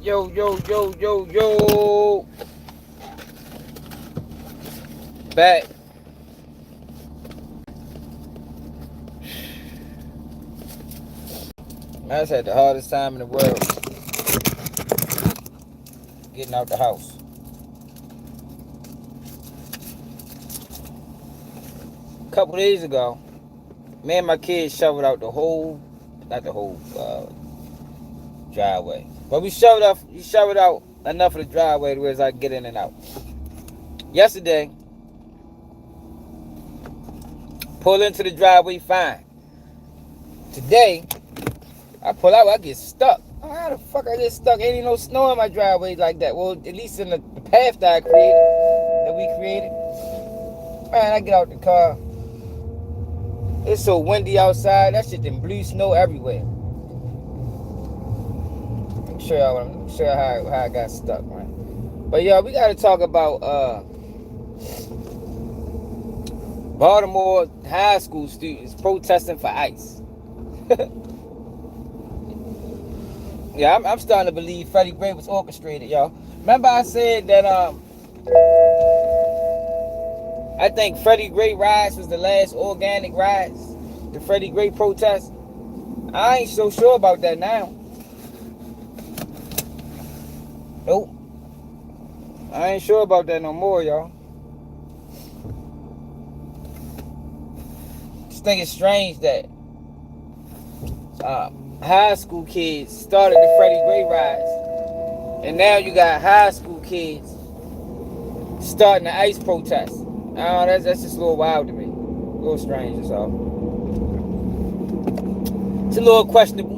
Yo. Back. I just had the hardest time in the world getting out the house. A couple days ago, me and my kids shoveled out the whole, not the whole driveway, but we shoveled out enough of the driveway to where I could get in and out. Yesterday, pull into the driveway fine. Today, I pull out, I get stuck. How the fuck I get stuck? Ain't even no snow in my driveway like that. Well, at least in the path that we created. Man, I get out the car. It's so windy outside. That shit done blew snow everywhere. I'm sure how I got stuck, man. But yeah, we gotta talk about Baltimore high school students protesting for ICE. Yeah, I'm starting to believe Freddie Gray was orchestrated, y'all. Remember I said that I think Freddie Gray rise was the last organic rise, the Freddie Gray protest. I ain't so sure about that now. Nope. I ain't sure about that no more, y'all. Just think it's strange that high school kids started the Freddie Gray rise, and now you got high school kids starting the ICE protest. That's just a little wild to me, a little strange. That's all. It's a little questionable.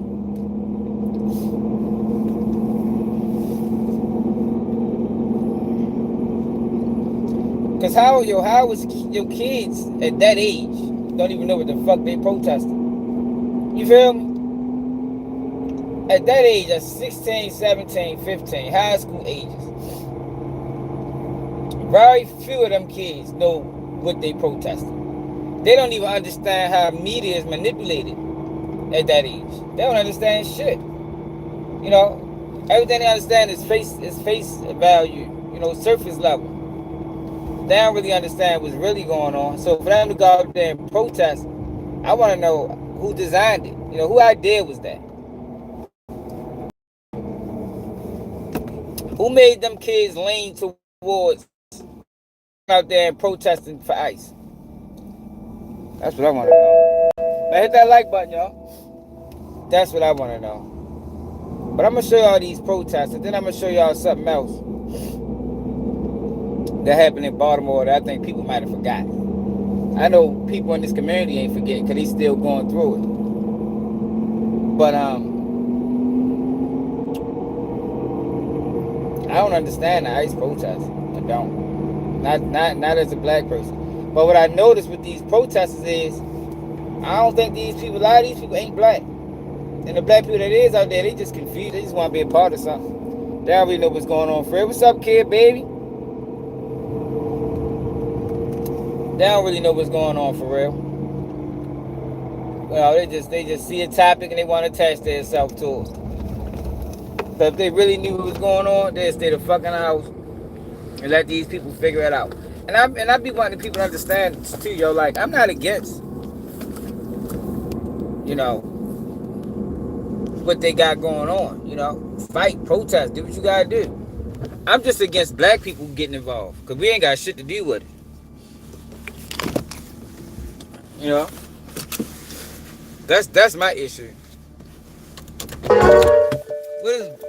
Cause how was your kids at that age don't even know what the fuck they protesting? You feel me? At that age, at 16, 17, 15, high school ages, very few of them kids know what they protesting. They don't even understand how media is manipulated at that age. They don't understand shit. You know, everything they understand is face value, surface level. They don't really understand what's really going on. So for them to go out there and protest, I want to know who designed it. Who idea was that? Who made them kids lean towards out there and protesting for ICE? That's what I want to know. Now hit that like button, y'all. That's what I want to know. But I'm going to show y'all these protests, and then I'm going to show y'all something else that happened in Baltimore that I think people might have forgotten. I know people in this community ain't forgetting because they still going through it. But I don't understand the ICE protests. I don't. Not as a black person. But what I noticed with these protesters is I don't think a lot of these people ain't black. And the black people that is out there, they just confused. They just want to be a part of something. They don't really know what's going on for real. What's up, kid, baby? They don't really know what's going on for real. Well, they just see a topic and they want to attach themselves to it. But if they really knew what was going on, they'd stay the fucking house and let these people figure it out. And I be wanting people to understand too, yo. Like, I'm not against, what they got going on. Fight, protest, do what you gotta do. I'm just against black people getting involved because we ain't got shit to do with it. That's my issue.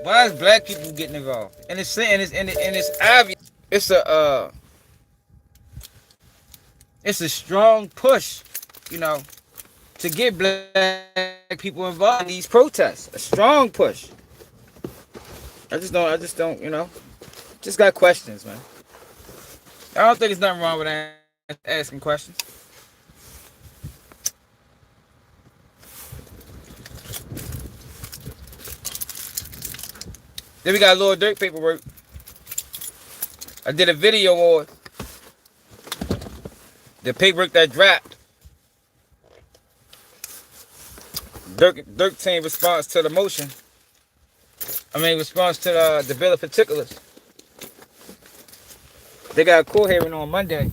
Why is black people getting involved? And it's obvious. It's a strong push, to get black people involved in these protests. A strong push. I just don't, just got questions, man. I don't think there's nothing wrong with asking questions. Then we got a little Dirk paperwork. I did a video on the paperwork that dropped. Dirk team response to the motion. I mean, in response to the bill of particulars. They got a court hearing on Monday.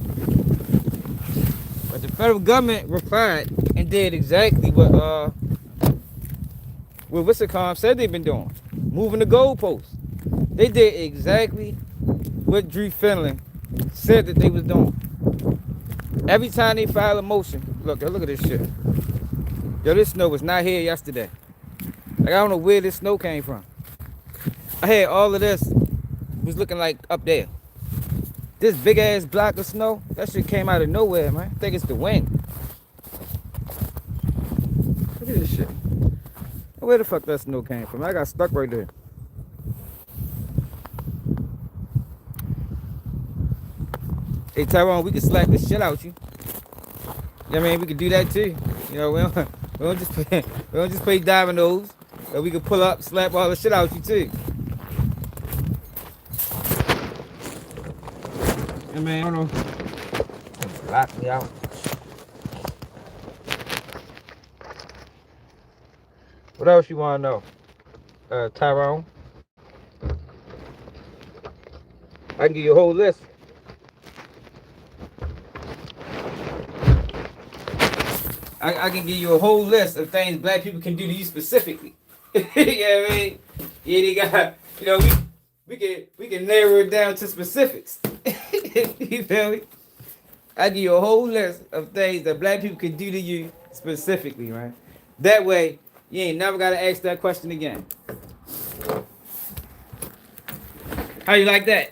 But the federal government replied and did exactly what Wisconsin said they've been doing. Moving the goalposts. They did exactly what Drew Finland said that they was doing. Every time they file a motion, look at this shit. Yo, this snow was not here yesterday. Like, I don't know where this snow came from. I had all of this was looking like up there. This big ass block of snow, that shit came out of nowhere, man. I think it's the wind. Look at this shit. Where the fuck that snow came from? I got stuck right there. Hey Tyrone, we can slap the shit out you. I mean, we can do that too. You know, we don't just play dominoes. But we can pull up, slap all the shit out you too. I mean, I don't know. Lock me out. What else you want to know, Tyrone? I can give you a whole list. I can give you a whole list of things black people can do to you specifically. You know what I mean? Yeah, they got, you know, we can narrow it down to specifics. You feel me? I give you a whole list of things that black people can do to you specifically, right? That way, you ain't never gotta ask that question again. How you like that?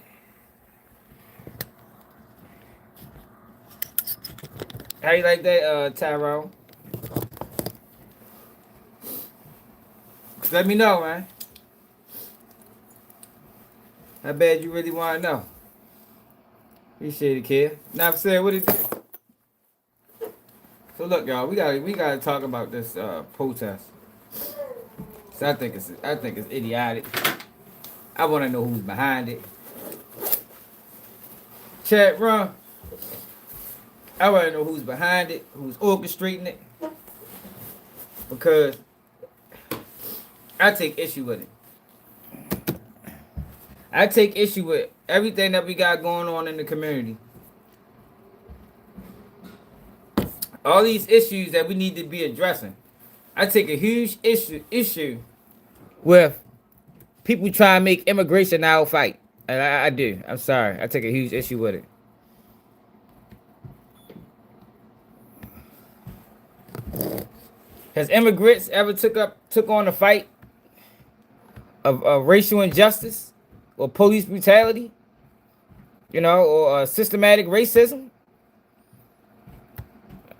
How you like that, Tyrone? Let me know, man. How bad you really want to know? Appreciate it, kid. Now, I'm saying, what it do? So look, y'all, we gotta talk about this protest. So I think it's idiotic. I want to know who's behind it. Chat room. I want to know who's behind it, who's orchestrating it, because I take issue with it. I take issue with everything that we got going on in the community. All these issues that we need to be addressing. I take a huge issue with people trying to make immigration our fight. And I do. I'm sorry. I take a huge issue with it. Has immigrants ever took on a fight of racial injustice or police brutality? You know, or systematic racism?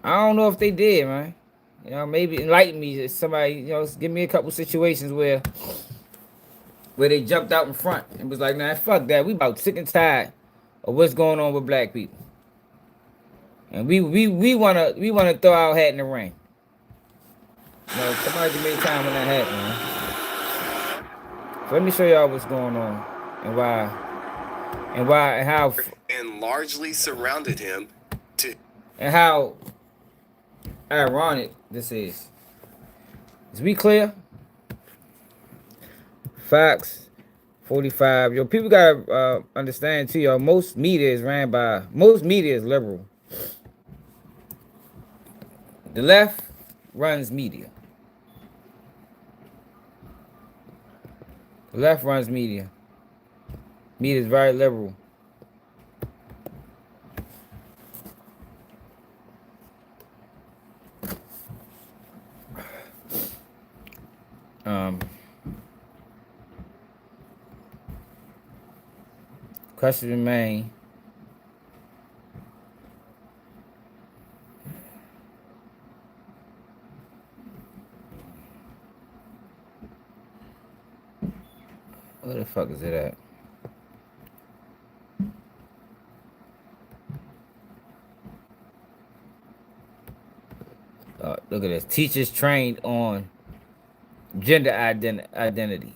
I don't know if they did, man. You know, maybe enlighten me. Somebody, you know, give me a couple situations where they jumped out in front and was like, nah, fuck that. We about sick and tired of what's going on with black people. And we wanna throw our hat in the ring. You know, somebody can make time when that happens, man. So let me show y'all what's going on and why and how and largely surrounded him and how ironic this is. Is we clear? Fox 45. Yo, people gotta understand too, y'all. Most media is liberal. The left runs media. The left runs media. Media is very liberal. Question remain. Where the fuck is it at? Look at this. Teachers trained on gender identity.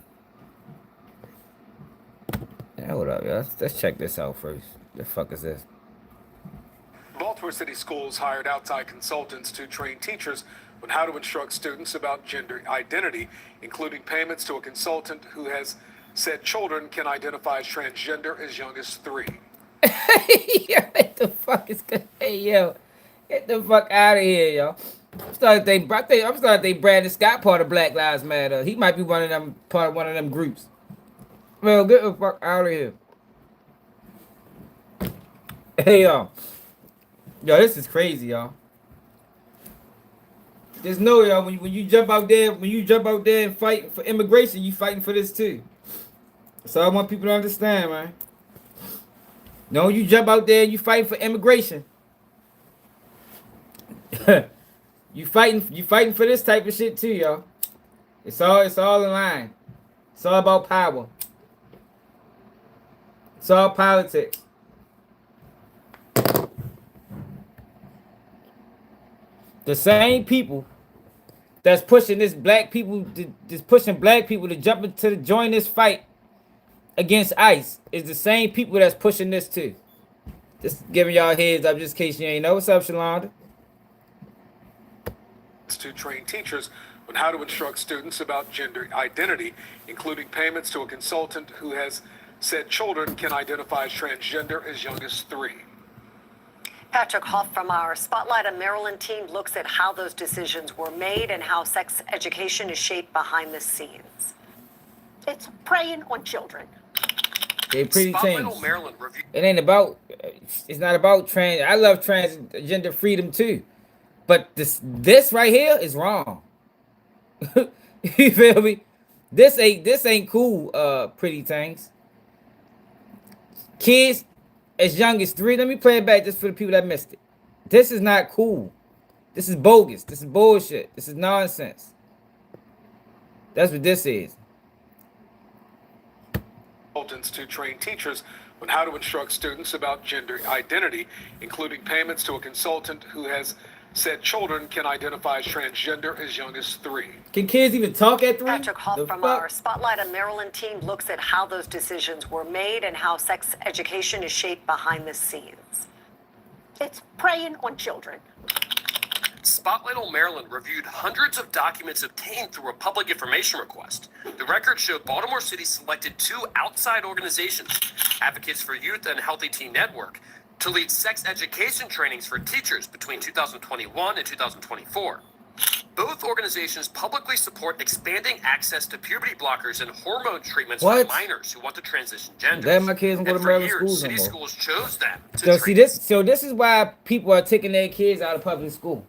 Yeah, hold up, y'all. Let's check this out first. The fuck is this? Baltimore City Schools hired outside consultants to train teachers on how to instruct students about gender identity, including payments to a consultant who has said children can identify as transgender as young as 3. Yo, what the fuck is good? Hey, yo, get the fuck out of here, yo. I'm starting to think Brandon Scott part of Black Lives Matter. He might be one of them, part of one of them groups. Well, get the fuck out of here. Hey, yo, this is crazy, y'all. Just know, y'all, when you jump out there, and fight for immigration, you fighting for this too. So I want people to understand, man. No, you jump out there and you fighting for immigration. you fighting for this type of shit too, y'all. It's all in line. It's all about power. It's all politics. The same people that's pushing black people to jump into join this fight against ICE is the same people that's pushing this too. Just giving y'all heads up just in case you ain't know. What's up, Shalonda? To train teachers on how to instruct students about gender identity, including payments to a consultant who has said children can identify as transgender as young as 3. Patrick Hoff from our Spotlight on Maryland team looks at how those decisions were made and how sex education is shaped behind the scenes. It's preying on children. They pretty Spotlight things. on Maryland review. It's not about trans. I love transgender freedom too. But this right here is wrong. You feel me? This ain't cool, pretty things. Kids as young as 3. Let me play it back just for the people that missed it. This is not cool. This is bogus. This is bullshit. This is nonsense. That's what this is. Consultants to train teachers on how to instruct students about gender identity, including payments to a consultant who has said children can identify as transgender as young as 3. Can kids even talk at 3? Patrick Hoff from our Spotlight on Maryland team looks at how those decisions were made and how sex education is shaped behind the scenes. It's preying on children. Spotlight on Maryland reviewed hundreds of documents obtained through a public information request. The record showed Baltimore City selected 2 outside organizations, Advocates for Youth and Healthy Teen Network, to lead sex education trainings for teachers between 2021 and 2024. Both organizations publicly support expanding access to puberty blockers and hormone treatments for minors who want to transition genders. Damn, my kids don't go to Maryland schools city no more. schools chose them to So see this. So this is why people are taking their kids out of public school.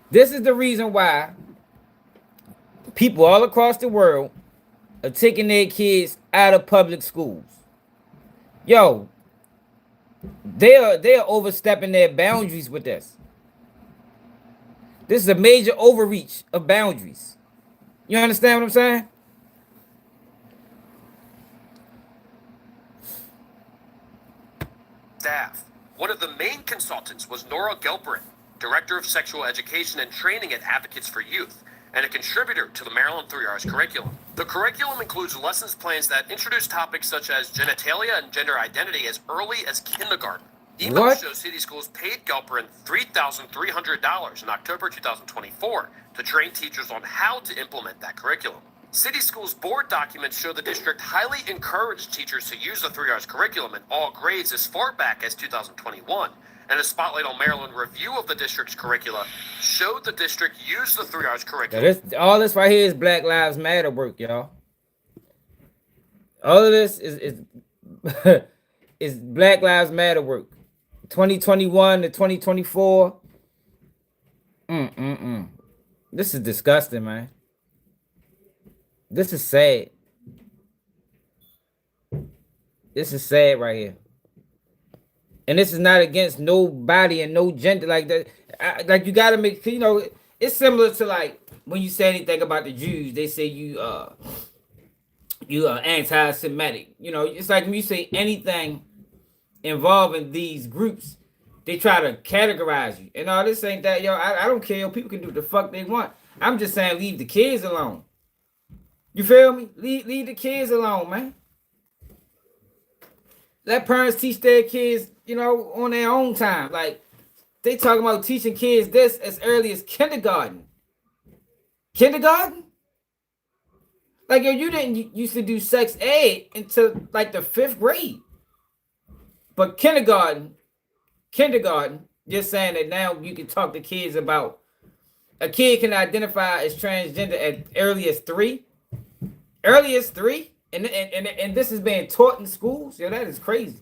This is the reason why people all across the world are taking their kids out of public schools. Yo, they are overstepping their boundaries with this. This is a major overreach of boundaries. You understand what I'm saying? Staff. One of the main consultants was Nora Gelperin, Director of Sexual Education and Training at Advocates for Youth, and a contributor to the Maryland 3 R's curriculum. The curriculum includes lessons plans that introduce topics such as genitalia and gender identity as early as kindergarten. Emails show city schools paid Gelperin $3,300 in October 2024 to train teachers on how to implement that curriculum. City schools board documents show the district highly encouraged teachers to use the 3 R's curriculum in all grades as far back as 2021. And a Spotlight on Maryland review of the district's curricula showed the district used the 3 R's curriculum. All this right here is Black Lives Matter work, y'all. All of this is is Black Lives Matter work. 2021 to 2024. This is disgusting, man. This is sad. This is sad right here. And this is not against nobody and no gender like that. Like you gotta make, you know, it's similar to like when you say anything about the Jews, they say you are anti-Semitic. You know, it's like when you say anything involving these groups, they try to categorize you. And all this ain't that, yo. I don't care. Yo, people can do what the fuck they want. I'm just saying, leave the kids alone. You feel me? Leave the kids alone, man. Let parents teach their kids, you know, on their own time. Like, They talking about teaching kids this as early as kindergarten. Kindergarten? Like, yo, you didn't used to do sex ed until like the 5th grade. But kindergarten, you're saying that now you can talk to kids about a kid can identify as transgender at early as 3. Early as 3? And this is being taught in schools? Yo, that is crazy.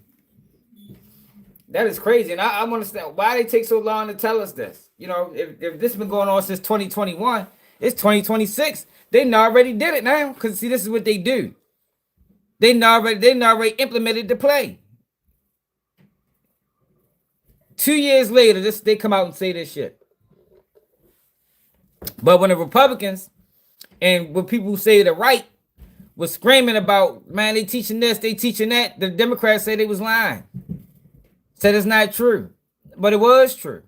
That is crazy. And I understand why they take so long to tell us this. You know, if this has been going on since 2021, it's 2026. They already did it now. Because see, this is what they do. They already implemented the play. 2 years later, they come out and say this shit. But when the Republicans and when people who say the right was screaming about, man, they teaching this, they teaching that, the Democrats say they was lying. Said it's not true. But it was true.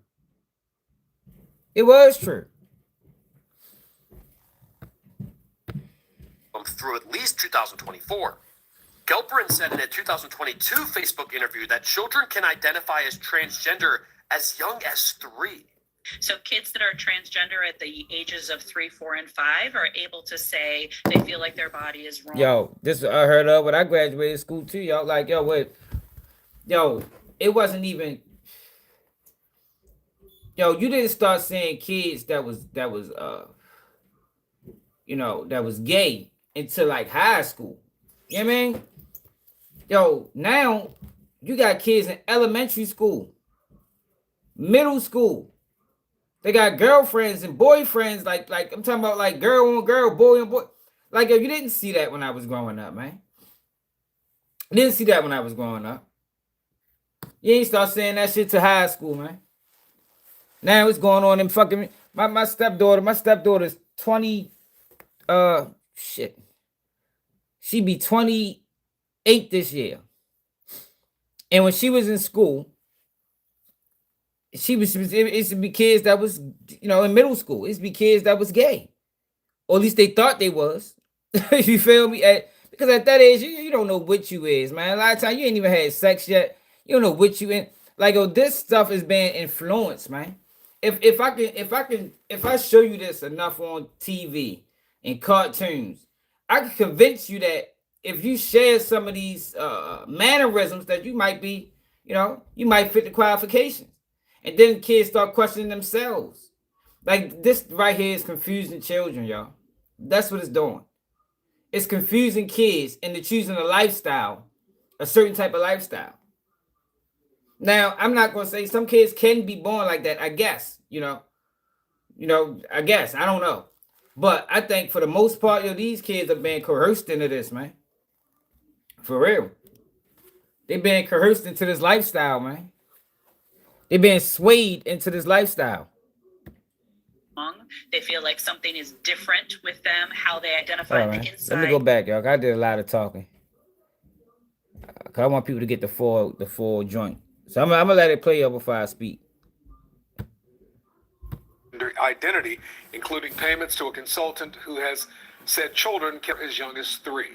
It was true. Through at least 2024. Gelperin said in a 2022 Facebook interview that children can identify as transgender as young as 3. So kids that are transgender at the ages of 3, 4, and 5 are able to say they feel like their body is wrong. Yo, this I heard of when I graduated school too. Y'all like, yo, wait. Yo, it wasn't even. Yo, you didn't start seeing kids that was gay until like high school. You know what I mean? Yo, now you got kids in elementary school, middle school. They got girlfriends and boyfriends. Like I'm talking about like girl on girl, boy on boy. Like, yo, you didn't see that when I was growing up, man. You didn't see that when I was growing up. You ain't start saying that shit to high school, man. Now it's going on in fucking my stepdaughter's 20 shit. She be 28 this year. And when she was in school, it used to be kids that was, in middle school. It used to be kids that was gay. Or at least they thought they was. You feel me? Because at that age, you don't know what you is, man. A lot of times you ain't even had sex yet. You don't know what you in. Like, this stuff is being influenced, man. If I show you this enough on TV and cartoons, I can convince you that if you share some of these mannerisms that you might be, you might fit the qualifications. And then kids start questioning themselves. Like, this right here is confusing children, y'all. That's what it's doing. It's confusing kids into choosing a certain type of lifestyle. Now, I'm not going to say some kids can be born like that, I guess, I guess, I don't know. But I think for the most part, these kids are being coerced into this, man. For real. They're being coerced into this lifestyle, man. They're being swayed into this lifestyle. They feel like something is different with them, how they identify on the inside. Let me go back, y'all. I did a lot of talking. I want people to get the full joint. So I'm gonna let it play up before I speak. Identity, including payments to a consultant who has said children can as young as 3.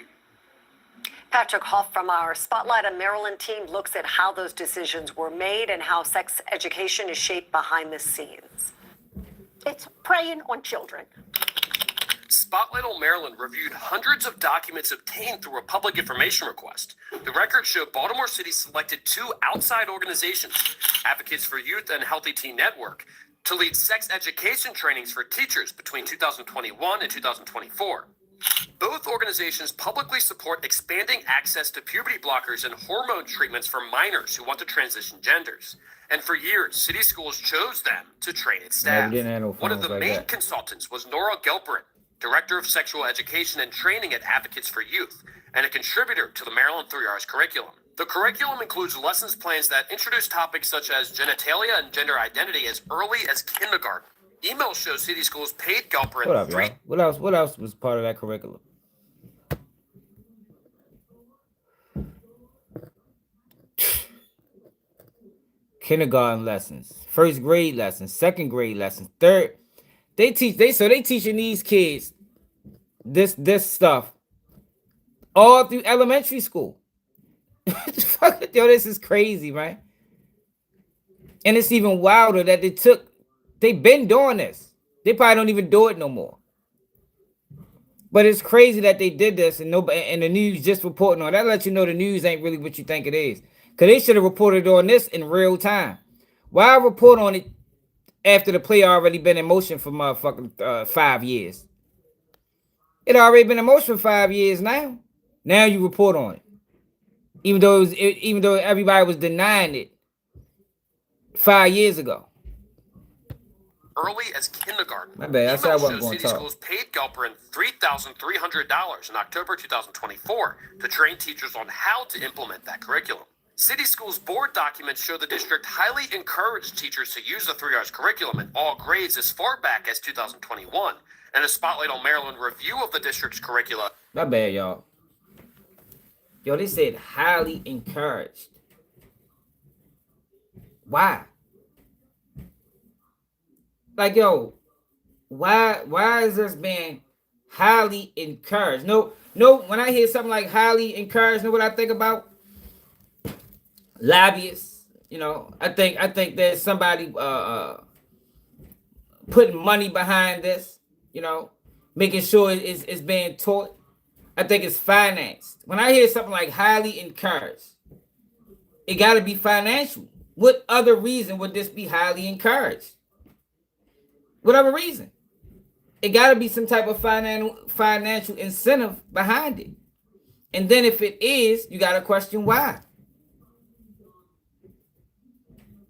Patrick Hoff from our Spotlight on Maryland team looks at how those decisions were made and how sex education is shaped behind the scenes. It's preying on children. Spotlight on Maryland reviewed hundreds of documents obtained through a public information request. The records show Baltimore City selected 2 outside organizations, Advocates for Youth and Healthy Teen Network, to lead sex education trainings for teachers between 2021 and 2024. Both organizations publicly support expanding access to puberty blockers and hormone treatments for minors who want to transition genders. And for years, city schools chose them to train its staff. One of the main consultants was Nora Gelperin, Director of Sexual Education and Training at Advocates for Youth, and a contributor to the Maryland 3 R's curriculum. The curriculum includes lessons plans that introduce topics such as genitalia and gender identity as early as kindergarten. Email shows city schools paid Gelperin. What up, y'all? What else was part of that curriculum? Kindergarten lessons, first grade lessons, second grade lessons, third. They teaching these kids this stuff all through elementary school. Yo, this is crazy, man. And it's even wilder that they've been doing this. They probably don't even do it no more. But it's crazy that they did this and nobody and the news just reporting on it. That lets you know the news ain't really what you think it is. Because they should have reported on this in real time. Why report on it after the play already been in motion for motherfucking 5 years? It already been in motion for 5 years now. Now you report on it. Even though everybody was denying it 5 years ago. Early as kindergarten. My bad. I said I wasn't going to city talk. schools paid Gelperin $3,300 in October 2024 to train teachers on how to implement that curriculum. City schools board documents show the district highly encouraged teachers to use the 3 R's curriculum in all grades as far back as 2021. And a spotlight on Maryland review of the district's curricula. My bad, y'all. Yo, they said highly encouraged. Why? Like, yo, why is this being highly encouraged? No, when I hear something like highly encouraged, know what I think about? Lobbyists. You know, I think there's somebody putting money behind this, you know, making sure it's being taught. I think it's financed. When I hear something like highly encouraged, it got to be financial. What other reason would this be highly encouraged? Whatever reason. It got to be some type of financial incentive behind it. And then if it is, you got to question why.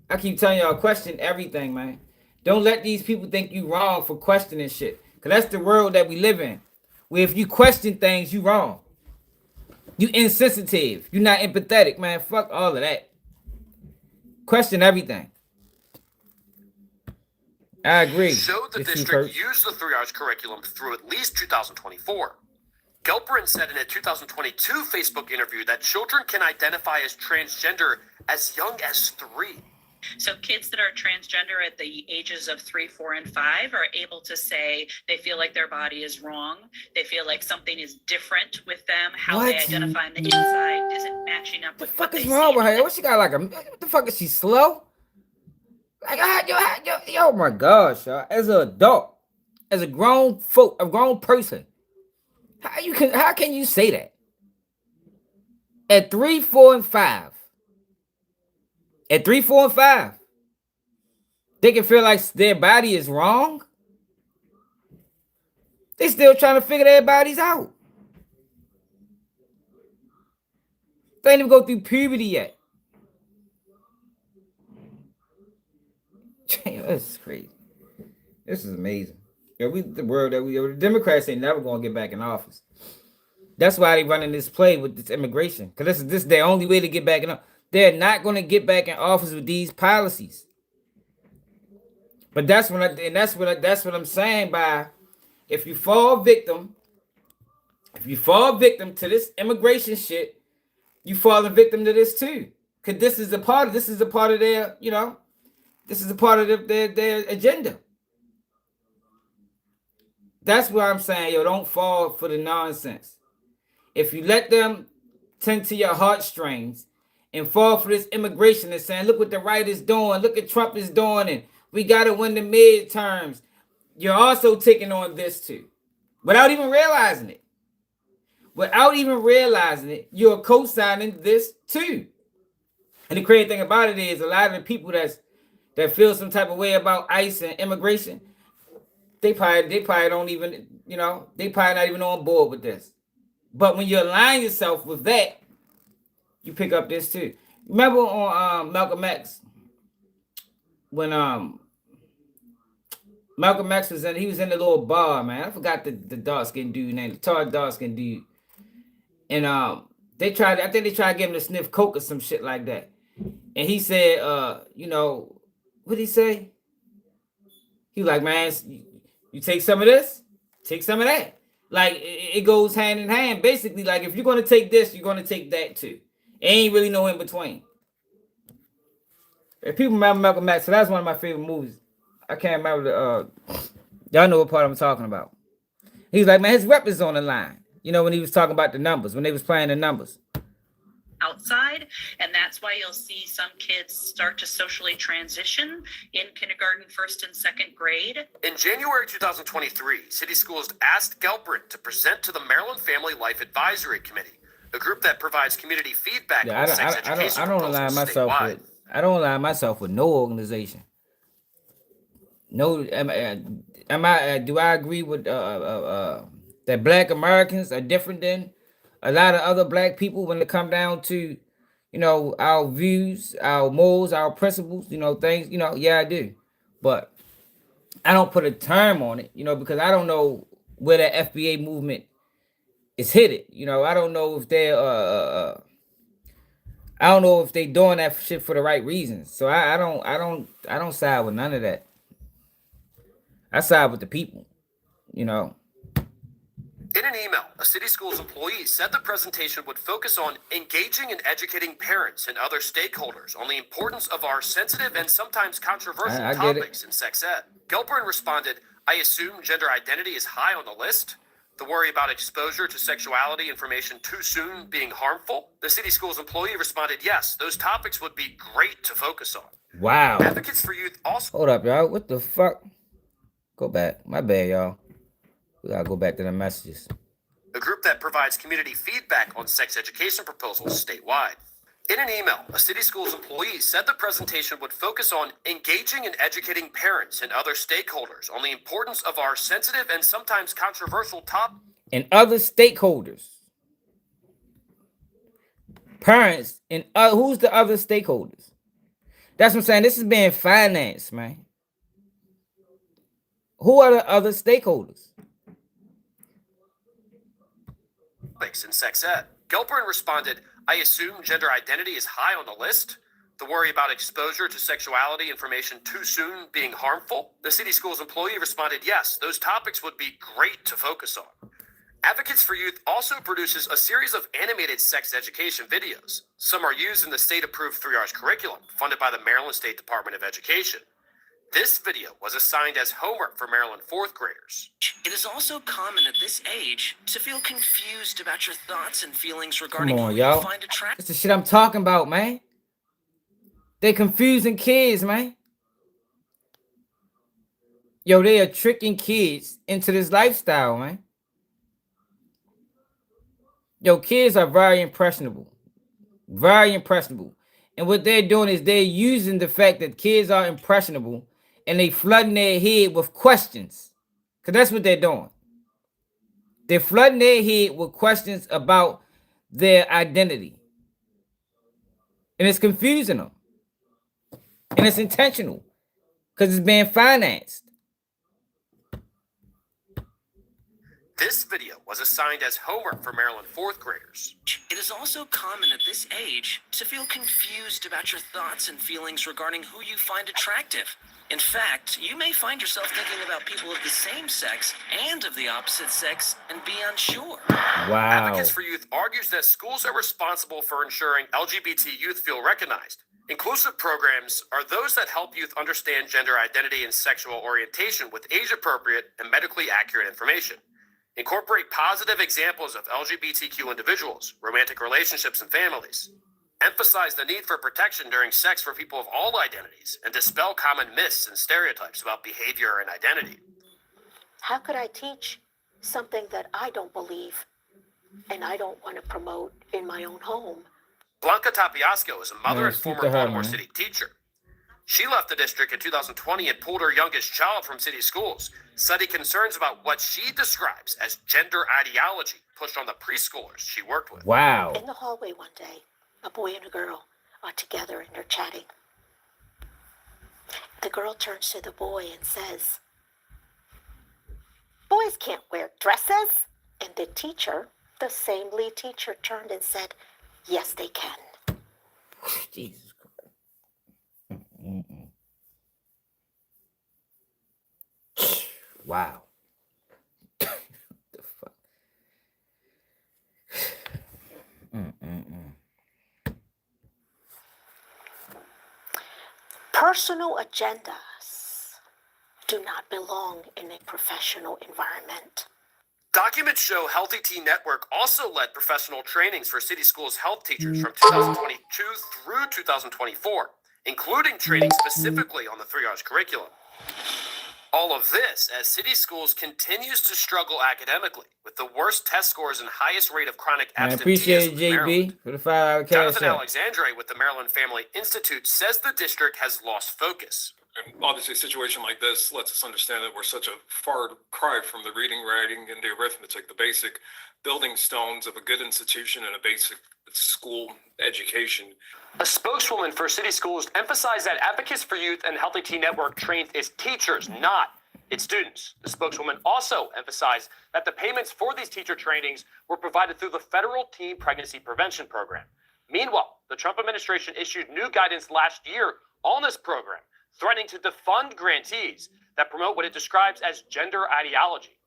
I keep telling y'all, question everything, man. Don't let these people think you wrong for questioning shit. Because that's the world that we live in. Where if you question things, you wrong. You insensitive. You're not empathetic, man. Fuck all of that. Question everything. I agree. Showed the district used the 3 R's curriculum through at least 2024. Gelperin said in a 2022 Facebook interview that children can identify as transgender as young as 3. So kids that are transgender at the ages of 3, 4, and 5 are able to say they feel like their body is wrong. They feel like something is different with them. How they identify on the inside isn't matching up with what they see. What the fuck is wrong with her? What she got like what the fuck is she slow? Like, yo, my gosh, as an adult, as a grown person, how can you say that? At 3, 4, and 5. At 3, 4, and 5, they can feel like their body is wrong. They still trying to figure their bodies out. They ain't even go through puberty yet. This is crazy. This is amazing. The Democrats ain't never gonna get back in office. That's why they running this play with this immigration. Because this is their only way to get back in office. They're not going to get back in office with these policies. But that's what I'm saying by if you fall victim to this immigration shit, you fall a victim to this too. Because this is a part of their, you know, this is a part of their agenda. That's what I'm saying, yo, don't fall for the nonsense. If you let them tend to your heartstrings and fall for this immigration and saying, look what the right is doing, look what Trump is doing, and we got to win the midterms. You're also taking on this too. Without even realizing it. You're co-signing this too. And the crazy thing about it is a lot of the people that feel some type of way about ICE and immigration, they probably don't even, you know, they probably not even on board with this. But when you align yourself with that, you pick up this too. Remember on Malcolm X, when Malcolm X was in the little bar, man. I forgot the dark skinned dude name, the tall dark skinned dude. And I think they tried to get him to sniff coke or some shit like that. And he said, you know, what did he say? He was like, man, you take some of this, take some of that. Like it goes hand in hand. Basically, like if you're gonna take this, you're gonna take that too. Ain't really no in between. If people remember Malcolm X, so that's one of my favorite movies. I can't remember y'all know what part I'm talking about. He was like, man, his rep is on the line. You know, when he was talking about the numbers, when they was playing the numbers. outside. And that's why you'll see some kids start to socially transition in kindergarten, first and second grade. In January 2023, city schools asked Gelperin to present to the Maryland Family Life Advisory Committee, a group that provides community feedback on sex education proposals statewide. I don't align myself with no organization. No, do I agree with that Black Americans are different than a lot of other Black people when it come down to, our views, our morals, our principles, things, yeah, I do. But I don't put a term on it, because I don't know where the FBA movement is headed. I don't know if they're I don't know if they doing that shit for the right reasons. So I don't side with none of that. I side with the people, In an email, a city school's employee said the presentation would focus on engaging and educating parents and other stakeholders on the importance of our sensitive and sometimes controversial topics in sex ed. Gelperin responded, I assume gender identity is high on the list. The worry about exposure to sexuality information too soon being harmful. The city school's employee responded, yes, those topics would be great to focus on. Wow. Advocates for Youth also... Hold up, y'all. What the fuck? Go back. My bad, y'all. We gotta go back to the messages. A group that provides community feedback on sex education proposals statewide. In an email, a city school's employee said the presentation would focus on engaging and educating parents and other stakeholders on the importance of our sensitive and sometimes controversial topics. And other stakeholders. Parents and who's the other stakeholders? That's what I'm saying. This is being financed, man. Who are the other stakeholders? In sex ed. Gelperin responded, I assume gender identity is high on the list. The worry about exposure to sexuality information too soon being harmful. The city school's employee responded, yes, those topics would be great to focus on. Advocates for Youth also produces a series of animated sex education videos. Some are used in the state-approved 3 R's curriculum, funded by the Maryland State Department of Education. This video was assigned as homework for Maryland 4th graders. It is also common at this age to feel confused about your thoughts and feelings regarding who you find attractive. That's the shit I'm talking about, man. They confusing kids, man. Yo, they are tricking kids into this lifestyle, man. Yo, kids are very impressionable. Very impressionable. And what they're doing is they're using the fact that kids are impressionable and they flooding their head with questions. Because that's what they're doing. They're flooding their head with questions about their identity. And it's confusing them. And it's intentional. Because it's being financed. This video was assigned as homework for Maryland 4th graders. It is also common at this age to feel confused about your thoughts and feelings regarding who you find attractive. In fact, you may find yourself thinking about people of the same sex and of the opposite sex and be unsure. Wow. Advocates for Youth argues that schools are responsible for ensuring LGBT youth feel recognized. Inclusive programs are those that help youth understand gender identity and sexual orientation with age-appropriate and medically accurate information. Incorporate positive examples of LGBTQ individuals, romantic relationships, and families. Emphasize the need for protection during sex for people of all identities and dispel common myths and stereotypes about behavior and identity. How could I teach something that I don't believe and I don't want to promote in my own home? Blanca Tapiasco is a mother and former Baltimore City teacher. She left the district in 2020 and pulled her youngest child from city schools, citing concerns about what she describes as gender ideology pushed on the preschoolers she worked with. Wow. In the hallway one day, a boy and a girl are together and they're chatting. The girl turns to the boy and says, "Boys can't wear dresses." And the teacher, the same lead teacher, turned and said, "Yes, they can." Jesus Christ. Wow. The fuck? Personal agendas do not belong in a professional environment. Documents show Healthy Teen Network also led professional trainings for city schools' health teachers from 2022 through 2024, including training specifically on the 3 R's curriculum. All of this as city schools continues to struggle academically with the worst test scores and highest rate of chronic I absenteeism appreciate in JB Maryland. for the $5 cash Jonathan app. Alexandre with the Maryland Family Institute says the district has lost focus. And obviously, a situation like this lets us understand that we're such a far cry from the reading, writing, and the arithmetic, the basic building stones of a good institution and a basic school education. A spokeswoman for city schools emphasized that Advocates for Youth and Healthy Teen Network trains its teachers, not its students. The spokeswoman also emphasized that the payments for these teacher trainings were provided through the federal Teen Pregnancy Prevention Program. Meanwhile, the Trump administration issued new guidance last year on this program, threatening to defund grantees that promote what it describes as gender ideology.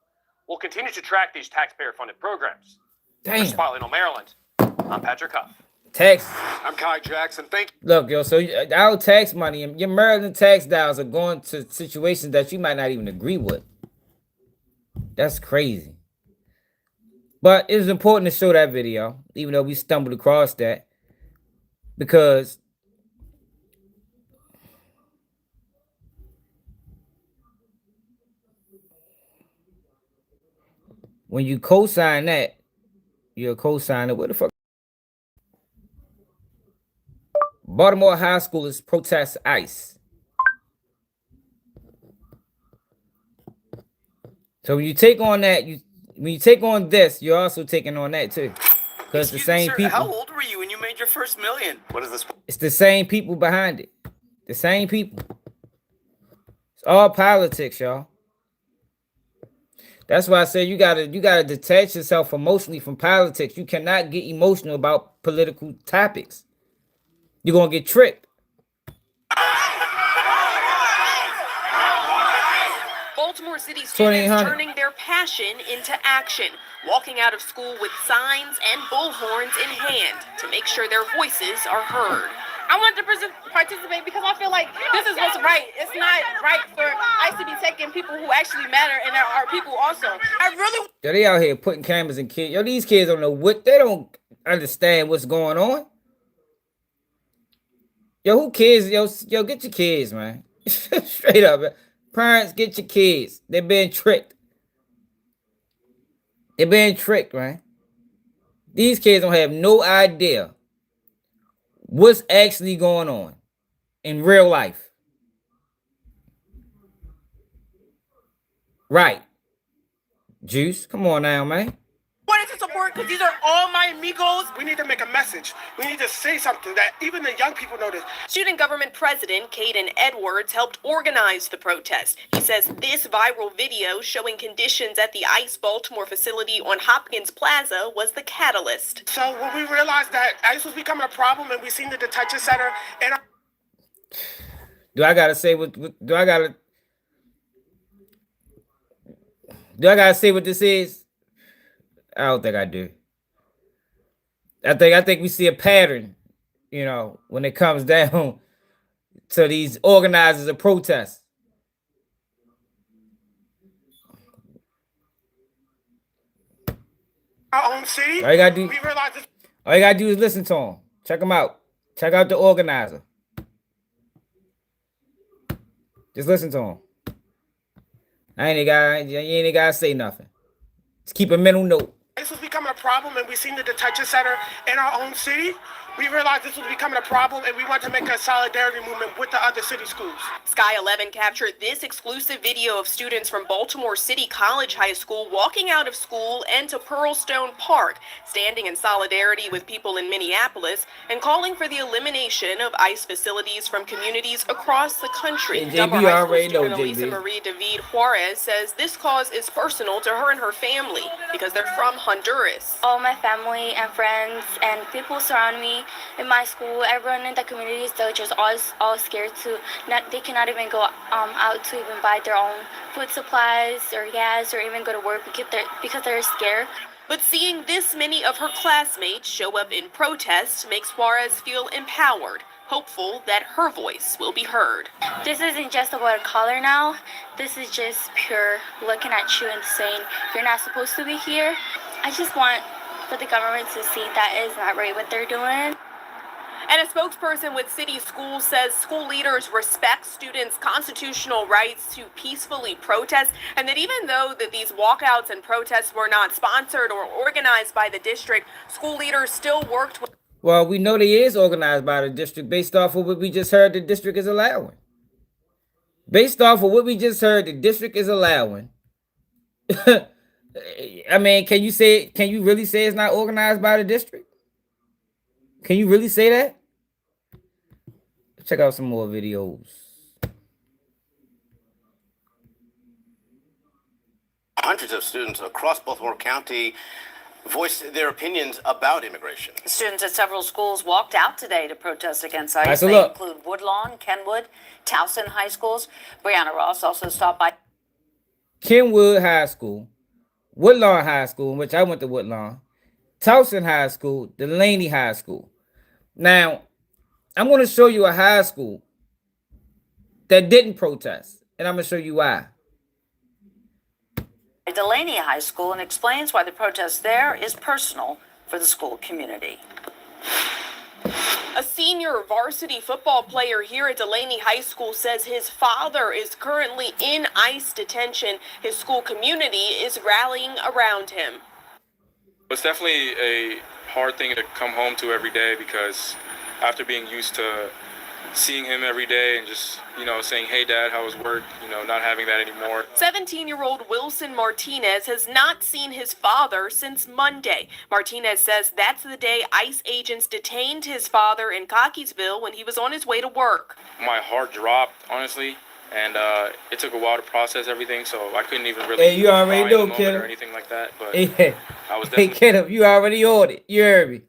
We'll continue to track these taxpayer-funded programs. Damn. For Spotlight on Maryland, I'm Patrick Huff. Tax. I'm Kai Jackson. Thank you. Look, yo, so our tax money and your Maryland tax dollars are going to situations that you might not even agree with. That's crazy. But it was important to show that video, even though we stumbled across that, because when you co-sign that, you're a co-signer. What the fuck? Baltimore high schoolers protest ICE. So when you take on that, when you take on this, you're also taking on that too. Because the same people. How old were you when you made your first million? What is this? It's the same people behind it. The same people. It's all politics, y'all. That's why I say you gotta detach yourself emotionally from politics. You cannot get emotional about political topics. You're gonna get tricked. Baltimore City students turning their passion into action, walking out of school with signs and bullhorns in hand to make sure their voices are heard. I want to participate because I feel like this is what's right. It's not right for ICE to be taking people who actually matter, and there are people also. I really. Yo, they out here putting cameras in kids. Yo, these kids don't know what, they don't understand what's going on. Yo, who kids? Yo, get your kids, man. Straight up, man. Parents, get your kids. They're being tricked. They're being tricked, man. These kids don't have no idea what's actually going on in real life. Right. Juice, come on now, man. wanted to support because these are all my amigos. We need to make a message. We need to say something that even the young people know this. Student government president Caden Edwards helped organize the protest. He says this viral video showing conditions at the ICE Baltimore facility on Hopkins Plaza was the catalyst. So when we realized that ICE was becoming a problem and we seen the detention center and do I gotta say what do I gotta say what this is? I don't think I do. I think we see a pattern, you know, when it comes down to these organizers of protests. our own city. All you gotta do, We realized this. all you gotta do is listen to them. Check them out. Check out the organizer. Just listen to him. You ain't gotta say nothing. Just keep a mental note. This was becoming a problem and we seen the detention center in our own city. We realized this was becoming a problem and we wanted to make a solidarity movement with the other city schools. Sky 11 captured this exclusive video of students from Baltimore City College High School walking out of school and to Pearlstone Park, standing in solidarity with people in Minneapolis and calling for the elimination of ICE facilities from communities across the country. Hey, JB, you already know, Elisa JB. Marie David Juarez says this cause is personal to her and her family because they're from Honduras. All my family and friends and people surround me in my school, everyone in the communities, they're just all scared to they cannot even go out to even buy their own food supplies or gas or even go to work because they're scared. But seeing this many of her classmates show up in protest makes Juarez feel empowered, hopeful that her voice will be heard. This isn't just about color now. This is just pure looking at you and saying you're not supposed to be here. I just want for the government to see that is not right what they're doing. And a spokesperson with city schools says school leaders respect students' constitutional rights to peacefully protest, and that even though that these walkouts and protests were not sponsored or organized by the district, school leaders still worked with. Well, we know they is organized by the district based off of what we just heard the district is allowing. Based off of what we just heard the district is allowing. I mean, can you really say it's not organized by the district? Can you really say that? Check out some more videos. Hundreds of students across Baltimore County voiced their opinions about immigration. Students at several schools walked out today to protest against ICE. Right, so they look. include Woodlawn, Kenwood, Towson High Schools. Brianna Ross also stopped by. Kenwood High School, Woodlawn High School, in which I went to Woodlawn, Towson High School, Delaney High School. Now, I'm going to show you a high school that didn't protest, and I'm going to show you why. Delaney High School and explains why the protest there is personal for the school community. A senior varsity football player here at Delaney High School says his father is currently in ICE detention. His school community is rallying around him. It's definitely a hard thing to come home to every day, because after being used to seeing him every day and just, saying, hey, Dad, how was work, not having that anymore. 17-year-old Wilson Martinez has not seen his father since Monday. Martinez says that's the day ICE agents detained his father in Cockeysville when he was on his way to work. My heart dropped, honestly, and it took a while to process everything, so I couldn't even really Hey, you already know, kid, or anything like that, but hey, I was definitely... Hey, kid, you already ordered. You heard me.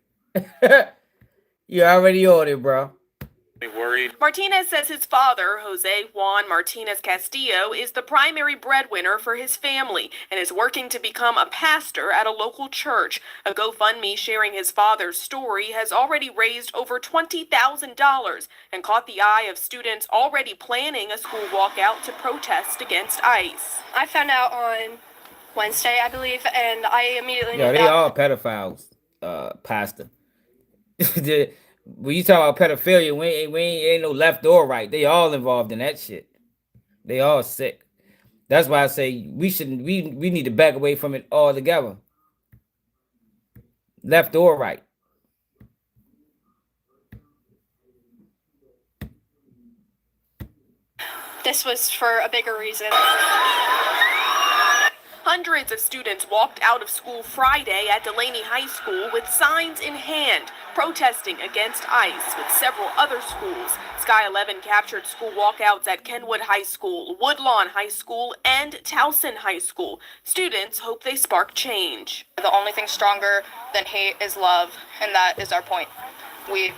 You already ordered, bro. Worried. Martinez says his father, Jose Juan Martinez Castillo, is the primary breadwinner for his family and is working to become a pastor at a local church. A GoFundMe sharing his father's story has already raised over $20,000 and caught the eye of students already planning a school walkout to protest against ICE. I found out on Wednesday, I believe, and I immediately knew Yeah, they that. all pedophiles, pastor. When you talk about pedophilia, we ain't no left or right. They all involved in that shit. They all sick. That's why I say we need to back away from it altogether. Left or right. This was for a bigger reason. Hundreds of students walked out of school Friday at Delaney High School with signs in hand, protesting against ICE with several other schools. Sky 11 captured school walkouts at Kenwood High School, Woodlawn High School, and Towson High School. Students hope they spark change. The only thing stronger than hate is love, and that is our point. We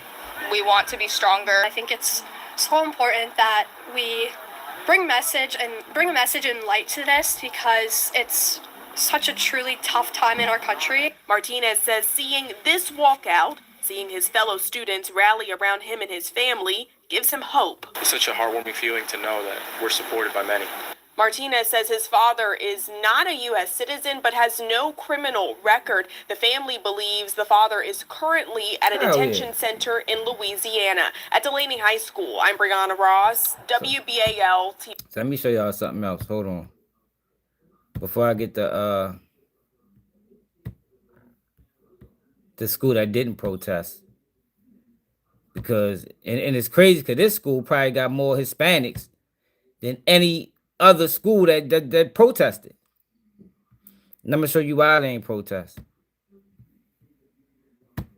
want to be stronger. I think it's so important that we bring a message and light to this, because it's such a truly tough time in our country. Martinez says seeing this walkout, seeing his fellow students rally around him and his family, gives him hope. It's such a heartwarming feeling to know that we're supported by many. Martinez says his father is not a U.S. citizen but has no criminal record. The family believes the father is currently at a detention center in Louisiana. At Delaney High School, I'm Brianna Ross, WBAL TV. So let me show y'all something else. Hold on. Before I get the school that didn't protest. Because, and it's crazy because this school probably got more Hispanics than any other school that protested. And I'm gonna show you why they ain't protest.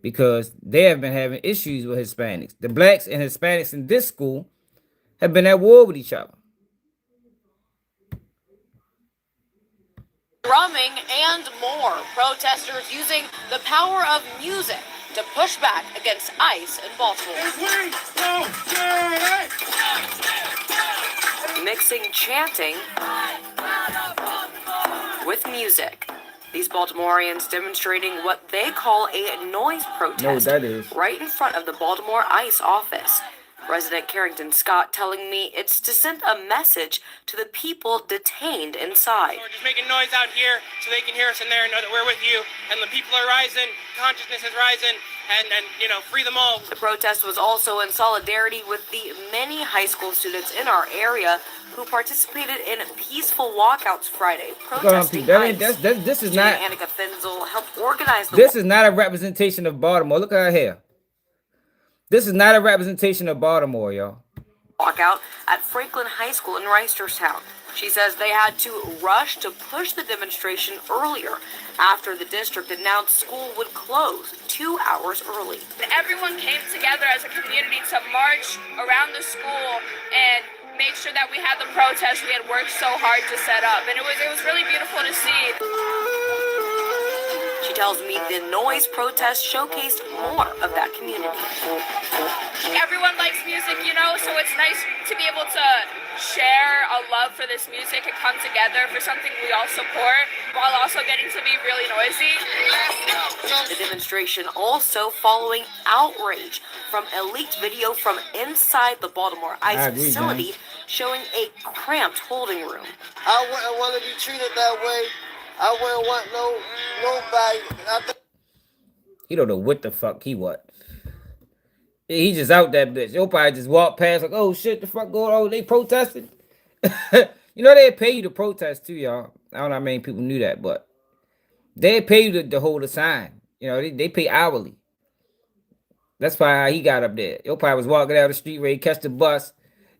Because they have been having issues with Hispanics. The blacks and Hispanics in this school have been at war with each other. Drumming and more. Protesters using the power of music to push back against ICE in Baltimore. Mixing chanting with music. These Baltimoreans demonstrating what they call a noise protest No, that is right in front of the Baltimore ICE office. Resident Carrington Scott telling me it's to send a message to the people detained inside. We're just making noise out here so they can hear us in there and know that we're with you. And the people are rising, consciousness is rising, and you know, free them all. The protest was also in solidarity with the many high school students in our area who participated in peaceful walkouts Friday, protesting ICE. This is not. Annika Finzel helped organize the. This is not a representation of Baltimore. Look at her hair. This is not a representation of Baltimore, y'all. Walkout at Franklin High School in Reisterstown. She says they had to rush to push the demonstration earlier after the district announced school would close 2 hours early. Everyone came together as a community to march around the school and make sure that we had the protest we had worked so hard to set up. And it was really beautiful to see. She tells me the noise protest showcased more of that community. Everyone likes music, you know, so it's nice to be able to share a love for this music and come together for something we all support while also getting to be really noisy. The demonstration also following outrage from a leaked video from inside the Baltimore ICE facility showing a cramped holding room. I wouldn't want to be treated that way. I wouldn't want nobody. He don't know what the fuck he what. He just out that bitch. He'll probably just walk past like, oh shit, the fuck going on? They protesting. You know they pay you to protest too, y'all. I don't know how many people knew that, but they pay you to hold a sign. You know they pay hourly. That's probably how he got up there. He'll probably was walking down the street where he catch the bus.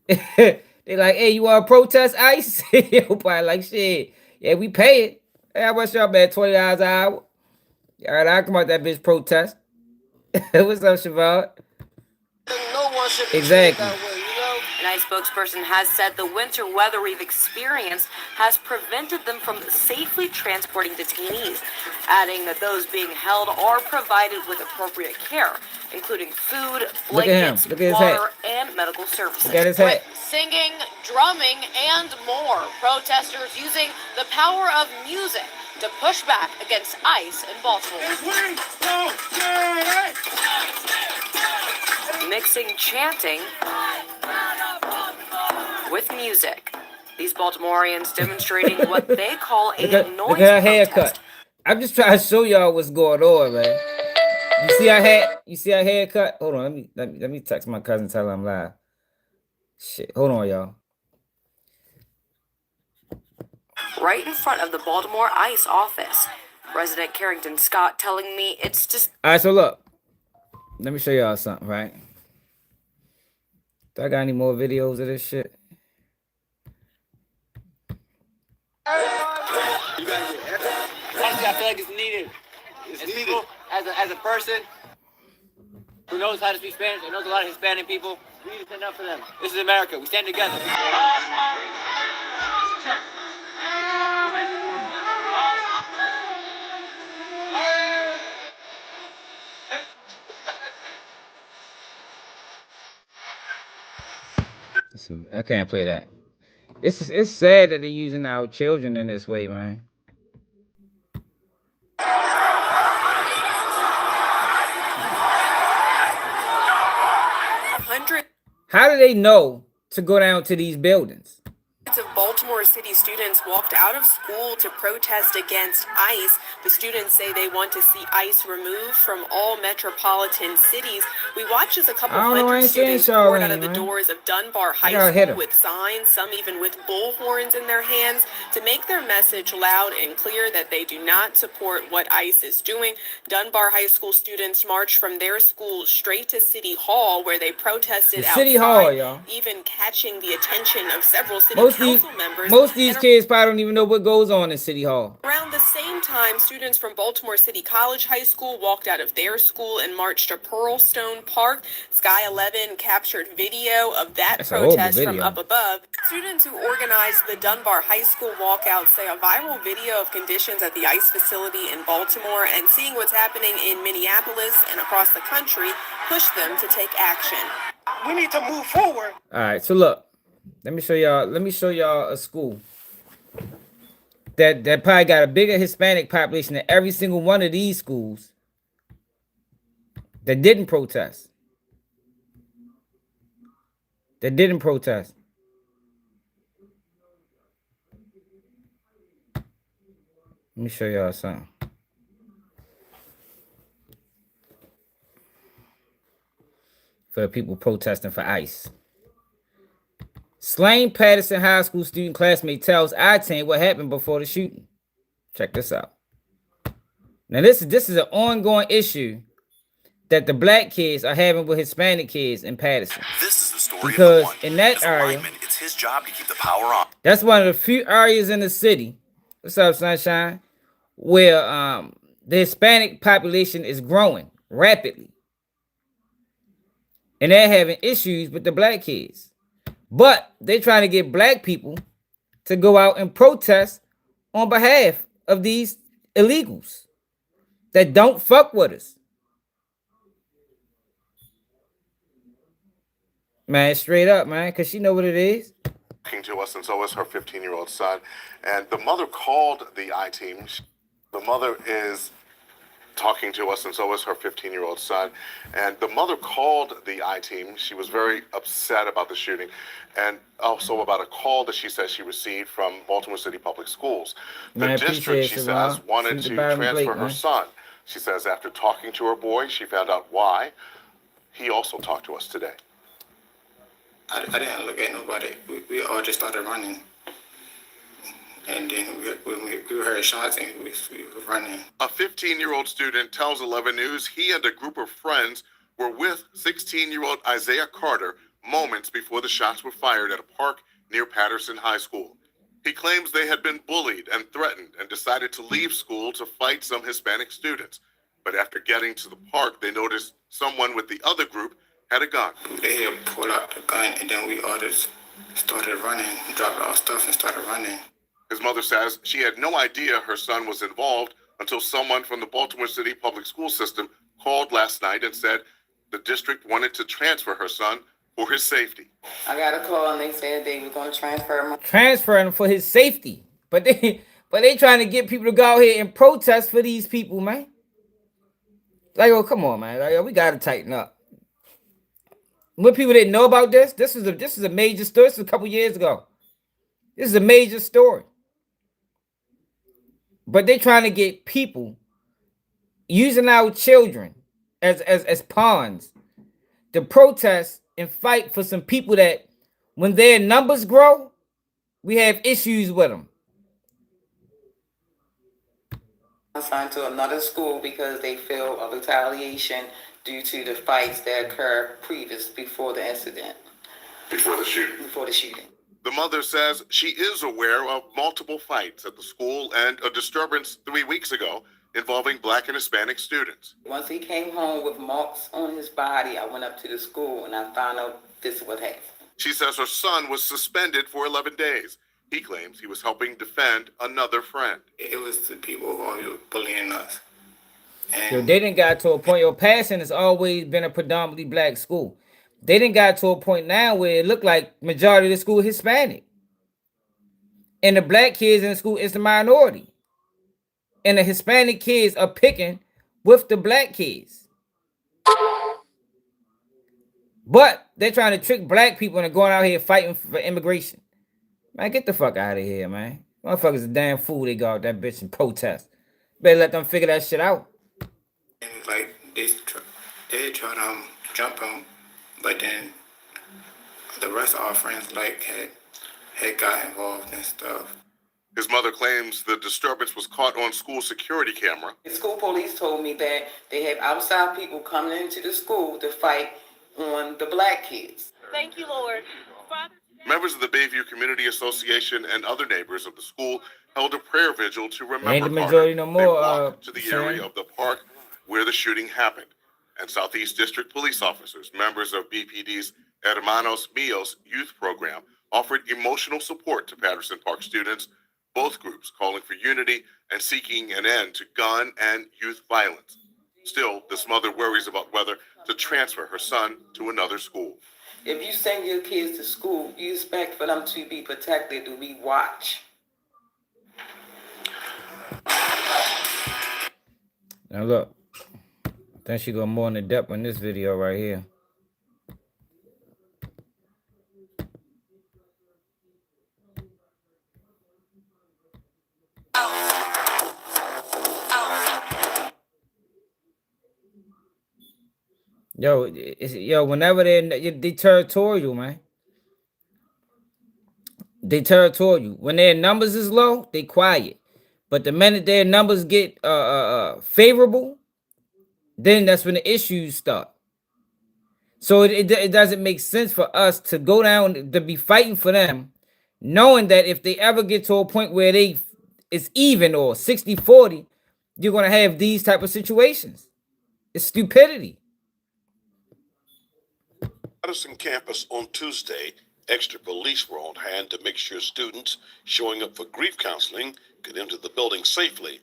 They like, hey, you want to protest ICE? He'll probably like, shit. Yeah, we pay it. Hey, how much y'all bet? $20 an hour. All right, I'll come out that bitch protest. What's up, Siobhan? No one should be exactly. That way, you know? An ICE spokesperson has said the winter weather we've experienced has prevented them from safely transporting detainees, adding that those being held are provided with appropriate care, including food, blankets, water, and medical services. Look at his hat. Singing, drumming, and more. Protesters using the power of music to push back against ICE in Baltimore. Mixing chanting with music. These Baltimoreans demonstrating what they call a noise look at her haircut. protest. I'm just trying to show y'all what's going on, man. You see her hair? You see her haircut? Hold on, let me text my cousin, tell her I'm live. Shit, hold on, y'all. Right in front of the Baltimore ICE office. Resident Carrington Scott telling me it's just. All right, so look. Let me show y'all something, right? Do I got any more videos of this shit? Honestly, I feel like it's needed. It's needed. People, as a person who knows how to speak Spanish and knows a lot of Hispanic people, we need to stand up for them. This is America. We stand together. I can't play that. It's sad that they're using our children in this way, man. How do they know to go down to these buildings? Of Baltimore City students walked out of school to protest against ICE. The students say they want to see ICE removed from all metropolitan cities. We watched as a couple hundred students poured out of the doors of Dunbar High School with signs, some even with bullhorns in their hands, to make their message loud and clear that they do not support what ICE is doing. Dunbar High School students marched from their school straight to City Hall, where they protested outside, City Hall, y'all. even catching the attention of several city council members. Most of these kids probably don't even know what goes on in City Hall. Around the same time, students from Baltimore City College High School walked out of their school and marched to Pearlstone Park. Sky 11 captured video of that protest from up above. Students who organized the Dunbar High School walkout say a viral video of conditions at the ICE facility in Baltimore and seeing what's happening in Minneapolis and across the country pushed them to take action. We need to move forward. All right, so look. Let me show y'all a school. that probably got a bigger Hispanic population than every single one of these schools that didn't protest. That didn't protest. Let me show y'all something. For the people protesting for ICE. Slain Patterson High School student classmate tells I-10 what happened before the shooting. Check this out. Now this is an ongoing issue that the black kids are having with Hispanic kids in Patterson. This is the story because of the one. In that As a area, lineman, it's his job to keep the power on. That's one of the few areas in the city. What's up, Sunshine? Where the Hispanic population is growing rapidly. And they're having issues with the black kids. But they're trying to get black people to go out and protest on behalf of these illegals that don't fuck with us. Man, straight up, man, because she know what it is. Talking to us, and so is her 15-year-old son. And the mother called the I-team. The mother is talking to us, and so is her 15-year-old son. And the mother called the I-team. She was very upset about the shooting, and also about a call that she says she received from Baltimore City Public Schools. The district, she says, wanted to transfer her son. She says after talking to her boy, she found out why. He also talked to us today. I didn't look at nobody. We all just started running. And then we heard shots and we were running. A 15-year-old student tells 11 News he and a group of friends were with 16-year-old Isaiah Carter moments before the shots were fired at a park near Patterson High School. He claims they had been bullied and threatened and decided to leave school to fight some Hispanic students. But after getting to the park, they noticed someone with the other group had a gun. They had pulled out the gun, and then we all just started running, dropped our stuff and started running. His mother says she had no idea her son was involved until someone from the Baltimore City Public School System called last night and said the district wanted to transfer her son for his safety. I got a call and they said they were going to transfer him. Transfer him for his safety. But they trying to get people to go out here and protest for these people, man. Like, oh, come on, man. Like, we got to tighten up. When people didn't know about this, this is a major story. This was a couple years ago. This is a major story. But they trying to get people using our children as pawns to protest and fight for some people that when their numbers grow, we have issues with them. Assigned to another school because they feel a retaliation due to the fights that occurred before the incident. Before the shooting. Before the shooting. The mother says she is aware of multiple fights at the school and a disturbance 3 weeks ago involving Black and Hispanic students. Once he came home with marks on his body, I went up to the school and I found out this is what happened. She says her son was suspended for 11 days. He claims he was helping defend another friend. It was the people who were bullying us. Yo, they didn't got to a point. Your Patterson has always been a predominantly black school. They didn't got to a point now where it looked like majority of the school Hispanic. And the black kids in the school is the minority. And the Hispanic kids are picking with the black kids. But they're trying to trick black people into going out here fighting for immigration. Man, get the fuck out of here, man. Motherfuckers a damn fool. They go out that bitch and protest. Better let them figure that shit out. And like they tried to jump him, but then the rest of our friends had got involved and stuff. His mother claims the disturbance was caught on school security camera. The school police told me that they have outside people coming into the school to fight on the black kids. Thank you, Lord. Father. Members of the Bayview Community Association and other neighbors of the school held a prayer vigil to remember Ain't the Carter. majority no more. They walked to the area of the park where the shooting happened. And Southeast District police officers, members of BPD's Hermanos Míos youth program, offered emotional support to Patterson Park students, both groups calling for unity and seeking an end to gun and youth violence. Still, this mother worries about whether to transfer her son to another school. If you send your kids to school, you expect for them to be protected, to be watched. Now look, I think she go more in depth in this video right here. Yo, whenever they territorial, man. They territorial. When their numbers is low, they quiet. But the minute their numbers get favorable, then that's when the issues start. So it doesn't make sense for us to go down to be fighting for them, knowing that if they ever get to a point where it's even or 60-40, you're gonna have these type of situations. It's stupidity. Patterson campus on Tuesday, extra police were on hand to make sure students showing up for grief counseling could enter the building safely.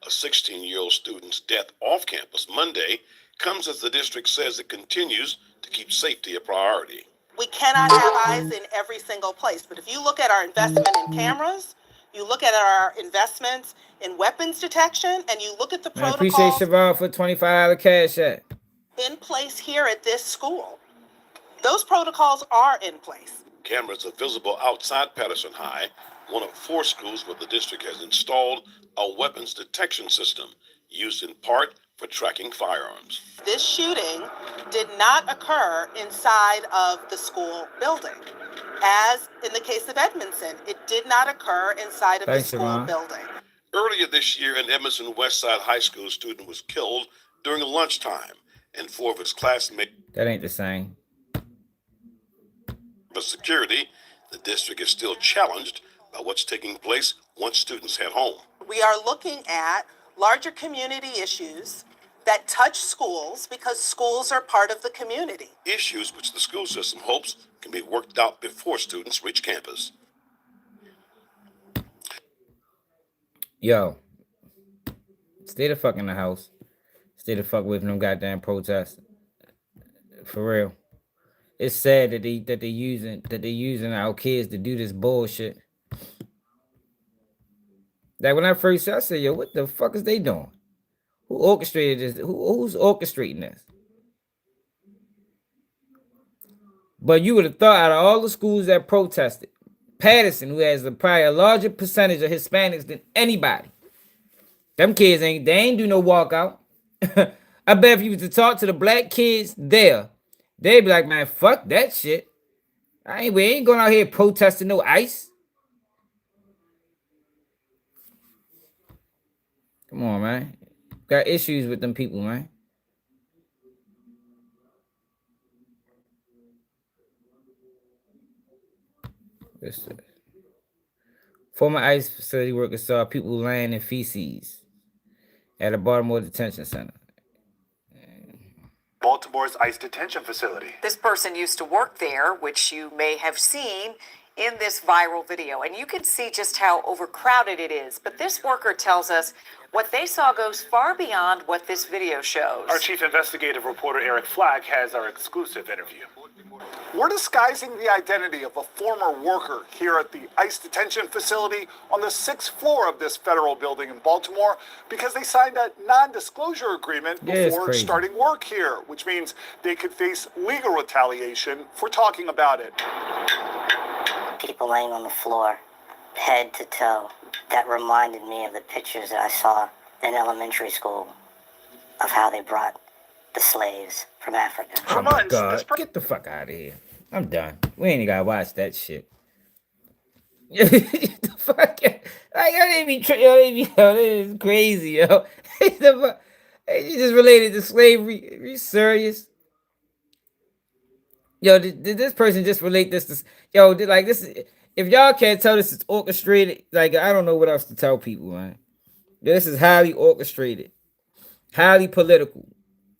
A 16-year-old student's death off campus Monday comes as the district says it continues to keep safety a priority. We cannot have eyes in every single place, but if you look at our investment in cameras, you look at our investments in weapons detection, and you look at the I appreciate protocols Siobhan for $25 cash app. in place here at this school, those protocols are in place. Cameras are visible outside Patterson High, one of 4 schools where the district has installed a weapons detection system used in part for tracking firearms. This shooting did not occur inside of the school building. As in the case of Edmondson, it did not occur inside of the school building. Earlier this year, an Edmondson Westside High School student was killed during lunchtime, and 4 of his classmates. That ain't the same. For security, the district is still challenged by what's taking place once students head home. We are looking at larger community issues that touch schools because schools are part of the community. Issues which the school system hopes can be worked out before students reach campus. Yo, stay the fuck in the house. Stay the fuck away from them goddamn protests. For real. It's sad that they using our kids to do this bullshit. Like when I first saw, I said, yo, what the fuck is they doing? Who orchestrated this? Who's orchestrating this? But you would have thought out of all the schools that protested, Patterson, who has probably a larger percentage of Hispanics than anybody, them kids ain't do no walkout. I bet if you was to talk to the black kids there, they'd be like, man, fuck that shit. We ain't going out here protesting no ICE. Come on, man. Got issues with them people, man. Former ICE facility workers saw people laying in feces at a Baltimore detention center. Baltimore's ICE detention facility. This person used to work there, which you may have seen in this viral video. And you can see just how overcrowded it is. But this worker tells us what they saw goes far beyond what this video shows. Our chief investigative reporter, Eric Flagg, has our exclusive interview. We're disguising the identity of a former worker here at the ICE detention facility on the 6th floor of this federal building in Baltimore because they signed a non-disclosure agreement before starting work here, which means they could face legal retaliation for talking about it. People laying on the floor, head to toe. That reminded me of the pictures that I saw in elementary school of how they brought the slaves from Africa. Oh my God, get the fuck out of here. I'm done. We ain't gotta watch that shit. The fuck? Like, yo, this is crazy, yo. You just related to slavery. Are you serious? Yo, did this person just relate this to... Yo, like, this is... If y'all can't tell this is orchestrated, like, I don't know what else to tell people, man. This is highly orchestrated. Highly political.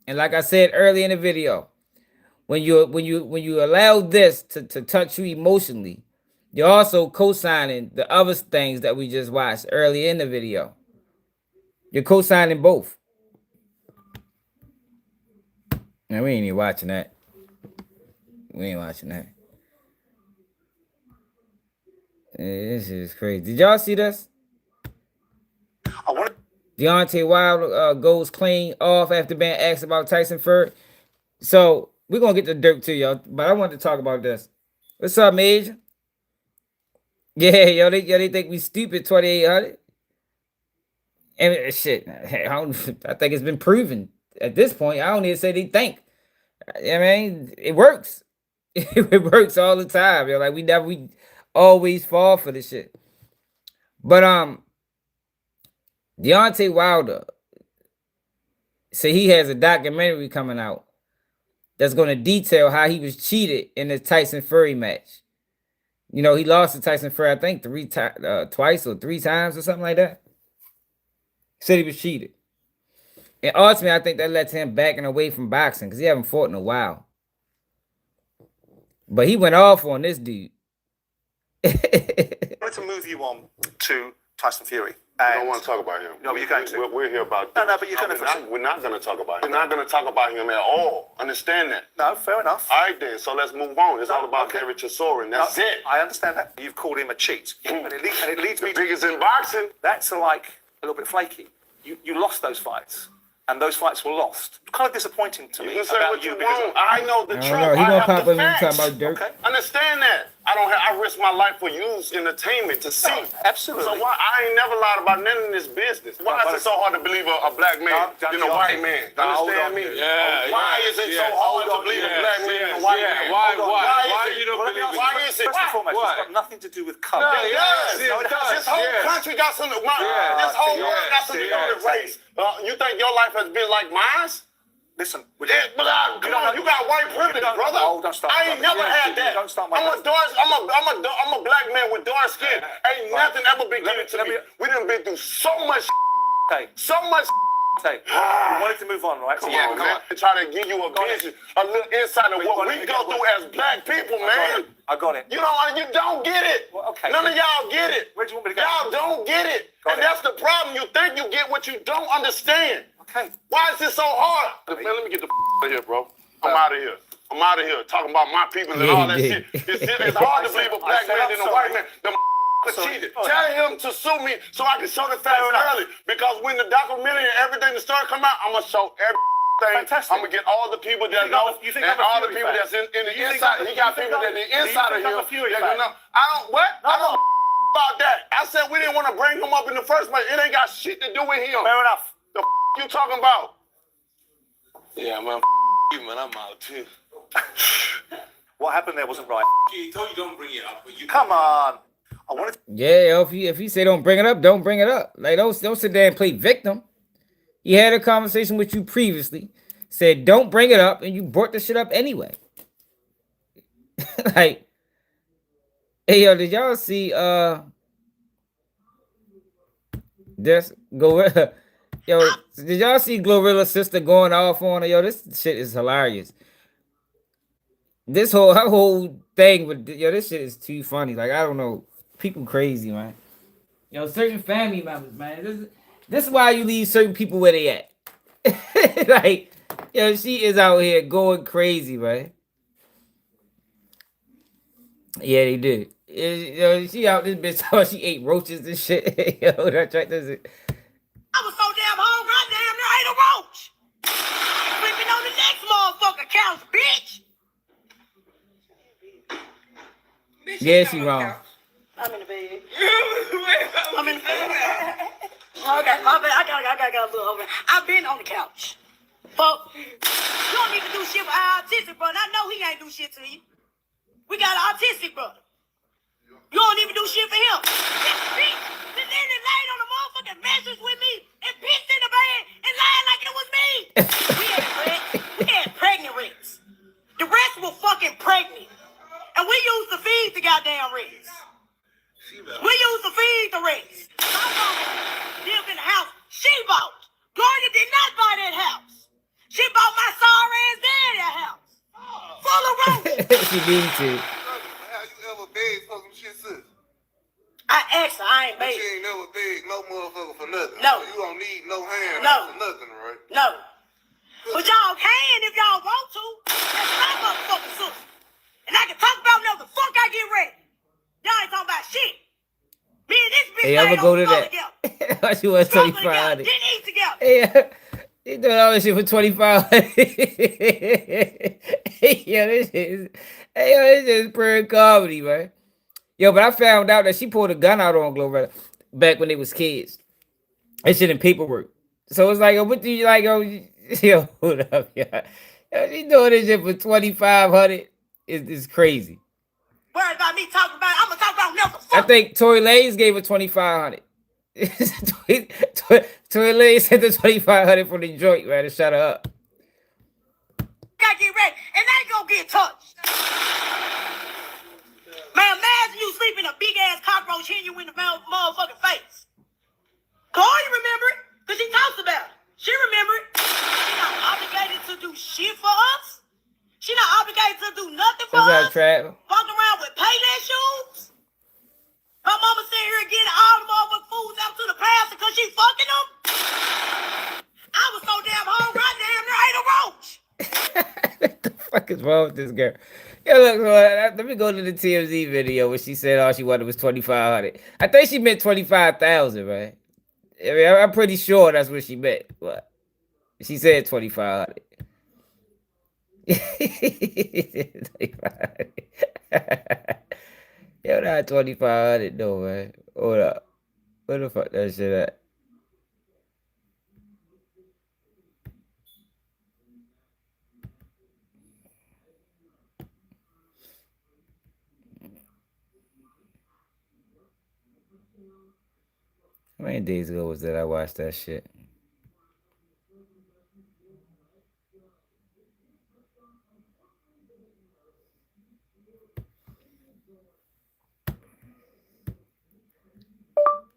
And like I said earlier in the video, when you allow this to touch you emotionally, you're also co-signing the other things that we just watched earlier in the video. You're co-signing both. Now, we ain't even watching that. We ain't watching that. This is crazy. Did y'all see this? I want Deontay Wilder goes clean off after being asked about Tyson Fury. So we're gonna get the Dirk to y'all, but I wanted to talk about this. What's up, Major? Yeah, they think we stupid 2800. And shit, I think it's been proven at this point. I don't even say they think. I mean, it works. It works all the time. Like we always fall for this shit. But Deontay Wilder said he has a documentary coming out that's going to detail how he was cheated in the Tyson Fury match. You know, he lost to Tyson Fury, I think, twice or 3 times or something like that. He said he was cheated. And ultimately, I think that led to him backing away from boxing because he haven't fought in a while. But he went off on this dude. I wanted to move you on to Tyson Fury. I don't want to talk about him. No, but you're going to. We're here about. No, but you're going to. We're not going to talk about him. We're not going to talk about him at all. Understand that? No, fair enough. All right, then. So let's move on. It's all about Derek Chisora. That's it. I understand that. You've called him a cheat. And it leads me to. Biggest in boxing. That's like a little bit flaky. You lost those fights. And those fights were lost. Kind of disappointing to me. You can say what you want. I know the truth. He gonna pop up and facts. talk about Dirk. Okay. Understand that. I risk my life for you's entertainment to see. No, absolutely. So why I ain't never lied about none of this business. Why is it so hard to believe a black man than a white man? Understand me? Yeah. Why is it so hard to believe a black man than a white man? Why you don't believe it? Why is it? First and foremost, it's got nothing to do with color. No, it does. This whole country got something. This whole world got something to do with race. You think your life has been like mine? Listen, come on, you got white privilege, brother. Don't start. I ain't never had that. Don't start my I'm a black man with dark skin. Ain't nothing ever been given to me. We done been through so much. So much. We wanted to move on, right? Come on, man. Try to give you a vision, a little insight of what we go through as black people, man. I got it. You don't get it. Well, okay. None of y'all get it. Where do you want me to go? Y'all don't get it. And that's the problem. You think you get what you don't understand. Okay. Why is this so hard? Man, let me get the out of here, bro. I'm out of here. I'm out of here. Talking about my people and all that shit. It's hard to believe a black man than a white man. The cheated. Tell him to sue me so I can show the facts early. Because when the documentary and everything the story come out, I'm gonna show everything. Fantastic. I'm gonna get all the people that know and all the people that's in the inside. He got people that the inside of him. I don't what? I don't about that. I said we didn't want to bring him up in the first place. It ain't got shit to do with him. Fair enough. The you talking about? Yeah, man. You, man. I'm out too. What happened there wasn't right. He told you don't bring it up, but you come on. I wanted. Yeah, if you say don't bring it up, don't bring it up. Like don't sit there and play victim. He had a conversation with you previously, said don't bring it up, and you brought the shit up anyway. Like, hey yo, did y'all see this Glorilla? Yo, did y'all see Glorilla's sister going off on her? Yo, this shit is hilarious. Her whole thing with this shit is too funny. Like, I don't know. People crazy, man. Yo, certain family members, man. This is why you leave certain people where they at. Like, yo, she is out here going crazy, man. Yeah, they did. Yo, she out this bitch, she ate roaches and shit. Yo, that's right. That's it. I was so damn hungry, I damn near ate a roach. Sleeping on the next motherfucker couch, bitch. Yeah, she wrong. I'm in the bed. I'm in the bed. Okay, my bad. I got a little over. I've been on the couch. But you don't need to do shit with our autistic brother. I know he ain't do shit to you. We got an autistic brother. You don't even do shit for him. Then they laid on the motherfucking mattress with me and pissed in the bed and lied like it was me. We had pregnant Rex. The rest were fucking pregnant. And we used to feed the goddamn Rex. We used to feed the Rex. My mama lived in the house she bought. Gloria did not buy that house. She bought my sorry ass dad that house. Full of roaches. She need to. I asked her, I ain't But made you ain't never begged no motherfucker for nothing. No. You don't need no hand No. for nothing, right? No. But y'all can if y'all want to. That's my motherfucking sister. And I can talk about whatever the fuck I get ready. Y'all ain't talking about shit. Me and this bitch Hey, I'm laid gonna go on the to floor that. together. How she was Struggle 2500. together. Didn't eat together. Hey, he doing all this shit for 2500. Hey, yo, this is pure comedy, man. Yo, but I found out that she pulled a gun out on Glorilla back when they was kids. That shit in paperwork. So it's like, what do you like? Yo, hold up, yeah. Yo, she doing this shit for 2500. It's crazy. Worried about me talking about it. I'm gonna talk about Nelson. I think Tory Lanez gave her 2500. Tory Lanez sent the 2500 for the joint, man, to shut her up. Gotta get ready, and they ain't gonna get touched. Man, imagine you sleeping a big ass cockroach hitting you in the motherfucking face. Chloe remember it, cause she talks about it. She remember it. She not obligated to do shit for us. She not obligated to do nothing for What's up, us. Trap? Walking around with Payless shoes. Her mama sitting here getting all the motherfucking foods out to the pastor cause she fucking them. I was so damn hungry, I damn near ate a roach. What the fuck is wrong with this girl? Yo, look, let me go to the TMZ video where she said all she wanted was 2500. I think she meant 25,000, right? I mean, I'm pretty sure that's what she meant. But she said 2500. 2500. Yo, not 2500 though, man. Hold up. Where the fuck that shit at? How many days ago was that I watched that shit?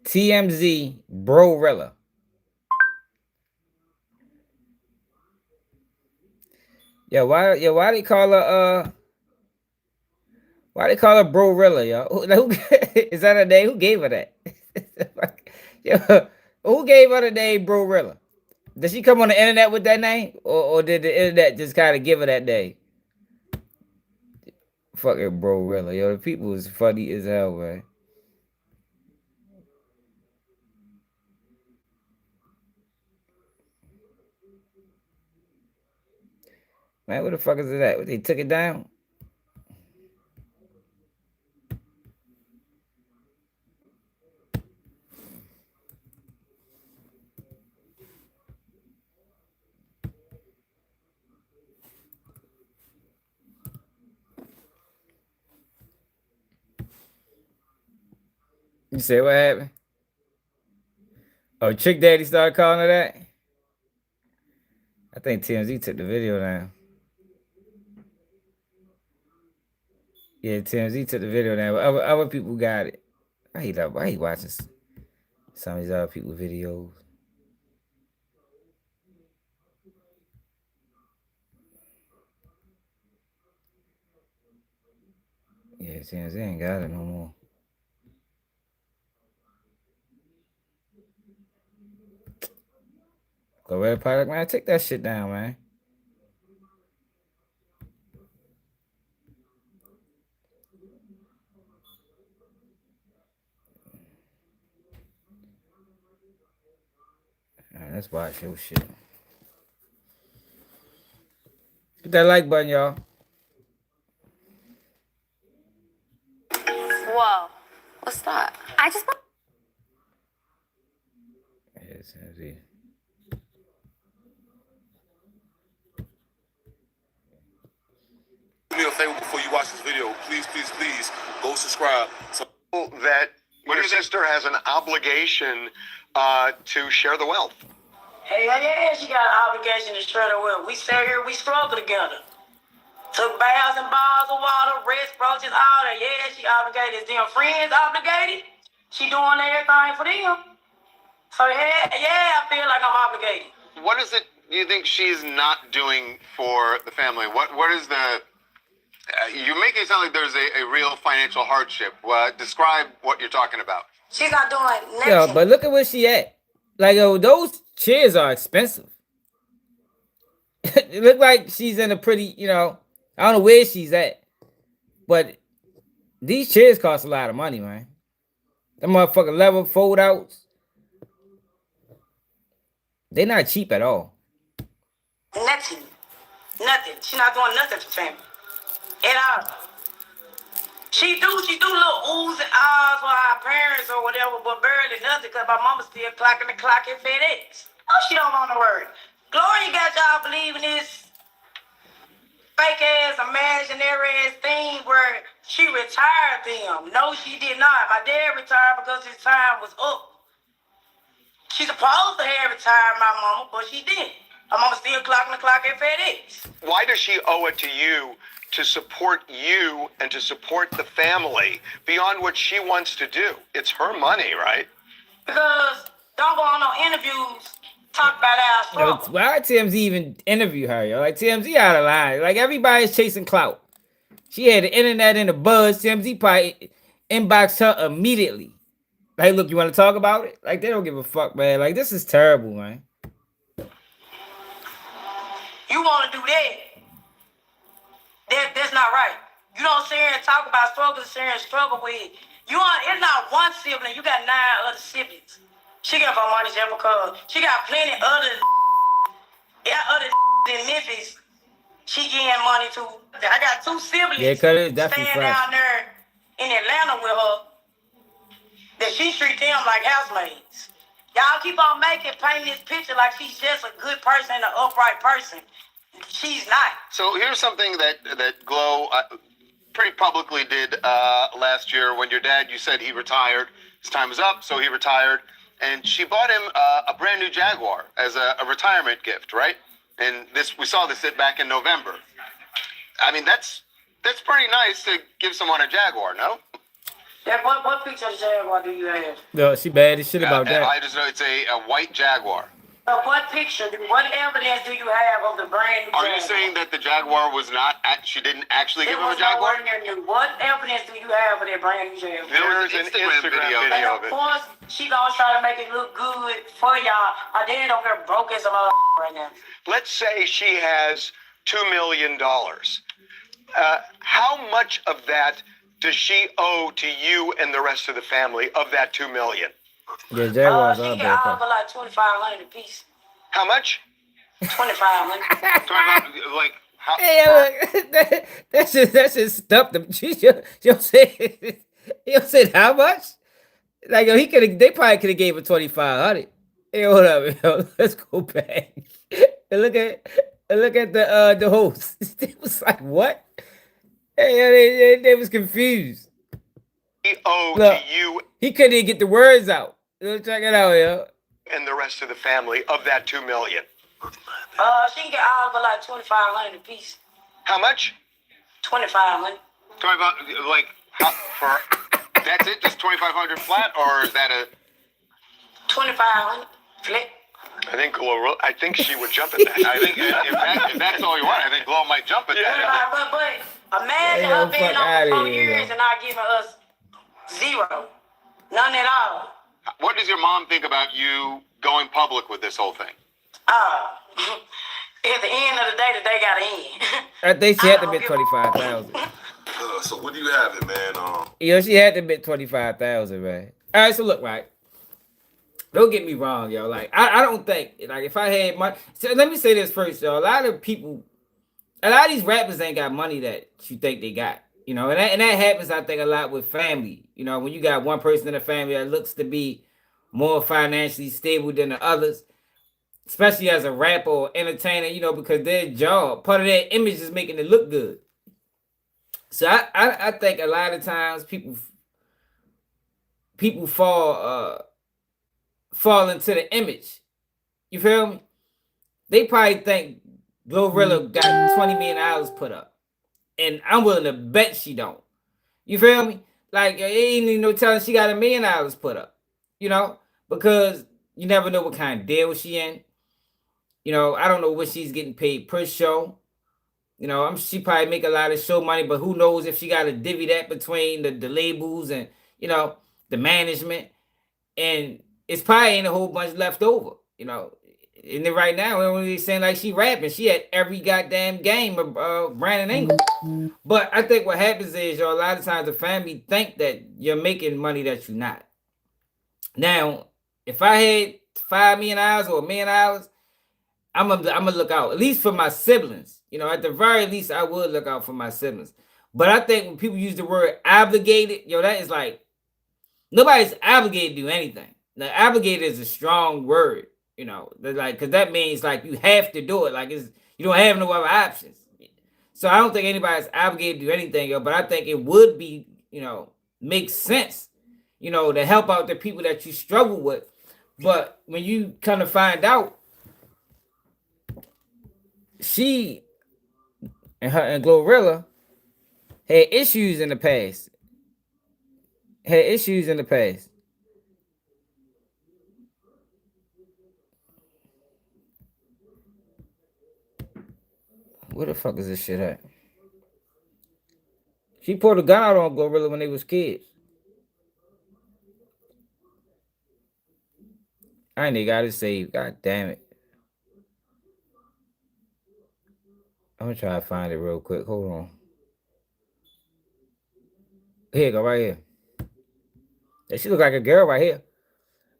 TMZ Glorilla. Why they call her why they call her Glorilla, yo? Who is that a name? Who gave her that? Yo, who gave her the name Glorilla? Did she come on the internet with that name? Or did the internet just kind of give her that name? Fucking Glorilla, yo. The people is funny as hell, man. Man, where the fuck is it at? They took it down? You say what happened? Oh, Chick Daddy started calling her that? I think TMZ took the video down. Yeah, TMZ took the video down, but other people got it. I hate watching some of these other people's videos. Yeah, TMZ ain't got it no more. Glorilla product, man, take that shit down, man. Right, let's watch your shit. Hit that like button, y'all. Whoa. What's that? I just... Yes, TMZ. Do me a favor before you watch this video. Please, please, please go subscribe. That your sister has an obligation to share the wealth. Hey, yeah, she got an obligation to share the wealth. We stay here, we struggle together. Took baths and bottles of water, rest, roaches, all that. Yeah, she obligated. Is them friends obligated? She doing everything for them. So yeah, I feel like I'm obligated. What is it you think she's not doing for the family? What is the... you're making it sound like there's a real financial hardship. Describe what you're talking about. She's not doing nothing. Yo, but look at where she at. Like, yo, those chairs are expensive. It look like she's in a pretty, I don't know where she's at. But these chairs cost a lot of money, man. Them motherfucking level fold outs. They're not cheap at all. Nothing. Nothing. She not doing nothing for family. At all. She do little oohs and ahs for our parents or whatever, but barely nothing because my mama still clocking the clock at FedEx. Oh, she don't want to work. Gloria got y'all believing this fake ass, imaginary ass thing where she retired them. No, she did not. My dad retired because his time was up. She's supposed to have retired my mama, but she didn't. My mama still clocking the clock at FedEx. Why does she owe it to you to support you and to support the family beyond what she wants to do? It's her money, right? Because don't go on no interviews, talk about our struggle. Why TMZ even interview her, yo? Like, TMZ out of line. Like, everybody's chasing clout. She had the internet in the buzz. TMZ probably inboxed her immediately. Like, look, you want to talk about it? Like, they don't give a fuck, man. Like, this is terrible, man. You want to do that? That's not right. You don't sit here and talk about struggles, sit here and struggle with. It's not one sibling. You got 9 other siblings. She got her money just because she got plenty other in Memphis. She getting money too. I got 2 siblings. Yeah, cause it's definitely staying down there in Atlanta with her. That she treat them like housemaids. Y'all keep on painting this picture like she's just a good person and an upright person. She's not. So here's something that Glow pretty publicly did last year when your dad, you said he retired. His time is up, so he retired. And she bought him a brand new Jaguar as a retirement gift, right? And we saw this back in November. I mean, that's pretty nice to give someone a Jaguar, no? Yeah, what picture of Jaguar do you have? No, she bad as shit about that. I just know it's a white Jaguar. What picture? What evidence do you have of the brand new Are Jaguar? you saying that the Jaguar was not? She didn't actually give him a Jaguar? What evidence do you have of that brand new Jaguar? There's an Instagram video of it. Of course, she gonna try to make it look good for y'all. My dad over there broke as a right now. Let's say she has $2 million. How much of that does she owe to you and the rest of the family of that $2 million? Yeah, Jaguars she are get all bad. for like $2,500 a piece. How much? $2,500. Like how? Hey, look, that's just stumped them. She'll say how much? Like, yo, they probably could have gave her $2,500. Hey, hold up, yo, let's go back and look at the host. It was like, what? Hey, they was confused. He owed Look, to you he couldn't even get the words out. Check it out, yo. and the rest of the family of that $2 million. She can get all for like $2,500 a piece. How much? $2,500. Like for that's it? Just $2,500 flat, or is that a $2,500 flat? I think she would jump at that. I think if that's all you want, I think Glow might jump at that. But imagine her being on for 4 years and not giving us zero. None at all. What does your mom think about you going public with this whole thing? At the end of the day, the day got to end. I think she had to bid $25,000. So what do you have it, man? Yo, she had to bid $25,000, man. All right, so look, right. Don't get me wrong, yo. Like, I don't think, like, if I had money. So let me say this first, yo. A lot of these rappers ain't got money that you think they got. You know, and that happens, I think, a lot with family. You know, when you got one person in the family that looks to be more financially stable than the others, especially as a rapper or entertainer, you know, because their job, part of their image is making it look good. So I think a lot of times people fall into the image. You feel me? They probably think Glorilla got $20 million put up. And I'm willing to bet she don't. You feel me? Like, it ain't even no telling she got $1 million put up. You know? Because you never know what kind of deal she in. You know, I don't know what she's getting paid per show. You know, she probably make a lot of show money, but who knows if she got to divvy that between the labels and, you know, the management. And it's probably ain't a whole bunch left over, you know. And then right now, when we saying like she rapping, she had every goddamn game of Brandon Ingram. But I think what happens is, yo, a lot of times the family think that you're making money that you're not. Now, if I had $5 million or $1 million, I'm gonna look out, at least for my siblings. You know, at the very least, I would look out for my siblings. But I think when people use the word obligated, that is like, nobody's obligated to do anything. Now, obligated is a strong word, because that means like you have to do it. Like you don't have no other options. So I don't think anybody's obligated to do anything, but I think it would be, makes sense, to help out the people that you struggle with. But when you kind of find out, she and Glorilla had issues in the past. Where the fuck is this shit at? She pulled a gun out on Glorilla when they was kids. I ain't got it saved. God damn it. I'm gonna try to find it real quick. Hold on. Here you go, right here. She look like a girl right here.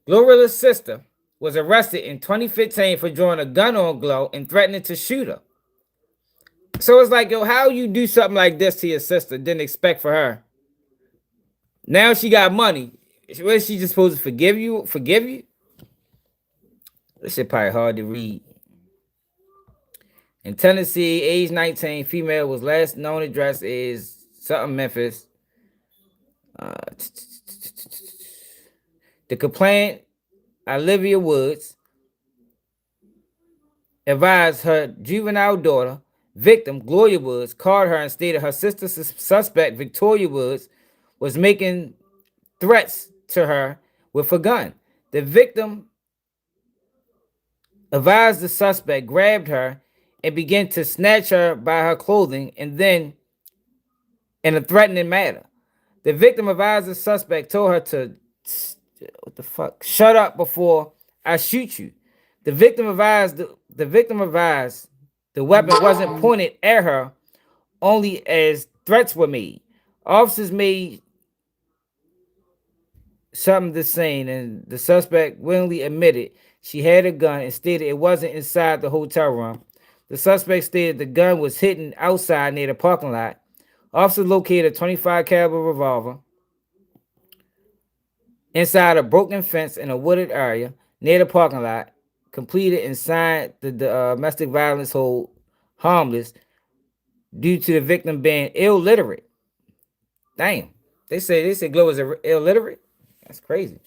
Glorilla's sister was arrested in 2015 for drawing a gun on Glo and threatening to shoot her. So it's like, how you do something like this to your sister, didn't expect for her. Now she got money. What is she just supposed to forgive you? This shit probably hard to read. In Tennessee, age 19, female was last known address is something Memphis. The complainant, Olivia Woods, advised her juvenile daughter, victim Gloria Woods, called her and stated her sister suspect, Victoria Woods, was making threats to her with a gun. The victim advised the suspect grabbed her and began to snatch her by her clothing and then in a threatening manner. The victim advised the suspect told her to shut up before I shoot you. The victim advised the weapon wasn't pointed at her, only as threats were made. Officers made something the same, and the suspect willingly admitted she had a gun and stated it wasn't inside the hotel room. The suspect stated the gun was hidden outside near the parking lot. Officers located a 25 caliber revolver inside a broken fence in a wooded area near the parking lot. Completed and signed the domestic violence hold harmless due to the victim being illiterate. Damn. They say Glo is illiterate. That's crazy.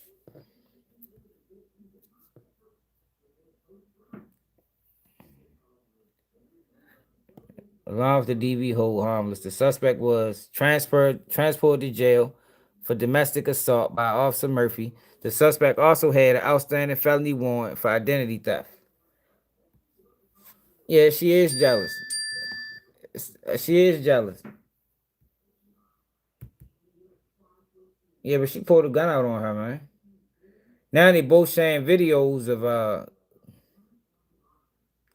Along with the DV hold harmless, the suspect was transported to jail for domestic assault by Officer Murphy. The suspect also had an outstanding felony warrant for identity theft. Yeah, she is jealous. Yeah, but she pulled a gun out on her, man. Now they both sharing videos of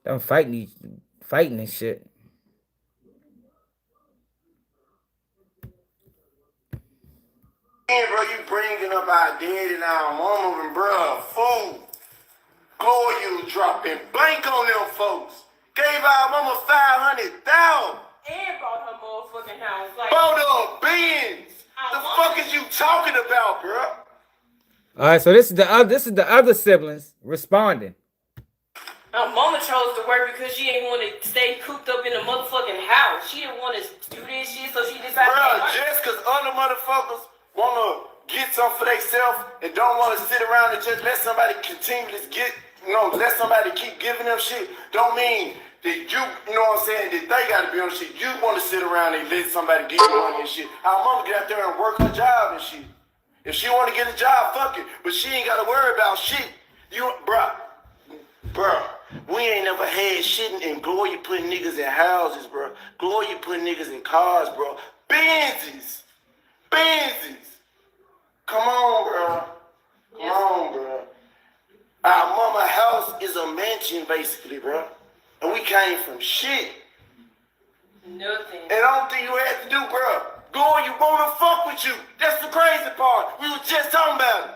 them fighting and shit. Yeah, bro, you bringing up our daddy and our mama and bro, fool. Gloria dropping blank on them folks. Gave our mama $500,000. And bought her motherfucking house. Bought her Benz. The fuck is you talking about, bro? All right, so this is the other siblings responding. Her mama chose to work because she didn't want to stay cooped up in the motherfucking house. She didn't want to do this shit, so she decided bro, to work. Just because other motherfuckers want to get something for themselves and don't want to sit around and just let somebody continue to let somebody keep giving them shit, don't mean that you know what I'm saying, that they got to be on shit. You want to sit around and let somebody give you money and shit. Our mama get out there and work her job and shit. If she want to get a job, fuck it. But she ain't got to worry about shit. Bruh, we ain't never had shit in Gloria putting niggas in houses, bro. Gloria putting niggas in cars, bro. Benzes. Come on, bro. Come on, bro. Our mama house is a mansion, basically, bro. And we came from shit. Nothing. And I don't think you had to do, bro. Gloria wanna fuck with you. That's the crazy part. We was just talking about it.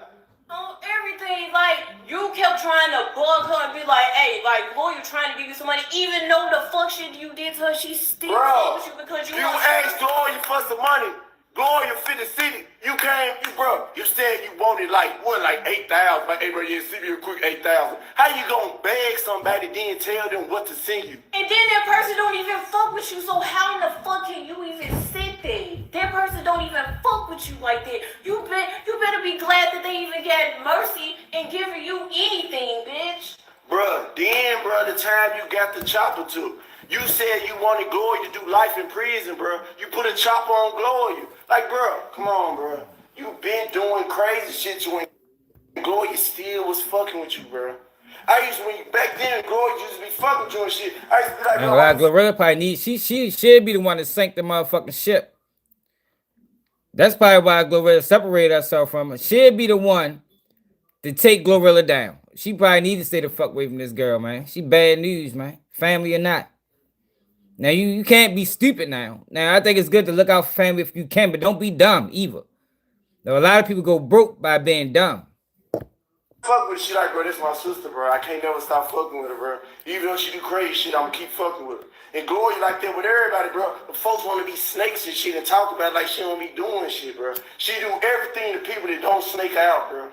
On everything, like, you kept trying to bug her and be like, hey, like, lawyer trying to give you some money, even though the fuck shit you did to her, she still with you because you asked Gloria for some money. Gloria fit the city. You came, you said you wanted like 8,000. Like, hey, bro, yeah, send me a quick 8,000. How you gonna beg somebody then tell them what to send you? And then that person don't even fuck with you, so how in the fuck can you even sit there? That person don't even fuck with you like that. You better be glad that they even got mercy and giving you anything, bitch. Bruh, the time you got the chopper to. You said you wanted Gloria to do life in prison, bruh. You put a chopper on Gloria. Like, bruh, come on, bruh. You been doing crazy shit. You ain't. Gloria still was fucking with you, bruh. Back then, Gloria used to be fucking with you and shit. I used to be like, bro. Glorilla probably needs, she should be the one to sink the motherfucking ship. That's probably why Glorilla separated herself from her. She'd be the one to take Glorilla down. She probably need to stay the fuck away from this girl, man. She bad news, man. Family or not. Now, you can't be stupid now. Now, I think it's good to look out for family if you can, but don't be dumb either. Now, a lot of people go broke by being dumb. Fuck with shit like, bro, this my sister, bro. I can't never stop fucking with her, bro. Even though she do crazy shit, I'ma keep fucking with her. And Gloria like that with everybody, bro. The folks want to be snakes and shit and talk about it like she don't be doing shit, bro. She do everything to people that don't snake out, bro.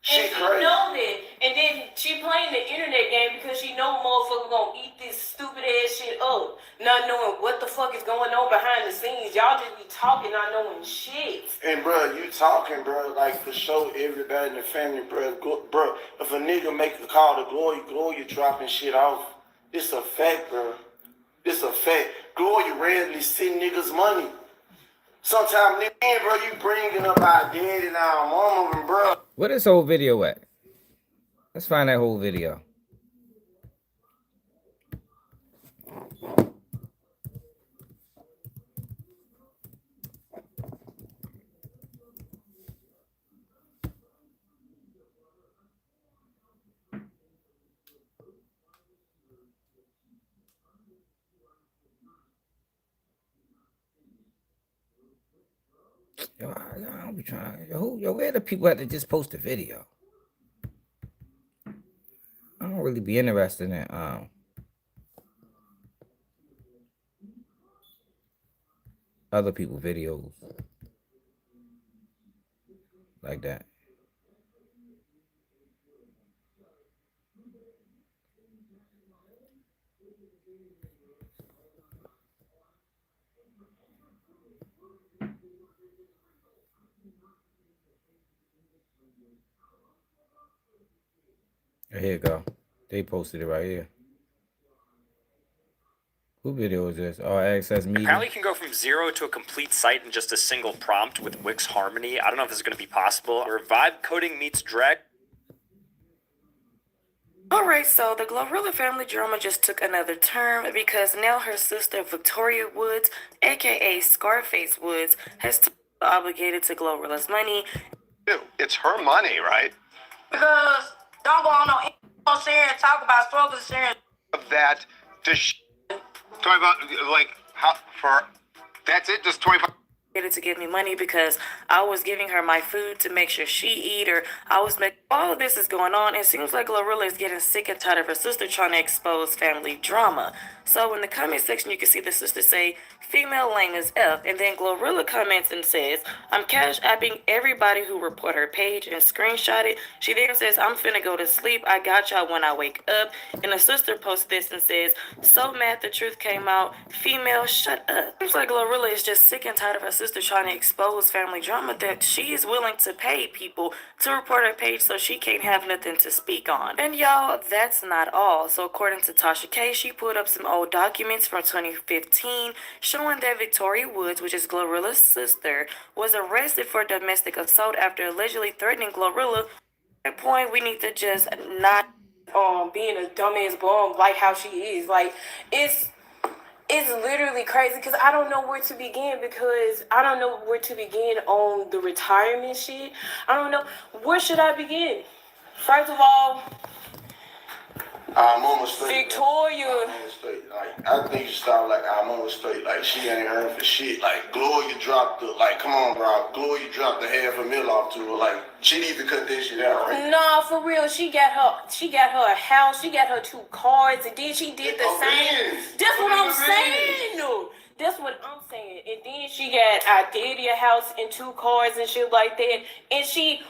She crazy. Know that. And then she playing the internet game because she know motherfuckers gonna eat this stupid ass shit up. Not knowing what the fuck is going on behind the scenes. Y'all just be talking, not knowing shit. And bro, you talking, bro, like for sure everybody in the family, bro. Bro, if a nigga make a call to Gloria dropping shit off. It's a fact, bro. It's a fact. Gloria randomly send niggas money. Sometimes, nigga, bro, you bringing up our dad and our mama, bro. Where this whole video at? Let's find that whole video. Yo, I don't be trying. Yo, where the people have to just post a video? I don't really be interested in other people's videos like that. Here you go. They posted it right here. Who video is this? Oh, Access Media. Apparently you can go from 0 to a complete site in just a single prompt with Wix Harmony. I don't know if this is going to be possible. Or vibe coding meets drag. Alright, so the Glorilla family drama just took another turn because now her sister Victoria Woods, aka Scarface Woods, has obligated to Glorilla's money. Dude, it's her money, right? Because don't go on no share and talk about struggles sharing. Of that, talking about like how for that's it, just 25. To give me money because I was giving her my food to make sure she eat, or I was making all of this is going on. It seems like Glorilla is getting sick and tired of her sister trying to expose family drama. So in the comment section, you can see the sister say, "Female lame as F," and then Glorilla comments and says, "I'm cash apping everybody who report her page," and screenshot it. She then says, "I'm finna go to sleep. I got y'all when I wake up." And the sister posts this and says, "So mad the truth came out. Female, shut up." Seems like Glorilla is just sick and tired of her sister trying to expose family drama that she is willing to pay people to report her page so she can't have nothing to speak on. And y'all, that's not all. So according to Tasha K, she put up some old documents from 2015 showing that Victoria Woods, which is Glorilla's sister, was arrested for domestic assault after allegedly threatening Glorilla. At that point, we need to just not being a dumbass bum like how she is. Like, it's literally crazy because I don't know where to begin on the retirement shit. I don't know. Where should I begin? First of all, I'm almost straight. Victoria. I'm almost straight. Like, I think you start like I'm almost straight. Like, she ain't earned for shit. Like, Gloria dropped the, like, come on, bro. Gloria dropped the $500,000 off to her. Like, she need to cut this shit out, right? Nah, for real. She got her a house. She got her 2 cars, and then she did the same. That's what I'm saying. No, that's what I'm saying. And then she got identity a house and 2 cars and shit like that. And she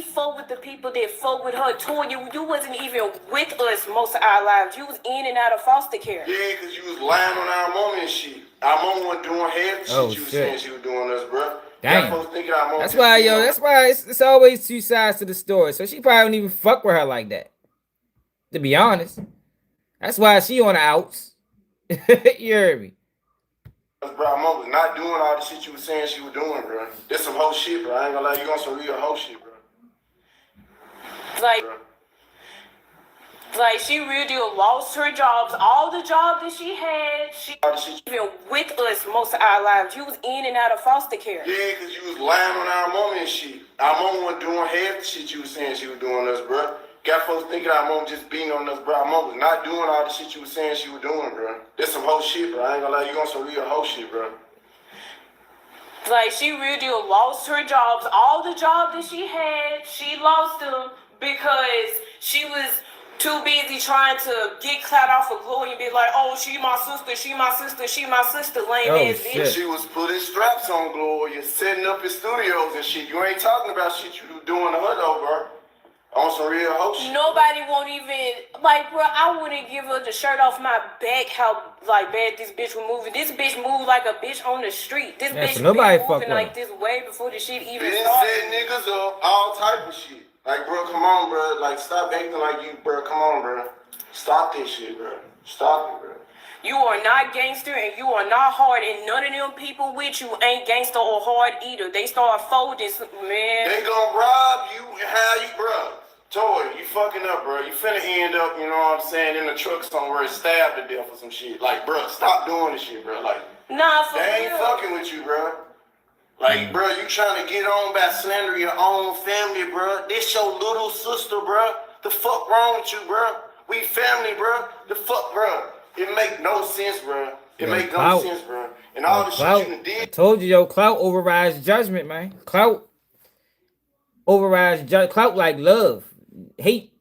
fought with the people that fought with her. Toya, you wasn't even with us most of our lives. You was in and out of foster care. Yeah, because you was lying on our mama and shit. Our mama wasn't doing half the shit you was saying she was doing us, bro. Damn. That's why, yo. That's why it's always 2 sides to the story. So she probably don't even fuck with her like that. To be honest, that's why she on the outs. You heard me? Bro, our mama was not doing all the shit you was saying she was doing, bro. That's some whole shit, bro. I ain't gonna lie, you on some real whole shit, bro. Like she really lost her jobs. All the jobs that she had, she even with us most of our lives. You was in and out of foster care. Yeah, because you was lying on our mama and shit. Our mama wasn't doing half the shit you was saying she was doing us, bro. Got folks thinking our mama just beating on us, bro. Our mama was not doing all the shit you was saying she was doing, bro. That's some whole shit, bro. I ain't gonna lie, you on some real whole shit, bro. Like she really lost her jobs. All the jobs that she had, she lost them because she was too busy trying to get clout off of Gloria and be like, oh, she my sister, she my sister, she my sister, lame ass bitch. She was putting straps on Gloria, setting up in studios and shit. You ain't talking about shit you doing to her though, bro. On some real hoe shit. Nobody won't even, like, bro, I wouldn't give her the shirt off my back how, like, bad this bitch was moving. This bitch moved like a bitch on the street. This bitch nobody been moving like this way before the shit even started. started. Setting niggas up, all type of shit. Like, bro, come on, bro. Like, stop acting like you, bro. Come on, bro. Stop this shit, bro. Stop it, bro. You are not gangster and you are not hard, and none of them people with you ain't gangster or hard either. They start folding, man. They gonna rob you and how you, bro. Toy, you fucking up, bro. You finna end up, you know what I'm saying, in the truck somewhere, stabbed to death or some shit. Like, bro, stop doing this shit, bro. Like, nah, for they ain't fucking with you, bro. Like, bro, you trying to get on by slandering your own family, bro. This your little sister, bro. The fuck wrong with you, bro? We family, bro. The fuck, bro. It make no sense, bro. It make no sense, bro. And all the shit you did. I told you, yo, clout overrides judgment, man. Clout overrides judgment. Clout like love, hate,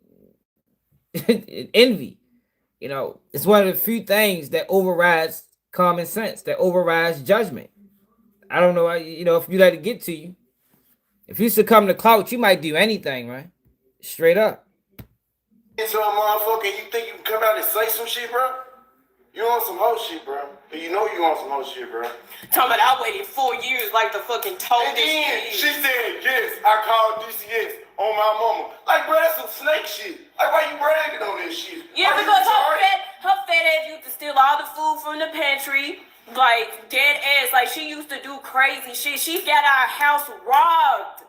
envy. You know, it's one of the few things that overrides common sense, that overrides judgment. I don't know, you know, if you let it get to you. If you succumb to clout, you might do anything, right? Straight up. So a motherfucker, you think you can come out and say some shit, bro? You on some whole shit, bro. And you know you on some whole shit, bro. Talking about I waited 4 years like the fucking told and then she said, yes, I called DCS on my mama. Like, bro, that's some snake shit. Like, why you bragging on this shit? Yeah, because her fat ass used to steal all the food from the pantry. Like, dead ass. Like, she used to do crazy shit. She got our house robbed.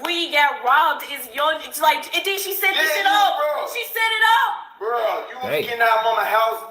We got robbed as young. It's like, and then she set this shit up. Bro. She set it up. Bro, you was getting our mama house,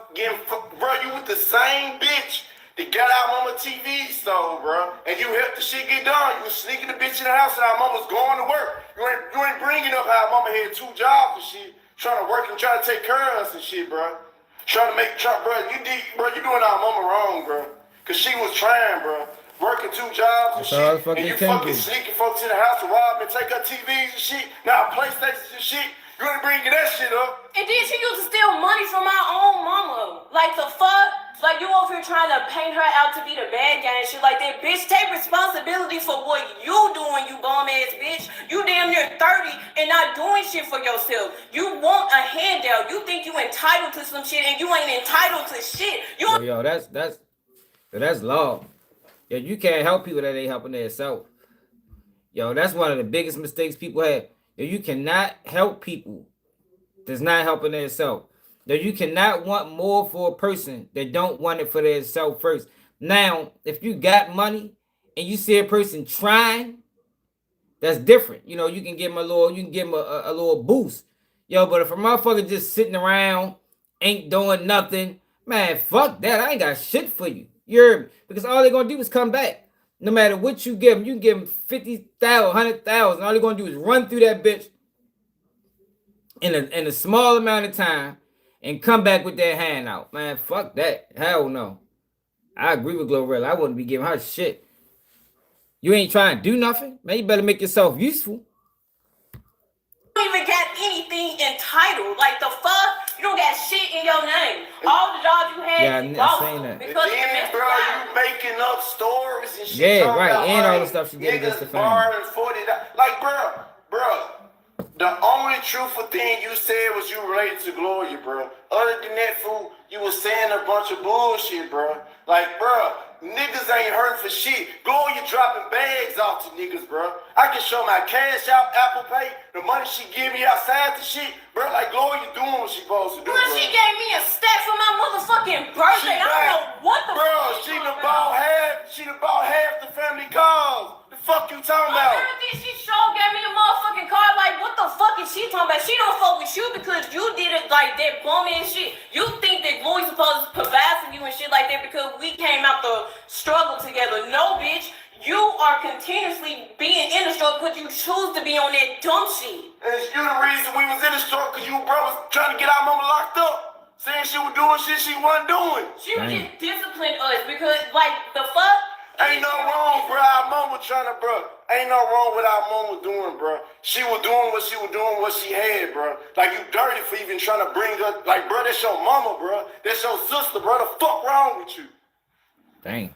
bro, you with the same bitch that got our mama TV stole, bro. And you helped the shit get done. You was sneaking the bitch in the house and our mama was going to work. You ain't bringing up how our mama had 2 jobs and shit, trying to work and trying to take care of us and shit, bro. Bro, you doing our mama wrong, bro. Cause she was trying, bro. Working 2 jobs and shit. And you fucking sneaking folks in the house to rob and take her TVs and shit. Now PlayStations and shit. You ain't bringing that shit up. And then she used to steal money from my own mama. Like the fuck? Like you over here trying to paint her out to be the bad guy and shit like that. Bitch, take responsibility for what you doing, you bum ass bitch. You damn near 30 and not doing shit for yourself. You want a handout. You think you entitled to some shit and you ain't entitled to shit. Yo, that's law. Yo, you can't help people that ain't helping themselves. Yo, that's one of the biggest mistakes people have. Yo, you cannot help people that's not helping themselves. Yo, you cannot want more for a person that don't want it for themselves first. Now, if you got money and you see a person trying, that's different. You know, you can give them a little boost. Yo, but if a motherfucker just sitting around, ain't doing nothing, man, fuck that. I ain't got shit for you. You heard me? Because all they're gonna do is come back. No matter what you give them, you can give them 50,000, 100,000. All they're gonna do is run through that bitch in a small amount of time and come back with their hand out. Man, fuck that. Hell no. I agree with Glorilla. I wouldn't be giving her shit. You ain't trying to do nothing? Man, you better make yourself useful. You don't even got anything entitled. Like the fuck? You don't got shit in your name. All the jobs you had, you lost them because of the mess. Bro, you making up stories and shit. Yeah, right. And all the stuff she did against the family. $40. Like, bro. The only truthful thing you said was you related to Gloria, bro. Other than that, fool, you was saying a bunch of bullshit, bro. Like, bro, niggas ain't hurting for shit. Gloria dropping bags off to niggas, bro. I can show my cash out, Apple Pay, the money she give me outside the shit, bro. Like, Gloria doing what she supposed to do, bro. She gave me a stack for my motherfucking birthday. I don't know what the fuck she done bought half the family cars. The fuck you talking about? Everything she sure gave me a motherfucking car. Like, what the fuck is she talking about? She don't fuck with you because you did it like that bum and shit. You think that Gloria's supposed to provide for you and shit like that because we came out the struggle together. No, bitch. You are continuously being in the struggle because you choose to be on that dumb shit. And you the reason we was in the struggle because you bro was trying to get our mama locked up. Saying she was doing shit she wasn't doing. She was just disciplining us because, like, the fuck? Ain't no wrong, bro. Our mama trying to, bro. Ain't no wrong with our mama doing, bro. She was doing what she was doing, what she had, bro. Like, you dirty for even trying to bring her. Like, bro, that's your mama, bro. That's your sister, bro. The fuck wrong with you? Dang.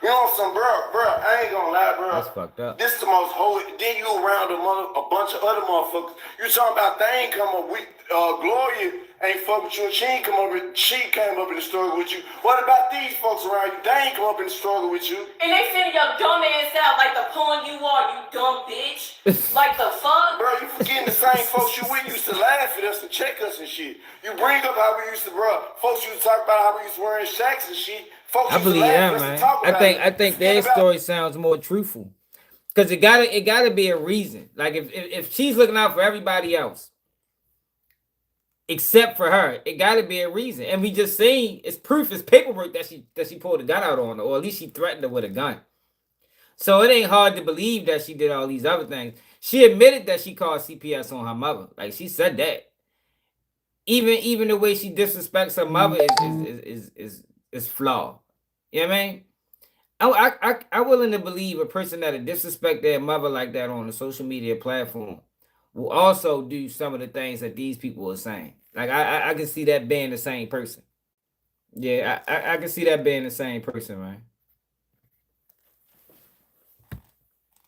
You know some, bro, I ain't gonna lie, bro. That's fucked up. This the most holy. Then you around a bunch of other motherfuckers. You talking about they ain't come up with, Gloria ain't fuck with you and she came up in the struggle with you. What about these folks around you? They ain't come up in the struggle with you. And they sending your dumb ass out like the pawn you are, you dumb bitch. Like the fuck? Bro, you forgetting the same folks you with used to laugh at us and check us and shit. You bring up how we used to, bro. Folks used to talk about how we used to wearing shacks and shit. Folks I believe that, man. I think their story sounds more truthful. Because it gotta be a reason. Like if she's looking out for everybody else, except for her, it gotta be a reason. And we just seen it's proof, it's paperwork that she pulled a gun out on her, or at least she threatened her with a gun. So it ain't hard to believe that she did all these other things. She admitted that she called CPS on her mother. Like she said that. Even the way she disrespects her mother is flawed. You know what I mean? I'm willing to believe a person that'll disrespect their mother like that on a social media platform will also do some of the things that these people are saying. Like I can see that being the same person. Yeah, I can see that being the same person, man.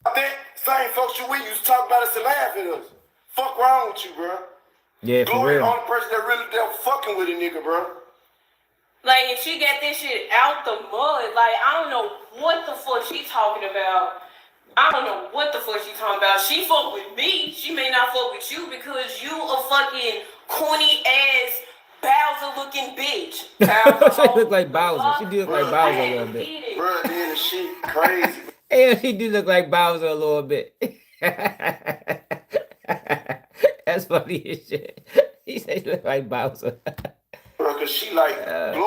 I think same folks you with used to talk about us and laugh at us. Fuck wrong with you, bro. Yeah, for Gloria, real. the only person that really done fucking with a nigga, bro. Like, if she got this shit out the mud, like, I don't know what the fuck she talking about. I don't know what the fuck she talking about. She fuck with me. She may not fuck with you because you a fucking corny ass Bowser looking bitch. She look like Bowser. She do look like Bowser a little bit. Bro, then shit crazy. Yeah, she do look like Bowser a little bit. That's funny as shit. He said she look like Bowser. Bro, cause she like, bro,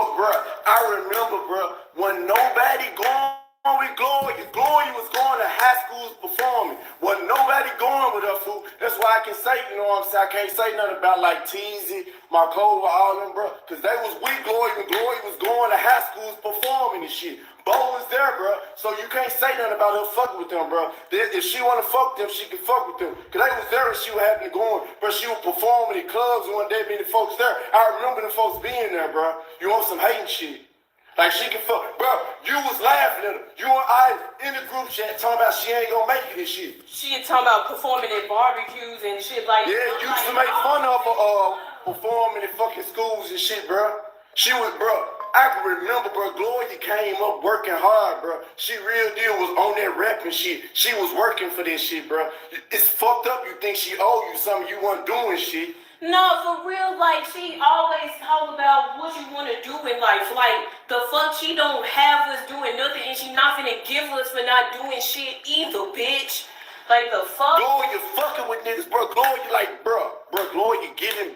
I remember, bro, when nobody going with Gloria was going to high schools performing. Wasn't nobody going with her, fool. That's why I can say, you know what I'm saying, I can't say nothing about like Teasy, Markova, all them, bro. Cause they was with Gloria when Gloria was going to high schools performing and shit. Bo was there, bro. So you can't say nothing about her fucking with them, bro. If she want to fuck them, she can fuck with them. Cause they was there and she was having to go on. But she was performing in clubs and one day many folks there. I remember the folks being there, bro. You want some hating shit. Like she can fuck. Bro, you was laughing at her. You and I in the group chat talking about she ain't gonna make it and shit. She talking about performing at barbecues and shit like that. Yeah, you used to make fun of her performing in fucking schools and shit, bro. She was, bro. I can remember, bro, Gloria came up working hard, bro. She real deal was on that rap and shit. She was working for this shit, bro. It's fucked up. You think she owe you something, you wasn't doing shit. No, for real, like, she always talk about what you want to do in life. Like, the fuck, she don't have us doing nothing, and she not finna give us for not doing shit either, bitch. Like, the fuck? Gloria fucking with niggas, bro. Gloria, like, bro, Gloria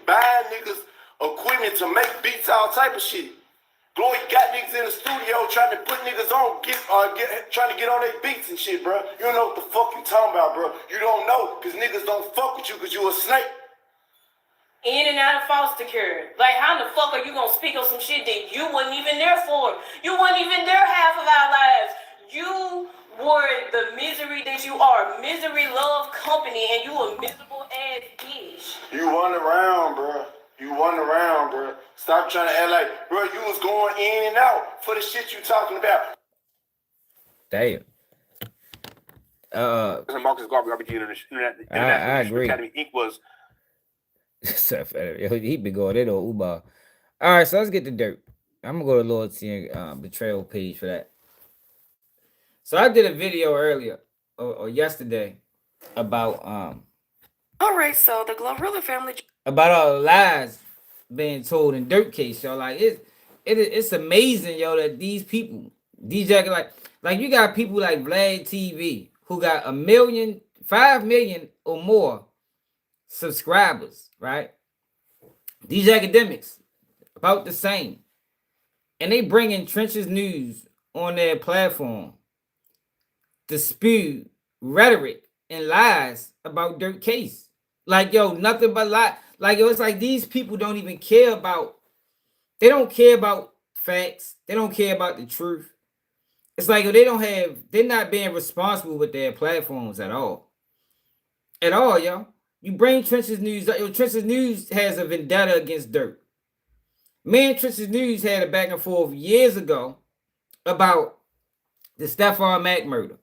buying niggas equipment to make beats, all type of shit. Gloria got niggas in the studio trying to put niggas on, trying to get on their beats and shit, bro. You don't know what the fuck you talking about, bro. You don't know, because niggas don't fuck with you because you a snake. in and out of foster care. Like, how the fuck are you gonna speak on some shit that you wasn't even there for? You wasn't even there half of our lives. You were the misery that you are. Misery love company, and you a miserable ass bitch. You run around, bro. You run around, bro. Stop trying to act like, bro, you was going in and out for the shit you talking about. Damn. Marcus Garvey, Internet I agree. Academy Inc. was. He been going in on Uber. All right, so let's get to Dirk. I'm gonna go to loyalty and betrayal page for that. So I did a video earlier or yesterday about All right, so the Glorilla family. about all the lies being told in Dirk case, yo. Like it's amazing, yo, that these people, DJ, like you got people like Vlad TV who got 1 million, 5 million or more subscribers, right? These academics about the same, and they bring in Trenches News on their platform to spew rhetoric and lies about Dirk case. Like, yo, nothing but lie. Like, yo, it's like these people don't even care about. They don't care about facts. They don't care about the truth. It's like, yo, they're not being responsible with their platforms at all. At all, yo. You bring Trenches News, yo, Trenches News has a vendetta against Dirk. Me and Trenches News had a back and forth years ago about the Stephon Mack murder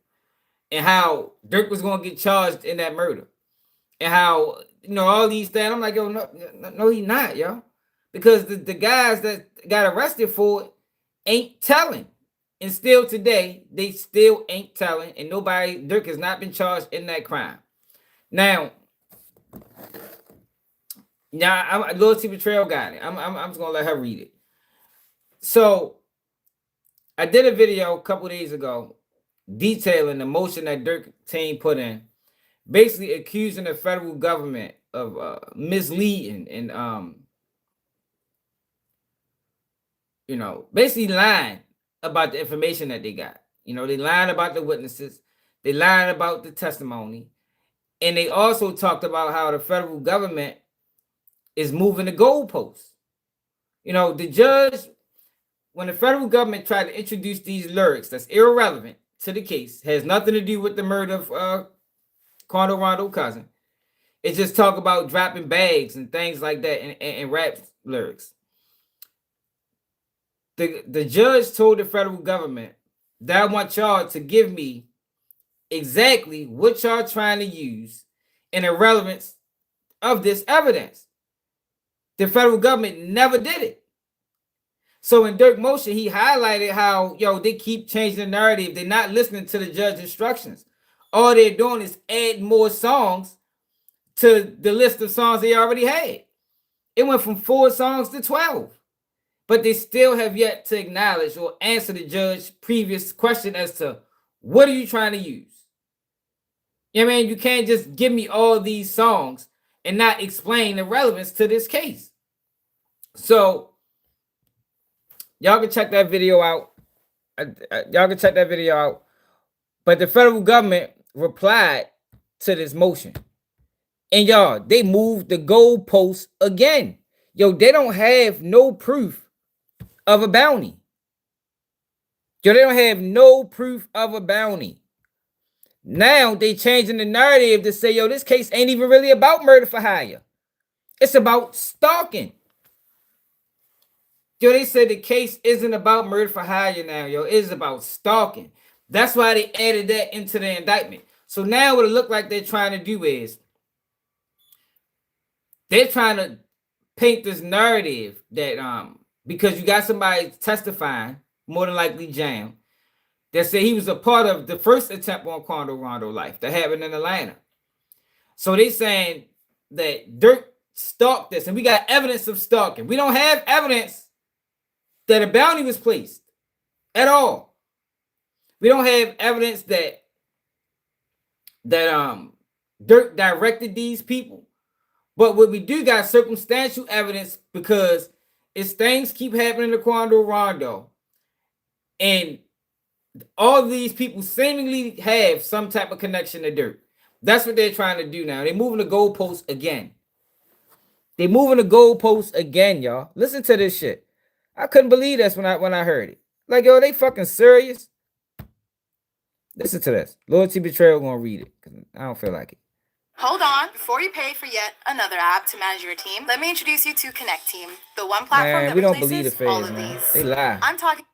and how Dirk was going to get charged in that murder and how, you know, all these things. I'm like, yo, no, he's not, yo. Because the guys that got arrested for it ain't telling. And still today, they still ain't telling. And Dirk has not been charged in that crime. Now, I'm loyalty betrayal got it. I'm just gonna let her read it. So I did a video a couple days ago detailing the motion that Dirk team put in, basically accusing the federal government of misleading and you know, basically lying about the information that they got. You know, they lied about the witnesses, they lied about the testimony, and they also talked about how the federal government is moving the goalposts. You know, the judge, when the federal government tried to introduce these lyrics that's irrelevant to the case, has nothing to do with the murder of Quando Rondo cousin. It just talk about dropping bags and things like that and rap lyrics. The judge told the federal government that I want y'all to give me exactly what y'all trying to use and the relevance of this evidence. The federal government never did it. So in Dirk motion, he highlighted how, yo, they keep changing the narrative. They're not listening to the judge's instructions. All they're doing is add more songs to the list of songs they already had. It went from 4 songs to 12. But they still have yet to acknowledge or answer the judge's previous question as to what are you trying to use? You know what I mean? You can't just give me all these songs and not explain the relevance to this case. So y'all can check that video out. But the federal government replied to this motion. And y'all, they moved the goalposts again. Yo, they don't have no proof of a bounty. Yo, they don't have no proof of a bounty. Now they changing the narrative to say, yo, this case ain't even really about murder for hire. It's about stalking. Yo, they said the case isn't about murder for hire now, yo. It's about stalking. That's why they added that into the indictment. So now what it look like they're trying to do is they're trying to paint this narrative that because you got somebody testifying, more than likely Jam, that said he was a part of the first attempt on Quando Rondo life that happened in Atlanta. So they saying that Dirk stalked this, and we got evidence of stalking. We don't have evidence that a bounty was placed at all. We don't have evidence that Dirk directed these people. But what we do got circumstantial evidence, because it's things keep happening to Quando Rondo, and all these people seemingly have some type of connection to Dirk. That's what they're trying to do now. They're moving the goalposts again. They moving the goalposts again, y'all. Listen to this shit. I couldn't believe this when I heard it. Like, yo, they fucking serious? Listen to this. Loyalty Betrayal gonna read it. Cause I don't feel like it. Hold on, before you pay for yet another app to manage your team, let me introduce you to Connect Team, the one platform Man, that we don't believe the replaces all feds, of man. these. They lie. I'm talking.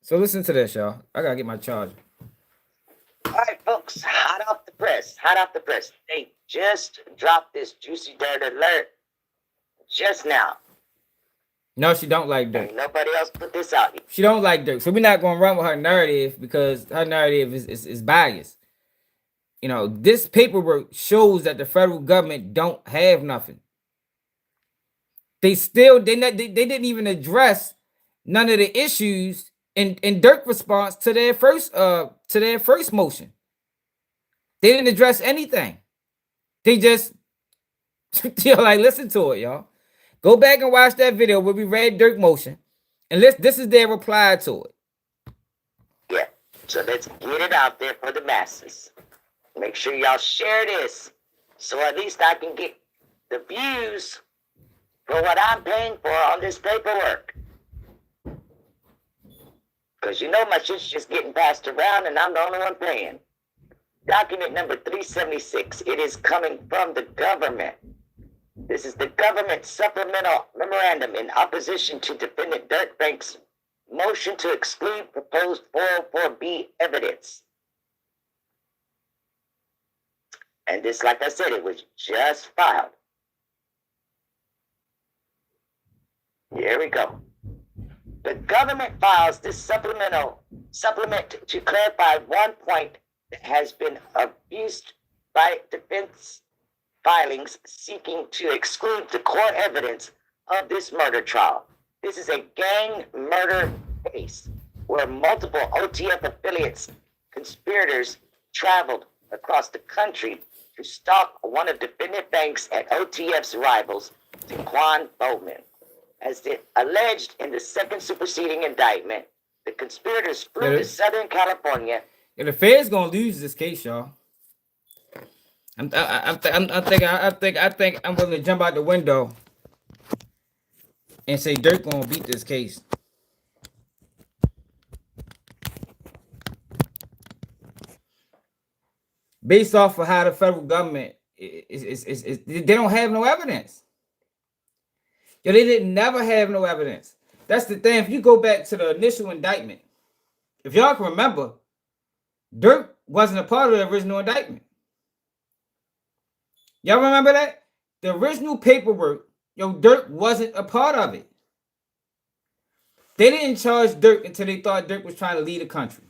So listen to this, y'all. I gotta get my charger. All right, folks, hot off the press. They just dropped this juicy dirt alert just now. No, she don't like Dirk. Nobody else put this out. She don't like Dirk. So we're not gonna run with her narrative because her narrative is biased. You know, this paperwork shows that the federal government don't have nothing. They didn't even address none of the issues in Dirk's response to their first motion. They didn't address anything. They just like listen to it, y'all. Go back and watch that video where we read Dirk motion, and this is their reply to it. Yeah, so let's get it out there for the masses. Make sure y'all share this, so at least I can get the views for what I'm paying for on this paperwork. Because you know my shit's just getting passed around and I'm the only one paying. Document number 376. It is coming from the government. This is the government supplemental memorandum in opposition to defendant Dirk Bank's motion to exclude proposed 404B evidence. And this, like I said, it was just filed. Here we go. The government files this supplement to clarify one point that has been abused by defense filings seeking to exclude the core evidence of this murder trial. This is a gang murder case where multiple OTF affiliates, conspirators, traveled across the country to stalk one of defendant banks at OTF's rivals, Taquan Bowman. As alleged in the second superseding indictment, the conspirators flew to Southern California. Yeah, the Fed's gonna lose this case, y'all. I think I'm willing to jump out the window and say Dirk gonna beat this case. Based off of how the federal government they don't have no evidence. Yo, they never have no evidence. That's the thing. If you go back to the initial indictment, if y'all can remember, Dirk wasn't a part of the original indictment. Y'all remember that? The original paperwork, Dirk wasn't a part of it. They didn't charge Dirk until they thought Dirk was trying to lead the country.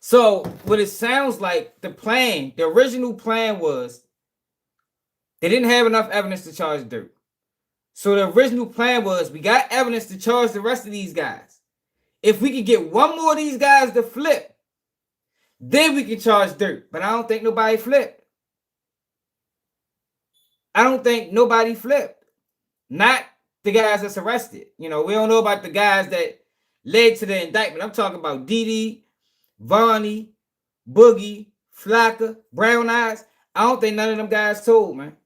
So what it sounds like, the original plan was they didn't have enough evidence to charge Dirk. So the original plan was we got evidence to charge the rest of these guys. If we could get one more of these guys to flip, then we can charge Dirk. But I don't think nobody flipped. I don't think nobody flipped. Not the guys that's arrested. We don't know about the guys that led to the indictment. I'm talking about Didi, Vonnie, Boogie, Flocka, Brown Eyes. I don't think none of them guys told, man.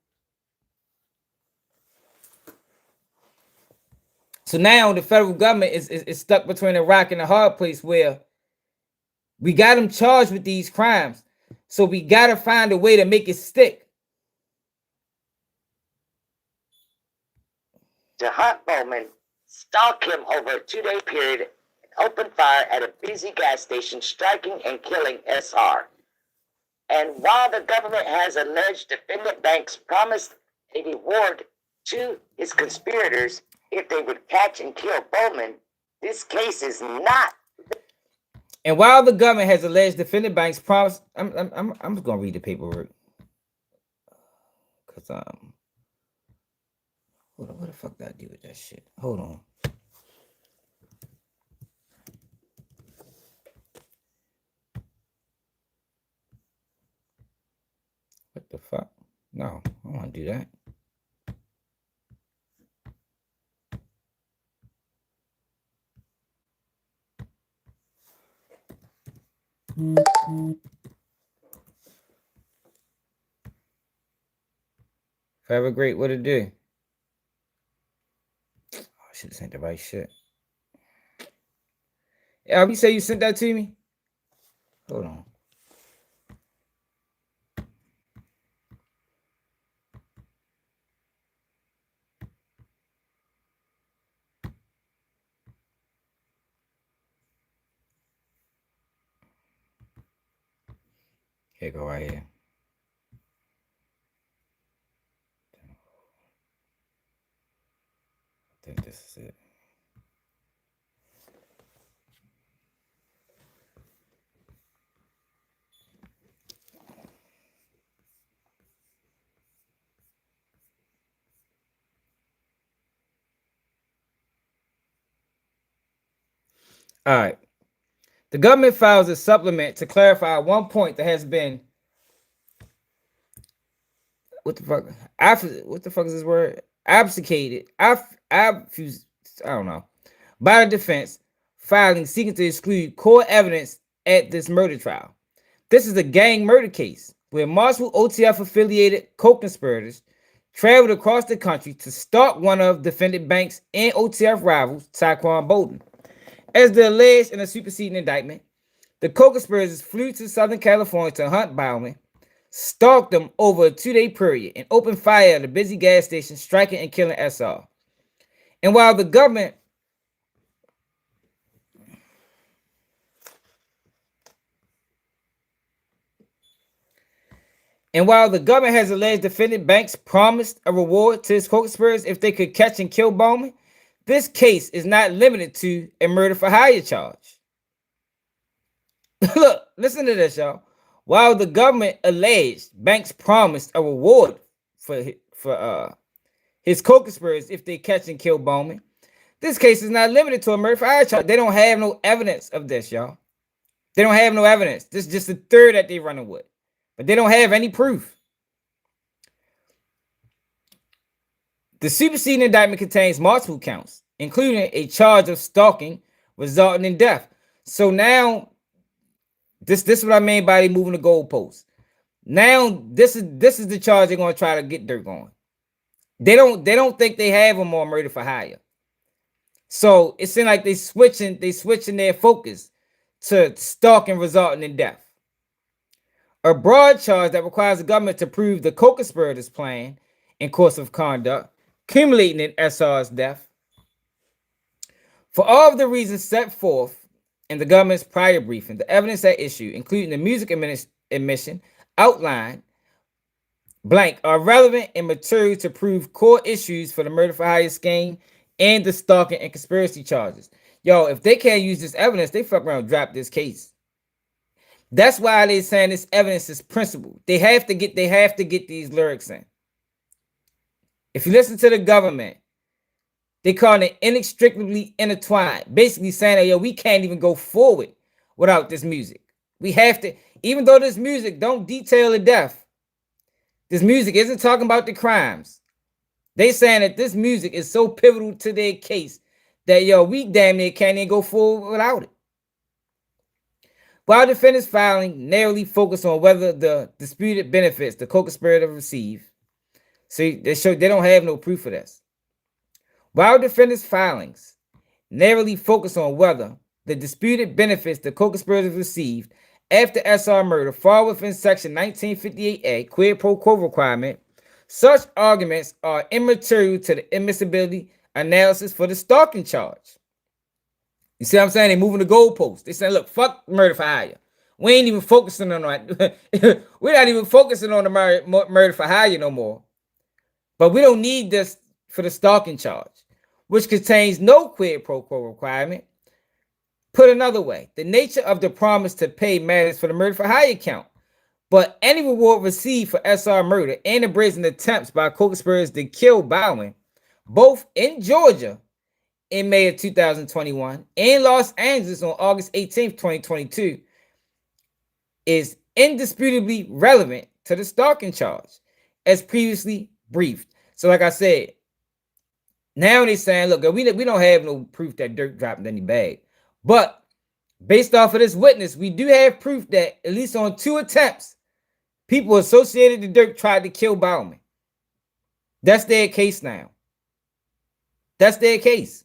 So now the federal government is stuck between a rock and a hard place where we got them charged with these crimes. So we got to find a way to make it stick. To hunt Bowman, stalk him over a 2-day period, and open fire at a busy gas station, striking and killing SR. And while the government has alleged defendant banks promised a reward to his conspirators if they would catch and kill Bowman, this case is not. And while the government has alleged defendant banks promised, I'm just gonna read the paperwork. Cause hold on, what the fuck did I do with that shit? Hold on. What the fuck? No, I don't want to do that. Forever great. What it do? Oh, I should have sent the right shit. You say you sent that to me? Hold on. Here go right here. I think this is it. All right. The government files a supplement to clarify one point that has been what the fuck? What the fuck is this word? Abdicated. I don't know. By the defense, filing seeking to exclude core evidence at this murder trial. This is a gang murder case where multiple OTF affiliated co-conspirators traveled across the country to stalk one of defendant Banks and OTF rivals, Taekwon Bolden. As the alleged in a superseding indictment, the co-conspirators flew to Southern California to hunt Bowman, stalked them over a 2-day period, and opened fire at a busy gas station, striking and killing SR. And while the government has alleged defendant Banks promised a reward to his co-conspirators if they could catch and kill Bowman, this case is not limited to a murder for hire charge. Look, listen to this, y'all. While the government alleged Banks promised a reward for his co-conspirators if they catch and kill Bowman, this case is not limited to a murder for hire charge. They don't have no evidence of this, y'all. They don't have no evidence. This is just the third that they're running with. But they don't have any proof. The superseding indictment contains multiple counts, including a charge of stalking resulting in death. So now, this is what I mean by they moving the goalposts. Now, this is the charge they're going to try to get Dirk on. They don't think they have him on murder for hire. So it seems like they switching their focus to stalking resulting in death. A broad charge that requires the government to prove the co-conspirators' plan and course of conduct, culminating in SR's death. For all of the reasons set forth in the government's prior briefing, the evidence at issue, including the music admission, outline, blank, are relevant and material to prove core issues for the murder for hire scheme and the stalking and conspiracy charges. Yo, if they can't use this evidence, they fuck around and drop this case. That's why they're saying this evidence is principled. They have to get these lyrics in. If you listen to the government, they call it inextricably intertwined. Basically saying that, yo, we can't even go forward without this music. We have to, even though this music don't detail the death, this music isn't talking about the crimes. They saying that this music is so pivotal to their case that, yo, we damn near can't even go forward without it. While defendants filing narrowly focus on whether the disputed benefits the co-conspirator received, see, they don't have no proof of this. While defendants' filings narrowly focus on whether the disputed benefits the co-conspirators received after SR murder fall within Section 1958A quid pro quo requirement, such arguments are immaterial to the admissibility analysis for the stalking charge. You see what I'm saying? They're moving the goalposts. They saying, look, fuck murder for hire. We ain't even focusing on that. We're not even focusing on the murder for hire no more. But we don't need this for the stalking charge, which contains no quid pro quo requirement. Put another way, the nature of the promise to pay matters for the murder for hire count, but any reward received for SR murder and the brazen attempts by co-conspirators to kill Bowen, both in Georgia in May of 2021 and Los Angeles on August 18th, 2022, is indisputably relevant to the stalking charge, as previously briefed. So like I said, now they're saying, look, we don't have no proof that Dirk dropped any bag. But based off of this witness, we do have proof that at least on 2 attempts, people associated to Dirk tried to kill Bowman. That's their case now. That's their case.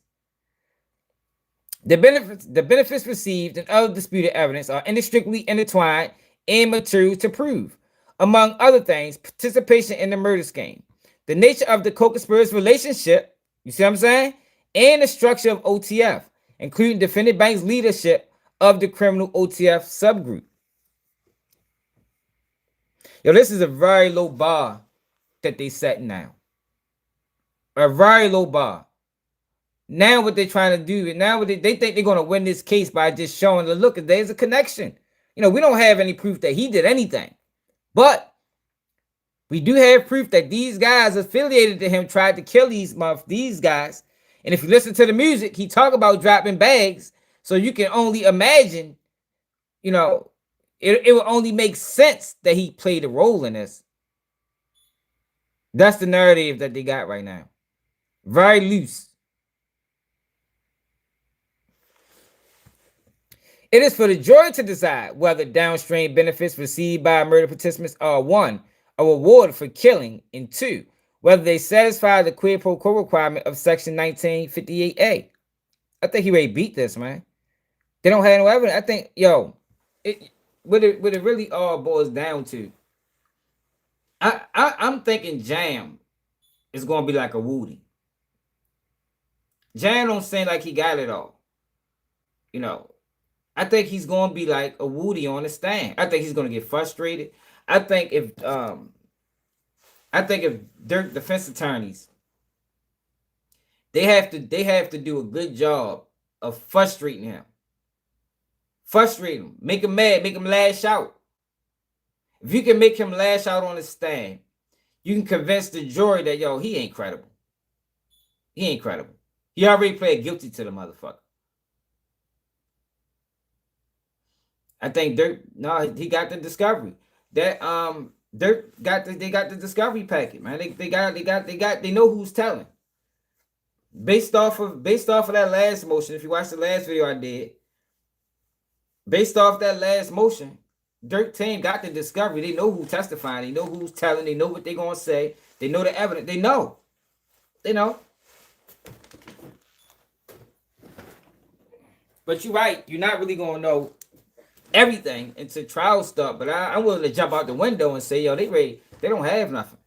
The benefits received and other disputed evidence are inextricably intertwined and material to prove. Among other things, participation in the murder scheme, the nature of the co-conspirators' relationship, you see what I'm saying? And the structure of OTF, including defendant Banks' leadership of the criminal OTF subgroup. Yo, this is a very low bar that they set now. A very low bar. Now what they're trying to do, now what they think they're going to win this case by just showing the look, there's a connection. You know, we don't have any proof that he did anything. But we do have proof that these guys affiliated to him tried to kill these guys. And if you listen to the music, he talk about dropping bags. So you can only imagine, you know, it will only make sense that he played a role in this. That's the narrative that they got right now. Very loose. It is for the jury to decide whether downstream benefits received by murder participants are 1, a reward for killing, and 2, whether they satisfy the quid pro quo requirement of Section 1958A. I think he already beat this, man. They don't have no evidence. I think, yo, what it really all boils down to, I'm thinking Jam is going to be like a Woody. Jam don't seem like he got it all. You know, I think he's going to be like a Woody on the stand. I think he's going to get frustrated. I think if Dirk defense attorneys, they have to do a good job of frustrating him. Frustrate him. Make him mad. Make him lash out. If you can make him lash out on the stand, you can convince the jury that, yo, he ain't credible. He ain't credible. He already pled guilty to the motherfucker. I think Dirk, no, he got the discovery. That Dirk got they got the discovery packet, man. They know who's telling. Based off of that last motion, if you watch the last video I did, based off that last motion, Dirk team got the discovery. They know who's testifying. They know who's telling. They know what they're gonna say. They know the evidence. They know. They know. But you're right. You're not really gonna know everything until trial start. But I'm willing to jump out the window and say, yo, they don't have nothing.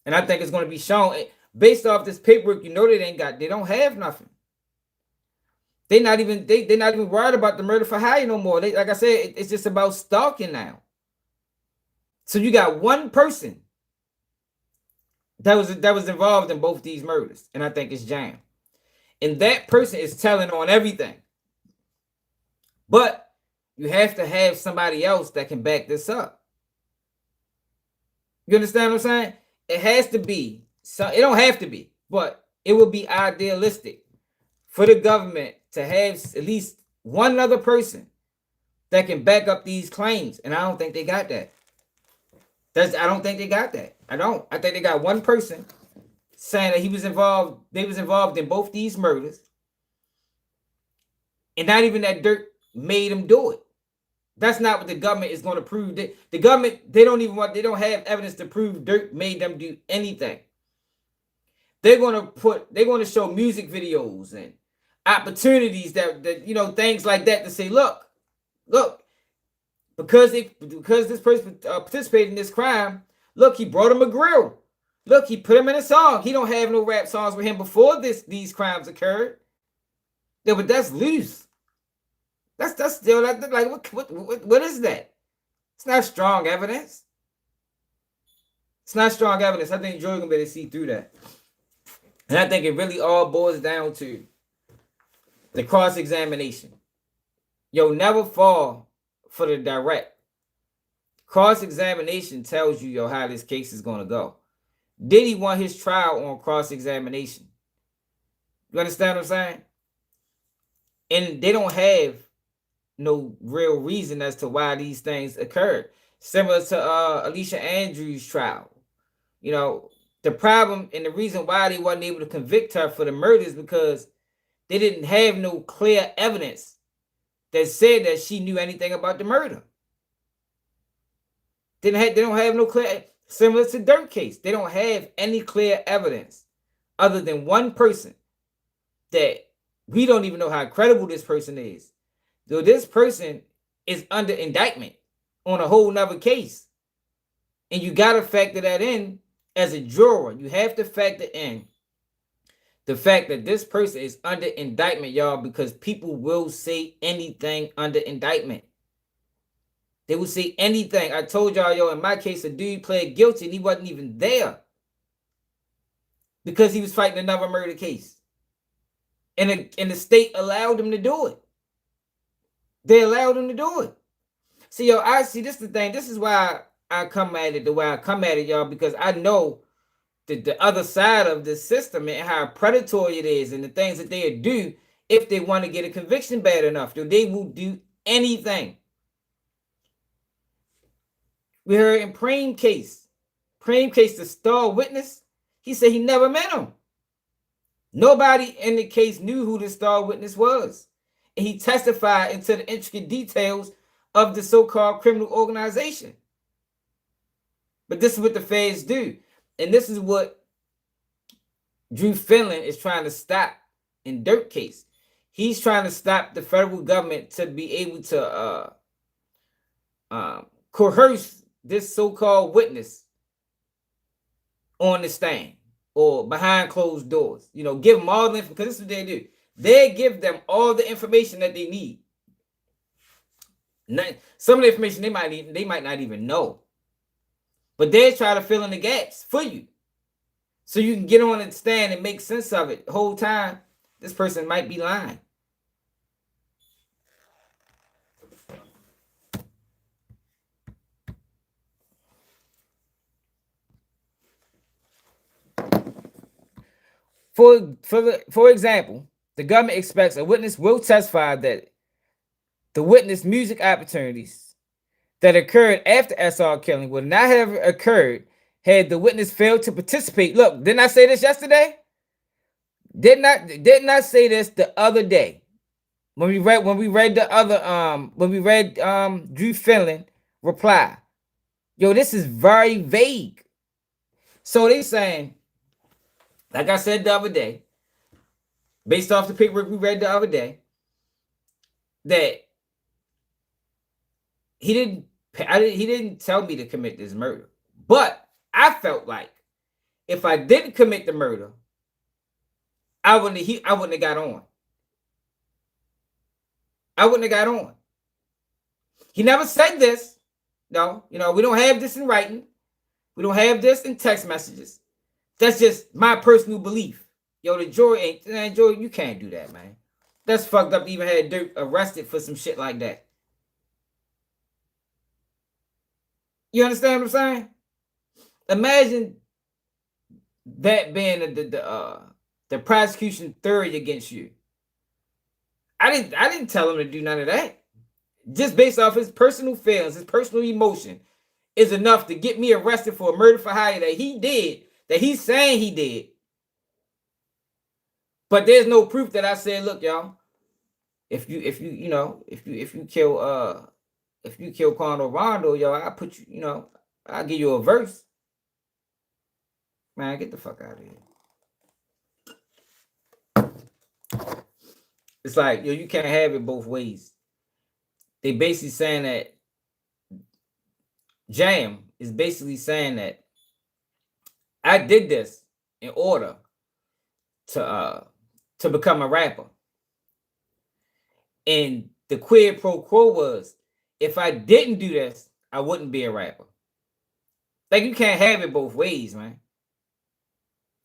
And I think it's gonna be shown based off this paperwork. You know they don't have nothing. They're not even worried about the murder for hire no more. Like I said, it's just about stalking now. So you got one person that was involved in both these murders, and I think it's Jam. And that person is telling on everything. But you have to have somebody else that can back this up. You understand what I'm saying? It has to be. So it don't have to be, but it would be idealistic for the government to have at least one other person that can back up these claims. And I don't think they got that. I don't think they got that. I think they got one person saying that he was involved. They was involved in both these murders. And not even that Dirk made him do it. That's not what the government is going to prove. The government, they don't have evidence to prove Dirk made them do anything. They're going to show music videos and opportunities that things like that to say, look, because this person participated in this crime, look, he brought him a grill. Look, he put him in a song. He don't have no rap songs with him before these crimes occurred. Yeah, but that's loose. That's still like what is that? It's not strong evidence. It's not strong evidence. I think Joy gonna be able to see through that. And I think it really all boils down to the cross-examination. Yo, never fall for the direct. Cross-examination tells you, yo, how this case is gonna go. Diddy won his trial on cross-examination. You understand what I'm saying? And they don't have no real reason as to why these things occurred. Similar to Alicia Andrews' trial. You know, the problem and the reason why they wasn't able to convict her for the murder is because they didn't have no clear evidence that said that she knew anything about the murder. They don't have no clear. Similar to Dirk case, they don't have any clear evidence other than one person that we don't even know how credible this person is. Though this person is under indictment on a whole nother case. And you got to factor that in as a juror. You have to factor in the fact that this person is under indictment, y'all, because people will say anything under indictment. They will say anything. I told y'all, yo, in my case, a dude pled guilty and he wasn't even there because he was fighting another murder case. And the state allowed him to do it. They allowed him to do it. See, yo, I see this is the thing. This is why I come at it the way I come at it, y'all, because I know the other side of this system and how predatory it is and the things that they do if they want to get a conviction bad enough. They will do anything. We heard in Preem case, the star witness, he said he never met him. Nobody in the case knew who the star witness was. And he testified into the intricate details of the so-called criminal organization. But this is what the feds do. And this is what Drew Finland is trying to stop in Dirk case. He's trying to stop the federal government to be able to coerce this so-called witness on the stand or behind closed doors. You know, give them all the information, because this is what they do. They give them all the information that they need. Some of the information they might not even know. But they try to fill in the gaps for you. So you can get on and stand and make sense of it. The whole time, this person might be lying. For example, the government expects a witness will testify that the witness music opportunities that occurred after SR killing would not have occurred had the witness failed to participate. Look, didn't I say this yesterday? Didn't I say this the other day? When we read Drew Finland reply. Yo, this is very vague. So they saying, like I said the other day, based off the paperwork we read the other day, that he didn't tell me to commit this murder. But I felt like if I didn't commit the murder, I wouldn't have got on. I wouldn't have got on. He never said this. No, we don't have this in writing. We don't have this in text messages. That's just my personal belief. Yo, the jury you can't do that, man. That's fucked up. Even had Dirk arrested for some shit like that. You understand what I'm saying? Imagine that being the prosecution theory against you. I didn't tell him to do none of that. Just based off his personal feelings, his personal emotion is enough to get me arrested for a murder for hire that he did, that he's saying he did. But there's no proof that I said, look, y'all, if you kill Quando Rondo, yo, I put you, I'll give you a verse. Man, get the fuck out of here. It's like, yo, you can't have it both ways. They basically saying that Jam is basically saying that I did this in order to become a rapper. And the quid pro quo was, if I didn't do this, I wouldn't be a rapper. Like, you can't have it both ways, man.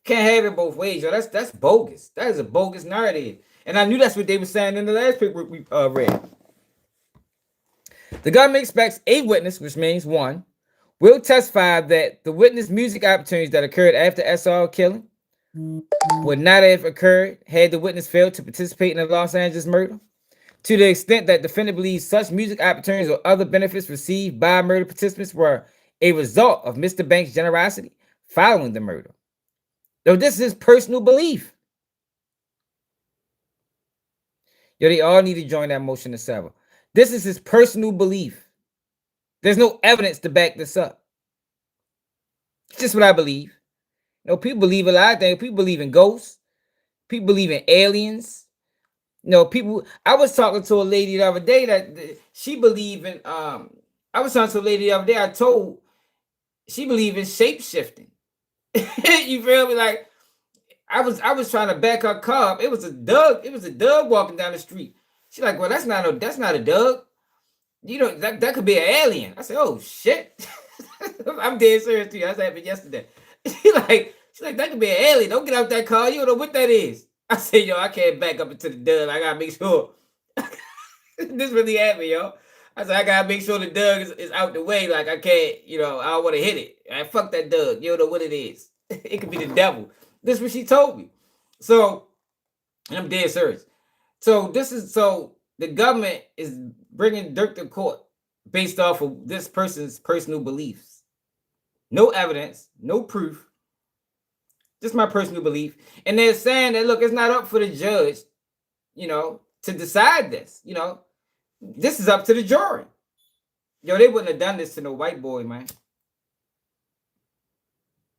Can't have it both ways, yo. That's bogus. That is a bogus narrative. And I knew that's what they were saying in the last paper we read. The government expects a witness, which means one, will testify that the witness music opportunities that occurred after SR killing would not have occurred had the witness failed to participate in the Los Angeles murder. To the extent that defendant believes such music opportunities or other benefits received by murder participants were a result of Mr. Banks' generosity following the murder. Though this is his personal belief. Yo, they all need to join that motion to sever. This is his personal belief. There's no evidence to back this up. It's just what I believe. You know, people believe a lot of things. People believe in ghosts. People believe in aliens. You know, people. I was talking to a lady the other day that she believed in. I was talking to a lady the other day. I told she believed in shape shifting. You feel me? Like I was trying to back her car up. It was a Doug. It was a Doug walking down the street. She's like, well, that's not a Doug. You know, that could be an alien. I said, oh shit. I'm dead serious to you. That happened yesterday. She's like, that could be an alien. Don't get out that car. You don't know what that is. I said, yo, I can't back up into the Doug. I gotta make sure. This really happened, yo. I said, I gotta make sure the Doug is out the way. Like I can't, you know, I don't want to hit it. I fuck that Doug. You don't know what it is. It could be the devil. This is what she told me. So, and I'm dead serious. So the government is bringing Dirk to court based off of this person's personal beliefs. No evidence, no proof. Just my personal belief. And they're saying that, look, it's not up for the judge, you know, to decide this. You know, this is up to the jury. Yo, they wouldn't have done this to no white boy, man.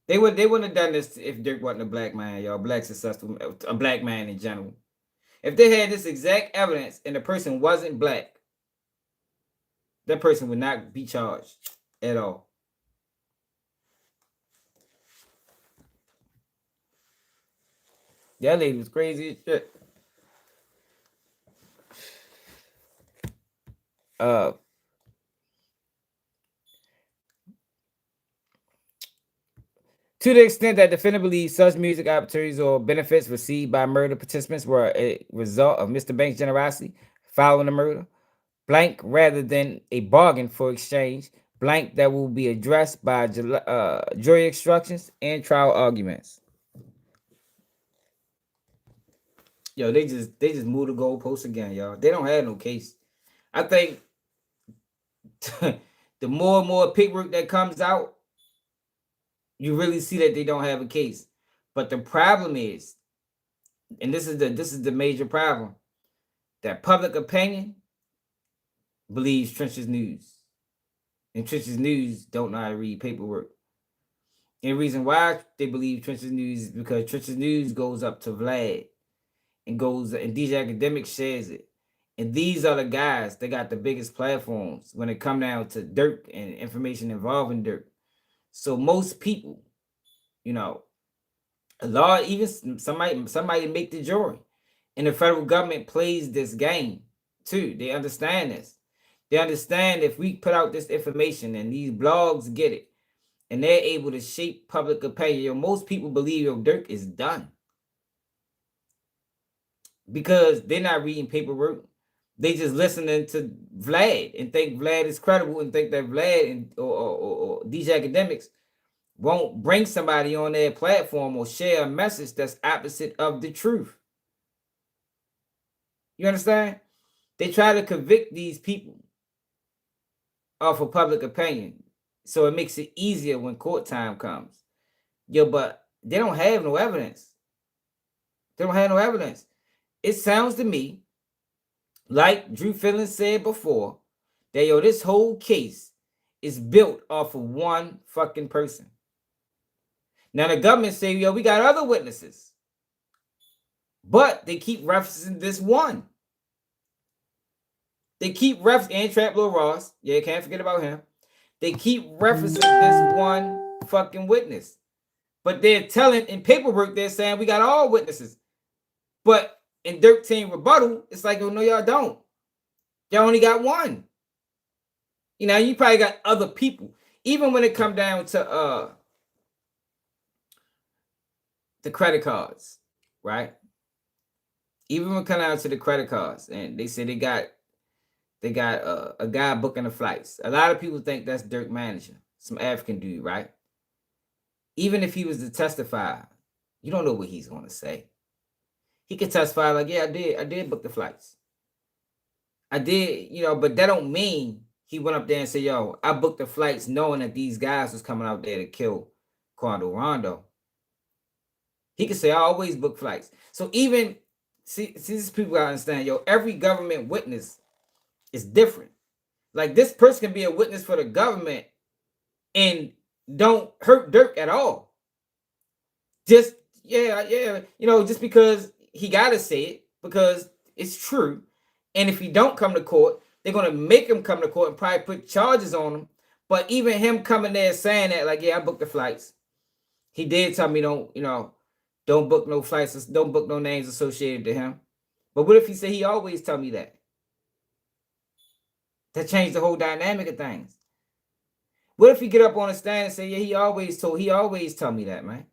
They wouldn't have done this if Dirk wasn't a black man, y'all. Black successful, a black man in general. If they had this exact evidence and the person wasn't black, that person would not be charged at all. That lady was crazy as shit. To the extent that defendant believes such music opportunities or benefits received by murder participants were a result of Mr. Banks' generosity following the murder, blank rather than a bargain for exchange, blank that will be addressed by jury instructions and trial arguments. Yo, they just moved the goalposts again, y'all. They don't have no case. I think the more and more paperwork that comes out, you really see that they don't have a case. But the problem is, and this is the major problem, that public opinion believes Trench's News. And Trench's News don't know how to read paperwork. And the reason why they believe Trench's News is because Trench's News goes up to Vlad and DJ Academic shares it. And these are the guys that got the biggest platforms when it come down to Dirk and information involving Dirk. So most people, you know, a lot, even somebody make the jury. And the federal government plays this game too. They understand this. They understand if we put out this information and these blogs get it, and they're able to shape public opinion, most people believe Dirk is done. Because they're not reading paperwork. They just listening to Vlad and think Vlad is credible and think that Vlad and or DJ Academics won't bring somebody on their platform or share a message that's opposite of the truth. You understand? They try to convict these people off of public opinion. So it makes it easier when court time comes. Yo, but they don't have no evidence. They don't have no evidence. It sounds to me like Drew Fillon said before, that yo, this whole case is built off of one fucking person. Now the government say, yo, we got other witnesses. But they keep referencing this one. They keep referencing Trap Lil Ross. Yeah, can't forget about him. They keep referencing this one fucking witness. But they're telling in paperwork, they're saying we got all witnesses. But in Dirk Team rebuttal, it's like, oh, no, y'all don't. Y'all only got one. You know, you probably got other people. Even when it come down to the credit cards, right? Even when it come down to the credit cards, and they say they got a guy booking the flights. A lot of people think that's Dirk manager, some African dude, right? Even if he was to testify, you don't know what he's going to say. He could testify like, yeah, I did book the flights. I did, you know, but that don't mean he went up there and said, yo, I booked the flights knowing that these guys was coming out there to kill Quando Rondo. He could say, I always book flights. So even, see these people gotta understand, yo, every government witness is different. Like this person can be a witness for the government and don't hurt Dirk at all. Just just because he gotta say it because it's true. And if he don't come to court, they're gonna make him come to court and probably put charges on him. But even him coming there saying that, like, yeah, I booked the flights. He did tell me don't book no flights, don't book no names associated to him. But what if he said he always tell me that? That changed the whole dynamic of things. What if he get up on the stand and say, yeah, he always tell me that, man.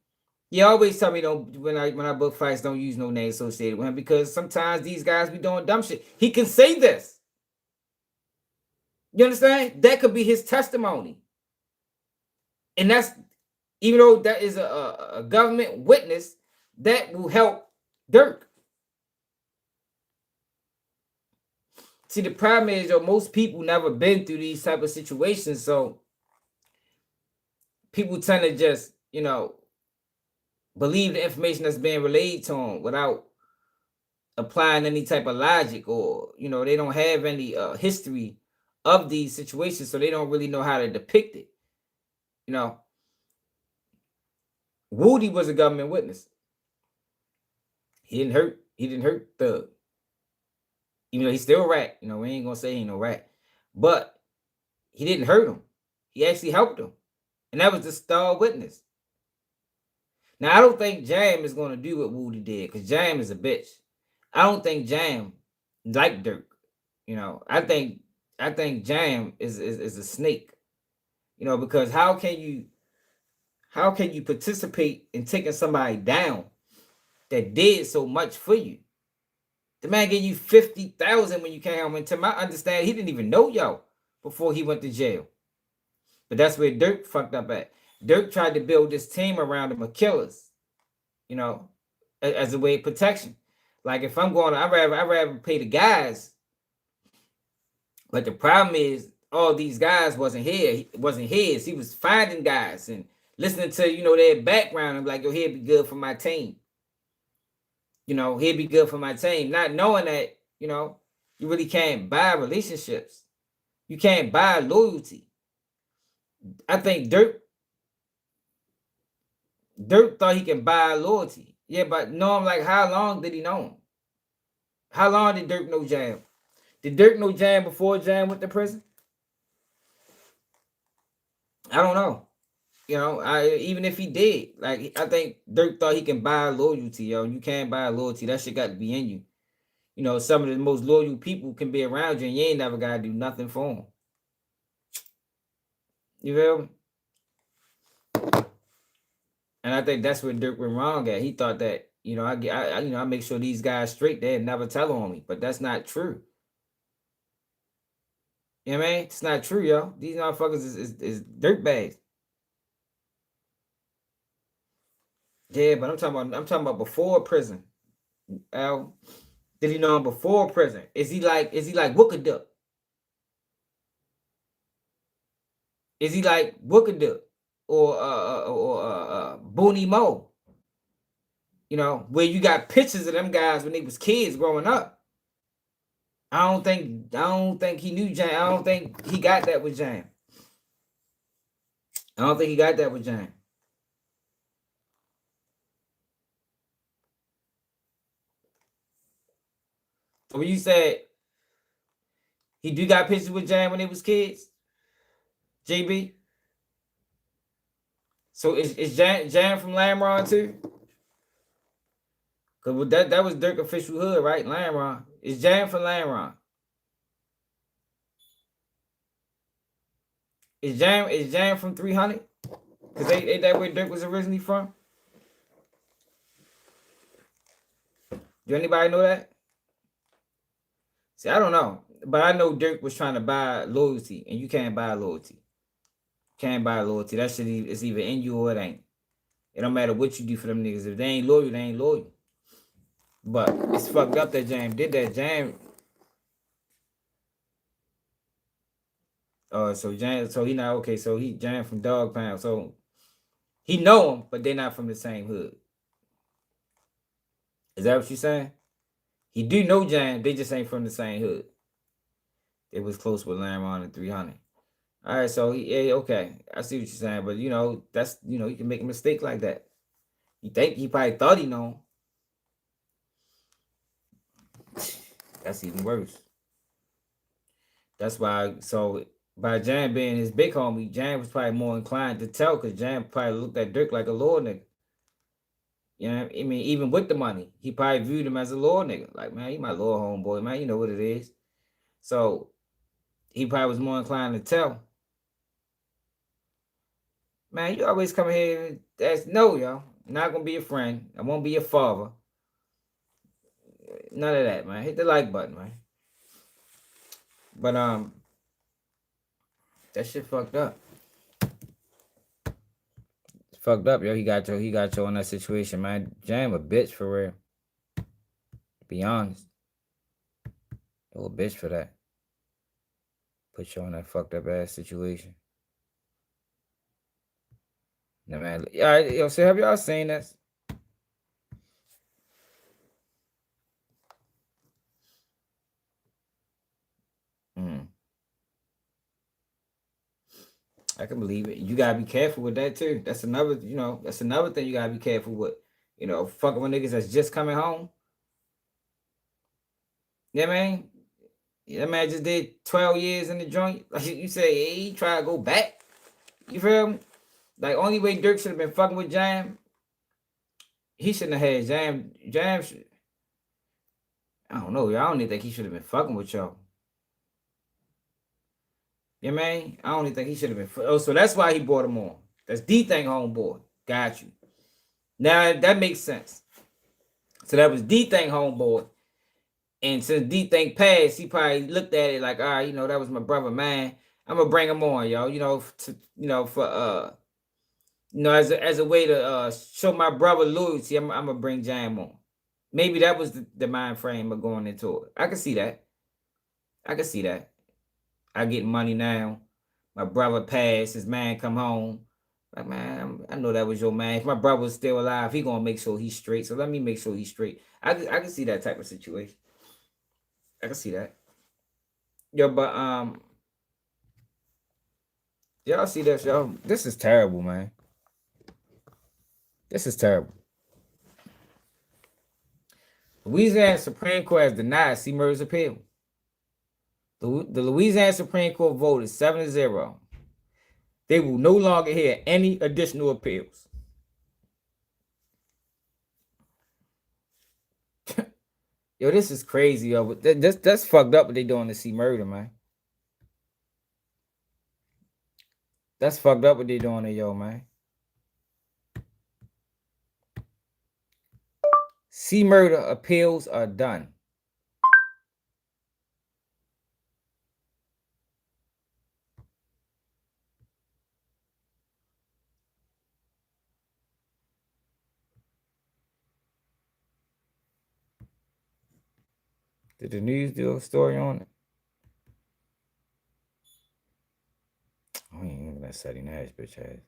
He always tell me don't when I book flights, don't use no name associated with him because sometimes these guys be doing dumb shit. He can say this. You understand? That could be his testimony. And that's, even though that is a government witness, that will help Dirk. See, the problem is, most people never been through these type of situations, so people tend to just, believe the information that's being relayed to them without applying any type of logic, or they don't have any history of these situations, so they don't really know how to depict it. Woody was a government witness. He didn't hurt Thug. Even though he's still a rat. We ain't gonna say he ain't no rat. But he didn't hurt him. He actually helped him. And that was the star witness. Now, I don't think Jam is gonna do what Woody did, because Jam is a bitch. I don't think Jam like Dirk. I think Jam is a snake. Because how can you participate in taking somebody down that did so much for you? The man gave you 50,000 when you came home. And to my understanding, he didn't even know y'all before he went to jail. But that's where Dirk fucked up at. Dirk tried to build this team around him of killers, as a way of protection. Like, if I'm going, I'd rather pay the guys. But the problem is, all these guys wasn't here. It wasn't his. He was finding guys and listening to, their background and like, yo, he'd be good for my team. He'd be good for my team. Not knowing that, you really can't buy relationships. You can't buy loyalty. I think Dirk thought he can buy loyalty. Yeah, but know him, like, how long did he know him? How long did Dirk know Jam? Did Dirk know Jam before Jam went to prison? I don't know. Even if he did, like, I think Dirk thought he can buy loyalty, yo. You can't buy loyalty. That shit got to be in you. Some of the most loyal people can be around you, and you ain't never got to do nothing for them. You feel me? And I think that's where Dirk went wrong at. He thought that, I make sure these guys straight, they'd never tell on me. But that's not true. You know what I mean? It's not true, yo. These motherfuckers is dirtbags. Yeah, but I'm talking about before prison. Al, did he know him before prison? Is he like Wookaduk? Is he like Wookaduk or Booney Mo? Where you got pictures of them guys when they was kids growing up. I don't think he knew Jam. I don't think he got that with Jam. So when you said he do got pictures with Jam when they was kids, JB? So is Jam from Lamron too? Cause that was Dirk official hood, right? Lamron. Is Jam from Lamron? Is Jam from 300? Cause ain't that where Dirk was originally from? Do anybody know that? See, I don't know. But I know Dirk was trying to buy loyalty, and you can't buy loyalty. Can't buy loyalty. That shit is either in you or it ain't. It don't matter what you do for them niggas. If they ain't loyal, they ain't loyal. But it's fucked up that Jam did that. Jam. So he not okay. So he Jam from Dog Pound. So he know him, but they're not from the same hood. Is that what you're saying? He do know Jam, they just ain't from the same hood. It was close with Lamron and 300. All right, so yeah, okay, I see what you're saying, but that's you can make a mistake like that. You think he probably thought he know? That's even worse. That's why. So by Jan being his big homie, Jan was probably more inclined to tell because Jan probably looked at Dirk like a lord nigga. You know, I mean, even with the money, he probably viewed him as a lord nigga. Like, man, he my lord homeboy, man. You know what it is. So he probably was more inclined to tell. Man, you always come here and that's no, yo. Not gonna be a friend. I won't be your father. None of that, man. Hit the like button, man. But that shit fucked up. It's fucked up, yo. He got you in that situation, man. Jam a bitch for real. Be honest. A little bitch for that. Put you in that fucked up ass situation. No man. All right, yo, so have y'all seen this? I can believe it. You gotta be careful with that too. That's another, that's another thing you gotta be careful with. Fucking with niggas that's just coming home. Yeah, man. That man just did 12 years in the joint. Like you say, hey, he try to go back. You feel me? Like only way Dirk should have been fucking with Jam, he shouldn't have had Jam. I don't know, y'all. I don't even think he should have been fucking with y'all. Yeah, man. I don't even think he should have been. Oh, so that's why he brought him on. That's D-Thing homeboy. Got you. Now that makes sense. So that was D-Thing homeboy. And since D-Thing passed, he probably looked at it like, all right, that was my brother, man. I'm gonna bring him on, yo. As a way to show my brother loyalty, I'm gonna bring Jam on. Maybe that was the mind frame of going into it. I can see that. I get money now. My brother passed. His man come home. Like, man, I know that was your man. If my brother was still alive, he gonna make sure he's straight. So let me make sure he's straight. I can see that type of situation. I can see that. Yo, but y'all see this, yo? This is terrible, man. This is terrible. Louisiana Supreme Court has denied C. Murder's appeal. The Louisiana Supreme Court voted 7-0. They will no longer hear any additional appeals. Yo, this is crazy, yo. But that's fucked up what they doing to C. Murder, man. That's fucked up what they doing to yo, man. C. Murder appeals are done. Did the news do a story on it? I ain't looking at Sadie Nash, bitch ass.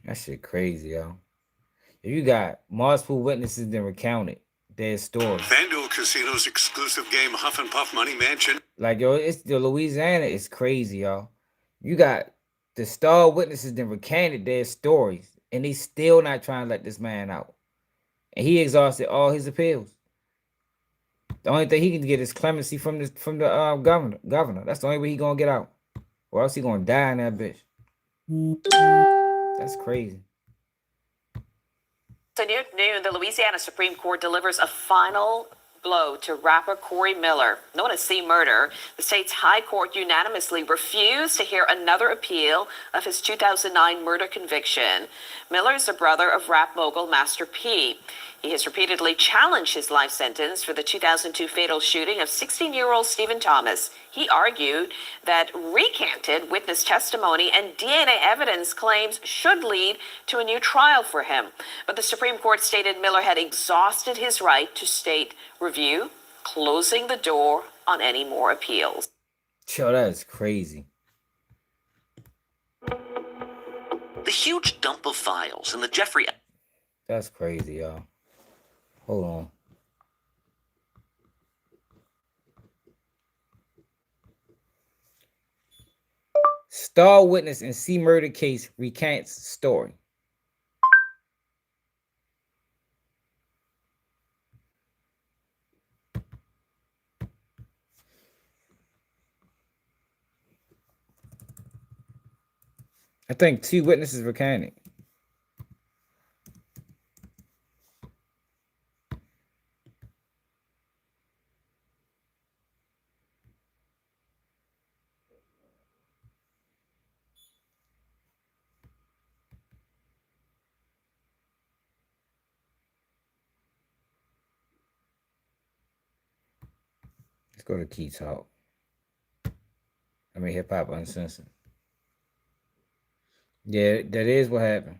That shit crazy, yo. If you got multiple witnesses that recounted their stories. FanDuel Casino's exclusive game Huff and Puff Money Mansion. Like, yo, it's the Louisiana is crazy, yo. You got the star witnesses that recanted their stories, and they still not trying to let this man out. And he exhausted all his appeals. The only thing he can get is clemency from the governor. That's the only way he gonna get out. Or else he gonna die in that bitch. That's crazy. So noon, the Louisiana Supreme Court delivers a final blow to rapper Corey Miller, known as C. Murder. The state's high court unanimously refused to hear another appeal of his 2009 murder conviction. Miller is the brother of rap mogul Master P. He has repeatedly challenged his life sentence for the 2002 fatal shooting of 16-year-old Stephen Thomas. He argued that recanted witness testimony and DNA evidence claims should lead to a new trial for him. But the Supreme Court stated Miller had exhausted his right to state review, closing the door on any more appeals. Yo, that is crazy. The huge dump of files in the Jeffrey... That's crazy, y'all. Hold on. Star witness in C murder case recants story. I think 2 witnesses recanted. Let's go to Key Talk. I mean, Hip Hop Uncensored. Yeah, that is what happened.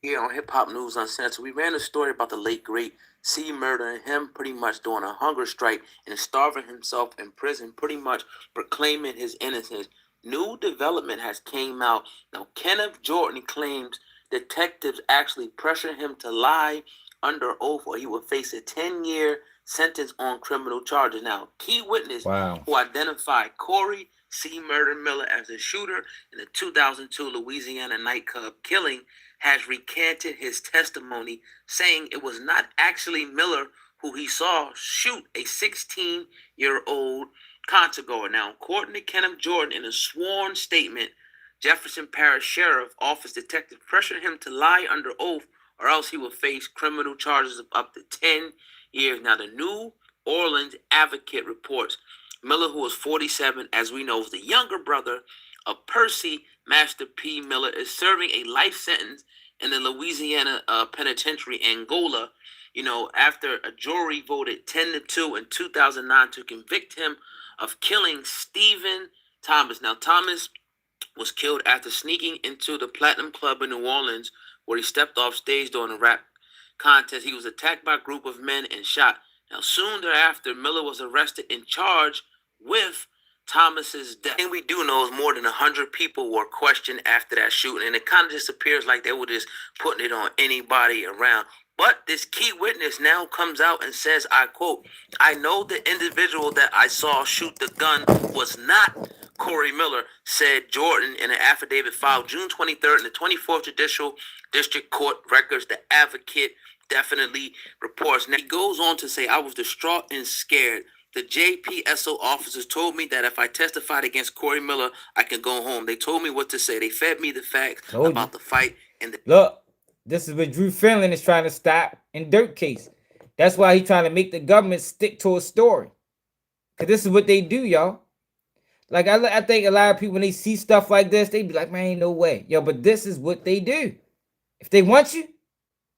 Here on Hip Hop News Uncensored, we ran a story about the late great C Murder and him pretty much doing a hunger strike and starving himself in prison, pretty much proclaiming his innocence. New development has came out. Now, Kenneth Jordan claims detectives actually pressured him to lie under oath or he would face a 10-year sentence on criminal charges. Now, key witness who identified Corey C. Murder Miller as the shooter in the 2002 Louisiana nightclub killing has recanted his testimony, saying it was not actually Miller who he saw shoot a 16-year-old concertgoer. Now, according to Kenneth Jordan, in a sworn statement, Jefferson Parish Sheriff Office detective pressured him to lie under oath or else he would face criminal charges of up to 10 years. Now, the New Orleans Advocate reports Miller, who was 47, as we know, was the younger brother of Percy Master P. Miller, is serving a life sentence in the Louisiana penitentiary, Angola, after a jury voted 10-2 in 2009 to convict him of killing Stephen Thomas. Now, Thomas was killed after sneaking into the Platinum Club in New Orleans, where he stepped off stage during a rap contest. He was attacked by a group of men and shot. Now, soon thereafter, Miller was arrested and charged with Thomas's death. The thing we do know is more than 100 people were questioned after that shooting, and it kind of just appears like they were just putting it on anybody around. But this key witness now comes out and says, I quote, "I know the individual that I saw shoot the gun was not Corey Miller," said Jordan in an affidavit filed June 23rd in the 24th Judicial District Court records. The Advocate definitely reports. Now, he goes on to say, "I was distraught and scared. The JPSO officers told me that if I testified against Corey Miller, I can go home. They told me what to say. They fed me the facts about the fight and the..." Look, this is what Drew Finland is trying to stop in Dirk case. That's why he's trying to make the government stick to a story. Because this is what they do, y'all. Like, I think a lot of people, when they see stuff like this, they be like, man, ain't no way. Yo, but this is what they do. If they want you,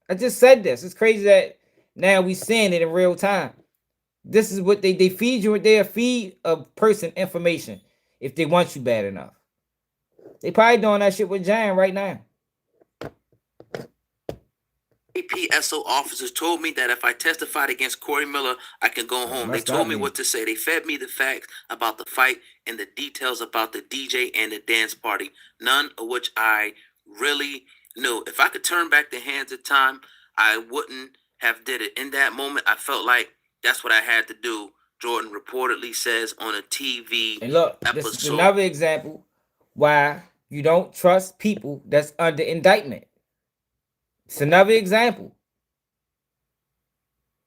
I just said this. It's crazy that now we seeing it in real time. This is what they feed you. They feed a person information if they want you bad enough. They probably doing that shit with Jan right now. APSO officers told me that if I testified against Corey Miller, I can go home. They told me what to say. They fed me the facts about the fight and the details about the DJ and the dance party, none of which I really knew. If I could turn back the hands of time, I wouldn't have did it. In that moment, I felt like that's what I had to do, Jordan reportedly says on a TV And look, episode. This is another example why you don't trust people that's under indictment. It's another example.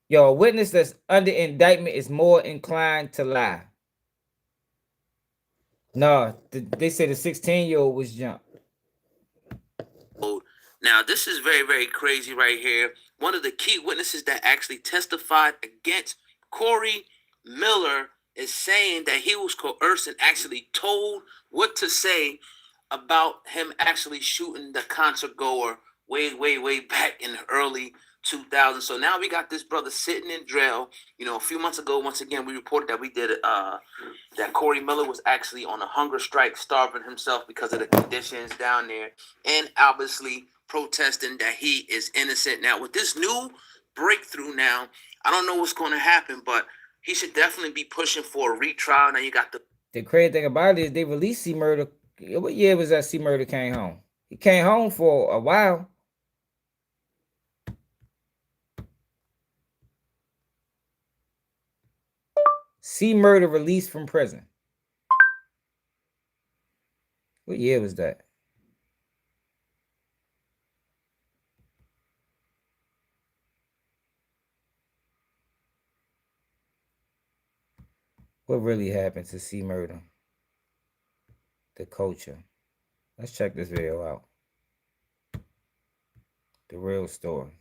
Yo, a witness that's under indictment is more inclined to lie. No, they say the 16-year-old was jumped. Now, this is very, very crazy right here. One of the key witnesses that actually testified against Corey Miller is saying that he was coerced and actually told what to say about him actually shooting the concert goer way back in the early 2000s. So now we got this brother sitting in jail. A few months ago, once again, we reported that we did that Corey Miller was actually on a hunger strike, starving himself because of the conditions down there, and obviously protesting that he is innocent. Now, with this new breakthrough now, I don't know what's going to happen, but he should definitely be pushing for a retrial. Now, you got the crazy thing about it is they released C Murder. What year was that C Murder came home? He came home for a while. C Murder released from prison. What year was that? What really happened to C Murder? The culture. Let's check this video out. The real story.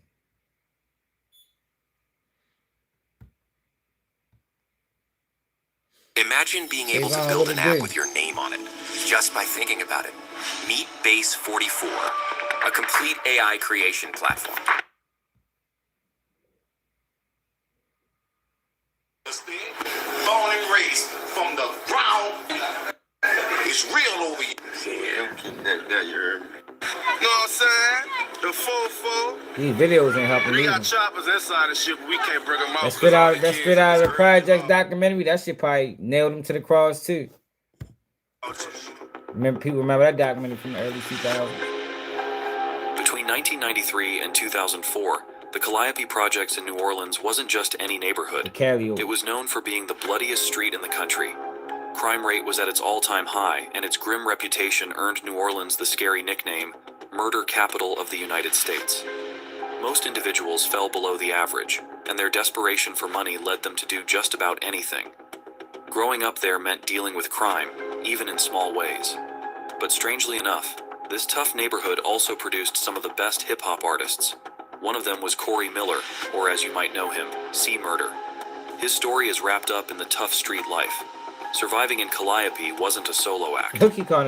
Imagine being able to build an app with your name on it, just by thinking about it. Meet Base 44, a complete AI creation platform. Born and raised from the ground. It's real over here. That you heard me. You know what I'm saying? The 4-4. These videos ain't helping We me. got choppers inside the ship, but we can't bring them out. That's straight out of the Project documentary. That shit probably nailed him to the cross too. People remember that documentary from the early 2000s. Between 1993 and 2004, the Calliope Projects in New Orleans wasn't just any neighborhood. It was known for being the bloodiest street in the country. Crime rate was at its all-time high, and its grim reputation earned New Orleans the scary nickname, Murder Capital of the United States. Most individuals fell below the average, and their desperation for money led them to do just about anything. Growing up there meant dealing with crime, even in small ways. But strangely enough, this tough neighborhood also produced some of the best hip-hop artists. One of them was Corey Miller, or as you might know him, C Murder. His story is wrapped up in the tough street life. Surviving in Calliope wasn't a solo act.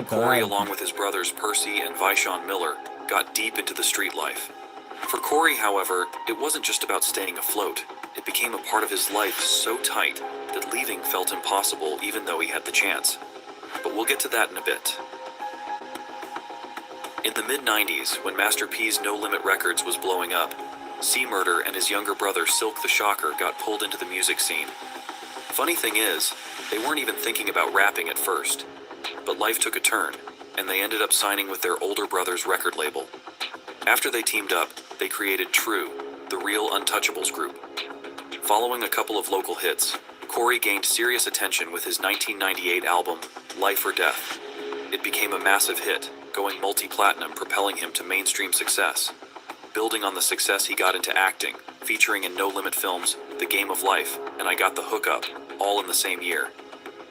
Corey, along with his brothers Percy and Vishon Miller, got deep into the street life. For Corey, however, it wasn't just about staying afloat. It became a part of his life so tight that leaving felt impossible even though he had the chance. But we'll get to that in a bit. In the mid-90s, when Master P's No Limit Records was blowing up, C Murder and his younger brother Silk the Shocker got pulled into the music scene. Funny thing is, they weren't even thinking about rapping at first. But life took a turn, and they ended up signing with their older brother's record label. After they teamed up, they created True, the Real Untouchables group. Following a couple of local hits, Corey gained serious attention with his 1998 album, Life or Death. It became a massive hit, going multi-platinum, propelling him to mainstream success. Building on the success, he got into acting, featuring in No Limit Films, The Game of Life, and I Got the Hookup, all in the same year.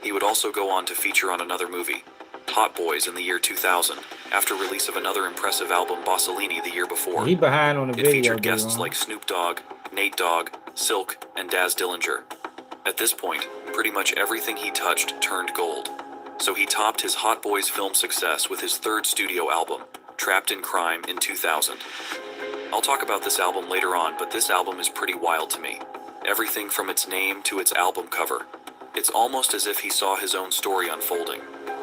He would also go on to feature on another movie, Hot Boys, in the year 2000, after release of another impressive album, Bossolini, the year before. He behind on the video. It featured guests like Snoop Dogg, Nate Dogg, Silk, and Daz Dillinger. At this point, pretty much everything he touched turned gold. So he topped his Hot Boys film success with his third studio album, Trapped in Crime, in 2000. I'll talk about this album later on, but this album is pretty wild to me. Everything from its name to its album cover. It's almost as if he saw his own story unfolding.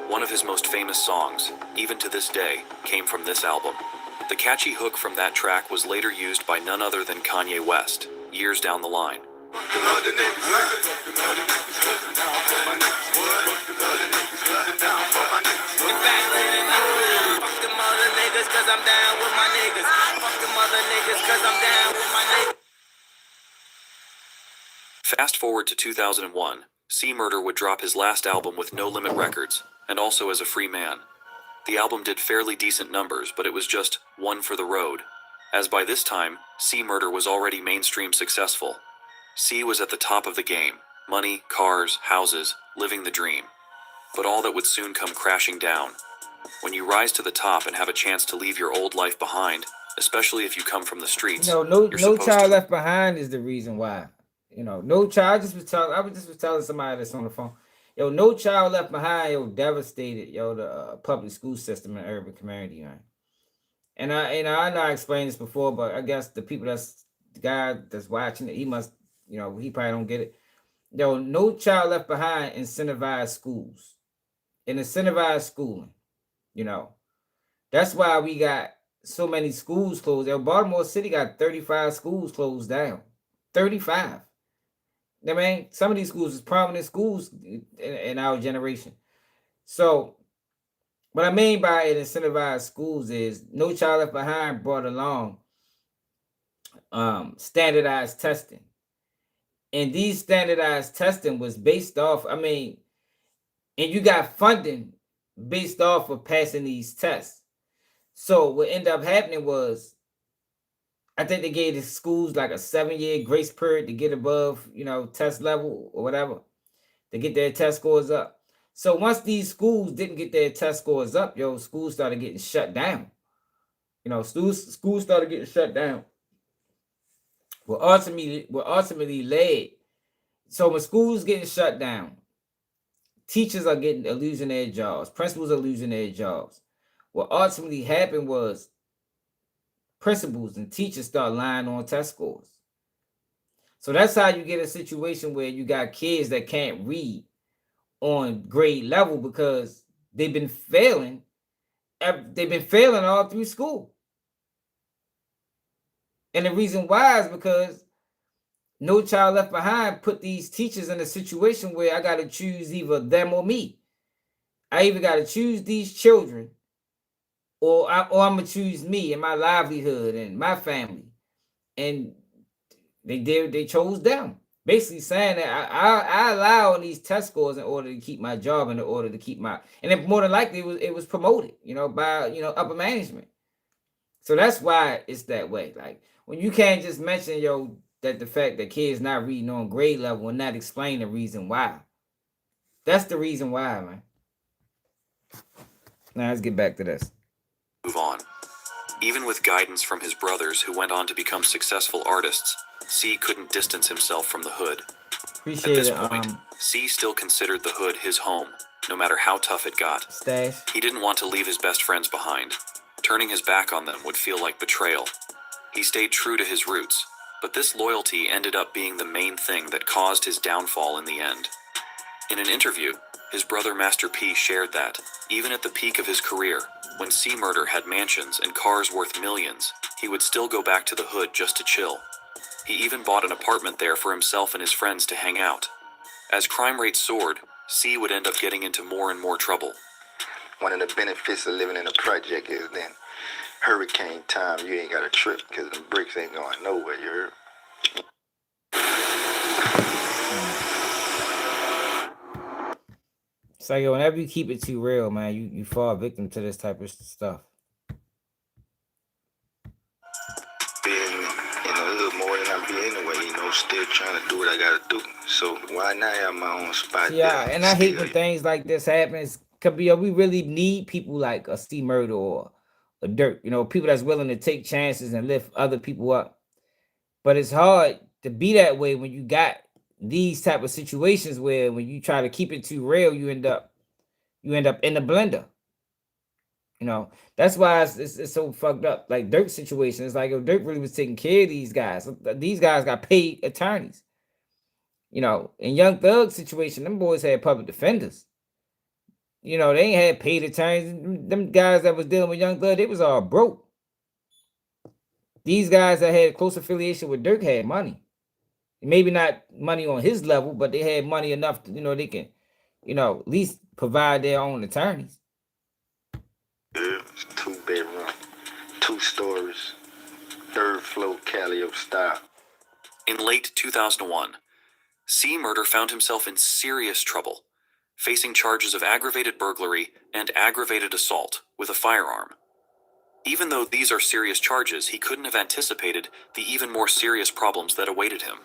One of his most famous songs, even to this day, came from this album. The catchy hook from that track was later used by none other than Kanye West, years down the line. Fast forward to 2001, C Murder would drop his last album with No Limit Records, and also as a free man. The album did fairly decent numbers, but it was just one for the road, as by this time, C Murder was already mainstream successful. C was at the top of the game, money, cars, houses, living the dream. But all that would soon come crashing down. When you rise to the top and have a chance to leave your old life behind, especially if you come from the streets, No Child Left Behind is the reason why. No Child. I was just telling somebody that's on the phone. No Child Left Behind. Devastated. The public school system in urban community. Man. And I know I explained this before, but I guess the guy that's watching it, he must, he probably don't get it. No Child Left Behind incentivized schools and incentivized schooling. That's why we got so many schools closed. Baltimore City got 35 schools closed down. 35. I mean, some of these schools is prominent schools in our generation. So what I mean by it, incentivized schools is No Child Left Behind brought along standardized testing. And these standardized testing was based off, and you got funding based off of passing these tests. So what ended up happening was, I think they gave the schools like a 7-year grace period to get above, test level or whatever, to get their test scores up. So once these schools didn't get their test scores up, schools started getting shut down. Schools started getting shut down. What ultimately led. So when schools getting shut down, teachers are losing their jobs. Principals are losing their jobs. What ultimately happened was principals and teachers start lying on test scores. So that's how you get a situation where you got kids that can't read on grade level because they've been failing. They've been failing all through school. And the reason why is because No Child Left Behind put these teachers in a situation where I got to choose either them or me. I either got to choose these children or I'm going to choose me and my livelihood and my family. And they chose them. Basically saying that I allow these test scores in order to keep my job, in order to keep my, and then more than likely it was promoted, by upper management. So that's why it's that way. Like when you can't just mention that the fact that kids not reading on grade level and not explain the reason why. That's the reason why, man. Now let's get back to this. Move on. Even with guidance from his brothers who went on to become successful artists, C couldn't distance himself from the hood. Appreciate At this it. point, C still considered the hood his home, no matter how tough it got. Stash. He didn't want to leave his best friends behind. Turning his back on them would feel like betrayal. He stayed true to his roots, but this loyalty ended up being the main thing that caused his downfall in the end. In an interview, his brother Master P shared that, even at the peak of his career, when C Murder had mansions and cars worth millions, he would still go back to the hood just to chill. He even bought an apartment there for himself and his friends to hang out. As crime rates soared, C would end up getting into more and more trouble. One of the benefits of living in a project is then hurricane time, you ain't got a trip because the bricks ain't going nowhere, you heard? So whenever you keep it too real, man, you fall victim to this type of stuff. Being in a little more than I be anyway, still trying to do what I gotta do. So why not have my own spot? Yeah, and I hate when things like this happen. Could be we really need people like a Steve Murder or a Dirk, people that's willing to take chances and lift other people up. But it's hard to be that way when you got these type of situations where when you try to keep it too real, you end up in the blender. That's why it's so fucked up. Like Dirk's situation, it's like if Dirk really was taking care of these guys got paid attorneys. In Young Thug's situation, them boys had public defenders. They ain't had paid attorneys. Them guys that was dealing with Young Thug, they was all broke. These guys that had close affiliation with Dirk had money. Maybe not money on his level, but they had money enough to, they can, at least provide their own attorneys. It's 2-bedroom, 2 stories, 3rd floor Callio style. In late 2001, C Murder found himself in serious trouble, facing charges of aggravated burglary and aggravated assault with a firearm. Even though these are serious charges, he couldn't have anticipated the even more serious problems that awaited him.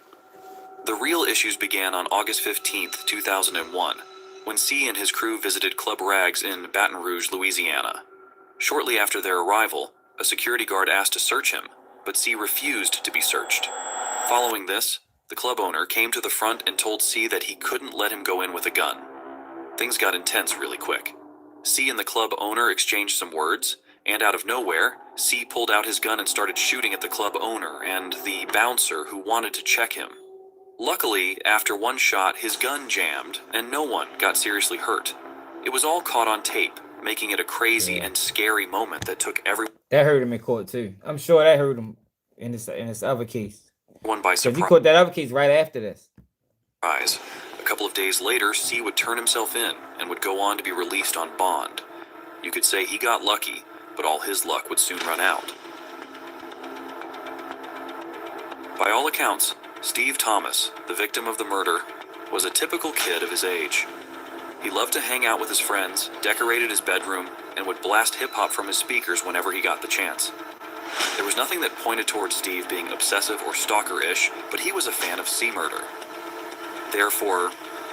The real issues began on August 15th, 2001, when C and his crew visited Club Rags in Baton Rouge, Louisiana. Shortly after their arrival, a security guard asked to search him, but C refused to be searched. Following this, the club owner came to the front and told C that he couldn't let him go in with a gun. Things got intense really quick. C and the club owner exchanged some words, and out of nowhere, C pulled out his gun and started shooting at the club owner and the bouncer who wanted to check him. Luckily, after one shot, his gun jammed, and no one got seriously hurt. It was all caught on tape, making it a crazy and scary moment that took everyone. That hurt him in court too. I'm sure that hurt him in this other case. One by surprise. You caught that other case right after this. A couple of days later, C would turn himself in and would go on to be released on bond. You could say he got lucky, but all his luck would soon run out. By all accounts, Steve Thomas, the victim of the murder, was a typical kid of his age. He He loved to hang out with his friends, decorated his bedroom, and would blast hip-hop from his speakers whenever he got the chance. There was nothing that pointed towards Steve being obsessive or stalker-ish, but he was a fan of C-Murder. Therefore,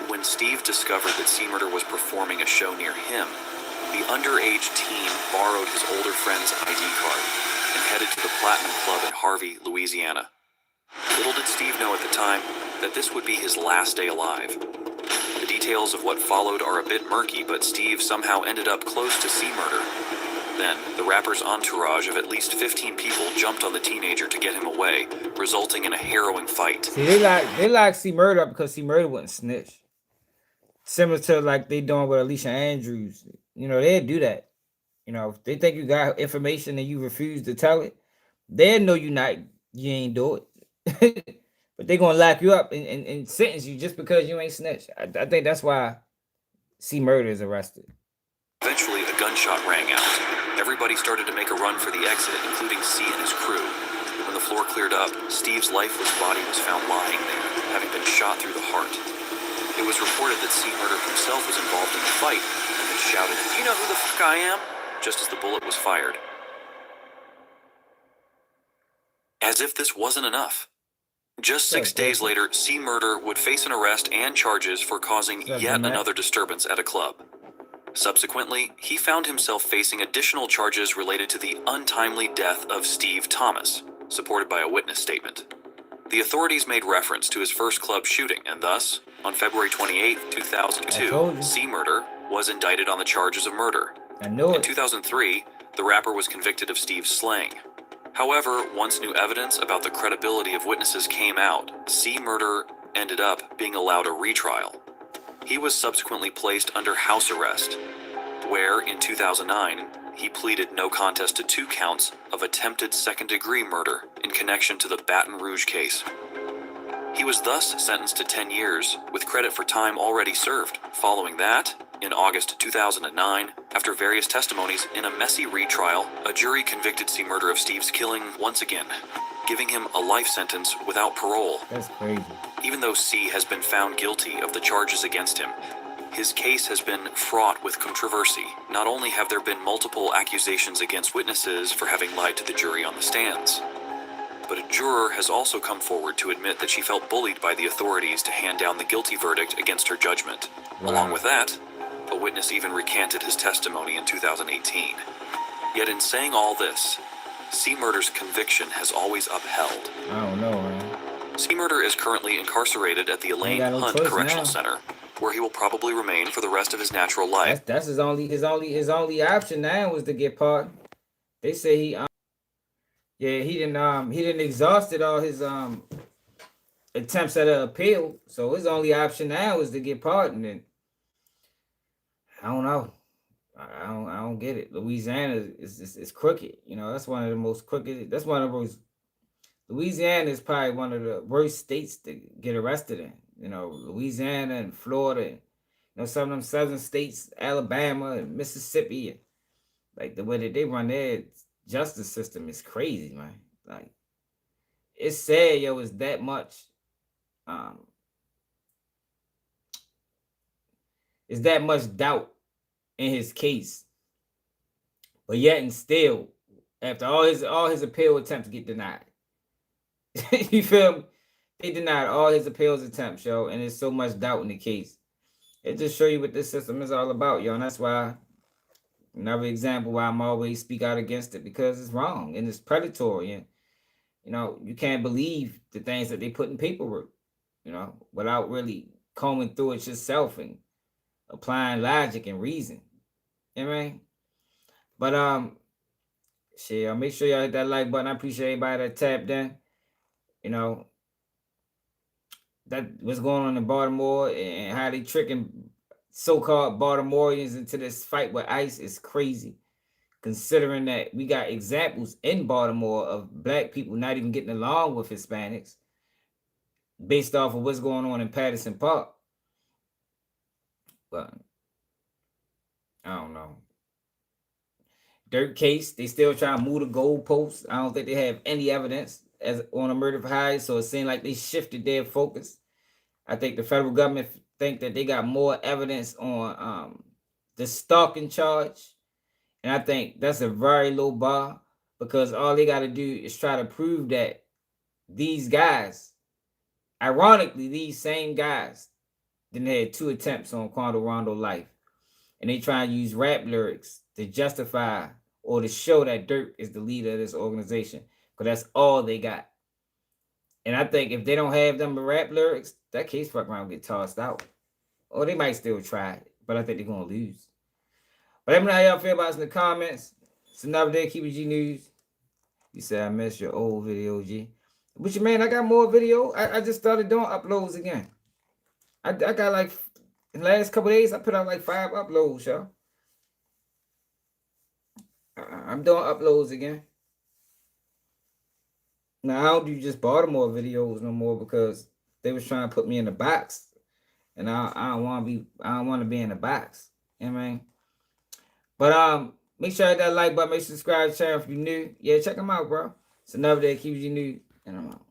when Steve discovered that C-Murder was performing a show near him, the underage teen borrowed his older friend's ID card and headed to the Platinum Club in Harvey, Louisiana. Little did Steve know at the time that this would be his last day alive. The details of what followed are a bit murky, but Steve somehow ended up close to C-Murder. Then, the rapper's entourage of at least 15 people jumped on the teenager to get him away, resulting in a harrowing fight. See, they like C-Murder because C-Murder wouldn't snitch. Similar to like they doing with Alicia Andrews. You know, they'd do that. You know, if they think you got information and you refuse to tell it, they'll know you ain't do it. But they're gonna lock you up and sentence you just because you ain't snitch. I think that's why C-Murder is arrested. Eventually, a gunshot rang out. Everybody started to make a run for the exit, including C and his crew. When the floor cleared up, Steve's lifeless body was found lying there, having been shot through the heart. It was reported that C-Murder himself was involved in the fight and had shouted, "Do you know who the fuck I am?" just as the bullet was fired. As if this wasn't enough. Just 6 days later, C-Murder would face an arrest and charges for causing yet another disturbance at a club. Subsequently, he found himself facing additional charges related to the untimely death of Steve Thomas, supported by a witness statement. The authorities made reference to his first club shooting, and thus, on February 28, 2002, C-Murder was indicted on the charges of murder. In 2003, the rapper was convicted of Steve's slaying. However, once new evidence about the credibility of witnesses came out, C-Murder ended up being allowed a retrial. He was subsequently placed under house arrest, where, in 2009, he pleaded no contest to 2 counts of attempted second-degree murder in connection to the Baton Rouge case. He was thus sentenced to 10 years, with credit for time already served. Following that, in August 2009, after various testimonies in a messy retrial, a jury convicted C-Murder of Steve's killing once again, giving him a life sentence without parole. That's crazy. Even though C has been found guilty of the charges against him, his case has been fraught with controversy. Not only have there been multiple accusations against witnesses for having lied to the jury on the stands, but a juror has also come forward to admit that she felt bullied by the authorities to hand down the guilty verdict against her judgment. Wow. Along with that, a witness even recanted his testimony in 2018. Yet in saying all this, C-Murder's conviction has always upheld. I don't know, man. C-Murder is currently incarcerated at the Elaine Hunt Correctional Center, where he will probably remain for the rest of his natural life. That's his only option now was to get pardoned. They say he didn't exhausted all his attempts at an appeal, so his only option now is to get pardoned. And I don't know. I don't get it. Louisiana is crooked. You know, that's one of the most crooked. That's one of those. Louisiana is probably one of the worst states to get arrested in. You know, Louisiana and Florida, and, you know, some of them southern states, Alabama and Mississippi, and like the way that they run their justice system is crazy, man. Like, it's sad, yo, it's that much. It's that much doubt in his case, but yet and still, after all his appeal attempts get denied. You feel me? They denied all his appeals attempts, yo, and there's so much doubt in the case. It just show you what this system is all about, yo, and that's why, another example why I'm always speak out against it, because it's wrong and it's predatory, and you know, you can't believe the things that they put in paperwork, you know, without really combing through it yourself and applying logic and reason. You know what I mean? But shit, make sure y'all hit that like button. I appreciate everybody that tapped in. You know, that what's going on in Baltimore and how they tricking so-called Baltimoreans into this fight with ICE is crazy. Considering that we got examples in Baltimore of black people not even getting along with Hispanics based off of what's going on in Patterson Park. But I don't know. Dirk case, they still trying to move the goalposts. I don't think they have any evidence as on a murder for hire, so it seemed like they shifted their focus. I think the federal government think that they got more evidence on the stalking charge. And I think that's a very low bar, because all they got to do is try to prove that these guys, ironically, these same guys, then had 2 attempts on Quando Rondo life. And they try and use rap lyrics to justify or to show that Dirk is the leader of this organization. Because that's all they got. And I think if they don't have them rap lyrics, that case fuck around get tossed out. Or they might still try it, but I think they're going to lose. But let me know how y'all feel about us in the comments. It's another day, Keep It G News. You said I missed your old video, G. But you, man, I got more video. I just started doing uploads again. I got like, in the last couple of days, I put out like 5 uploads, y'all. I'm doing uploads again. Now, I don't do just Baltimore videos no more, because they was trying to put me in the box. And I don't want to be in the box. You know what I mean? But make sure you hit that like button, make sure you subscribe to the channel if you're new. Yeah, check them out, bro. It's another day, Keep It G News, and I'm out.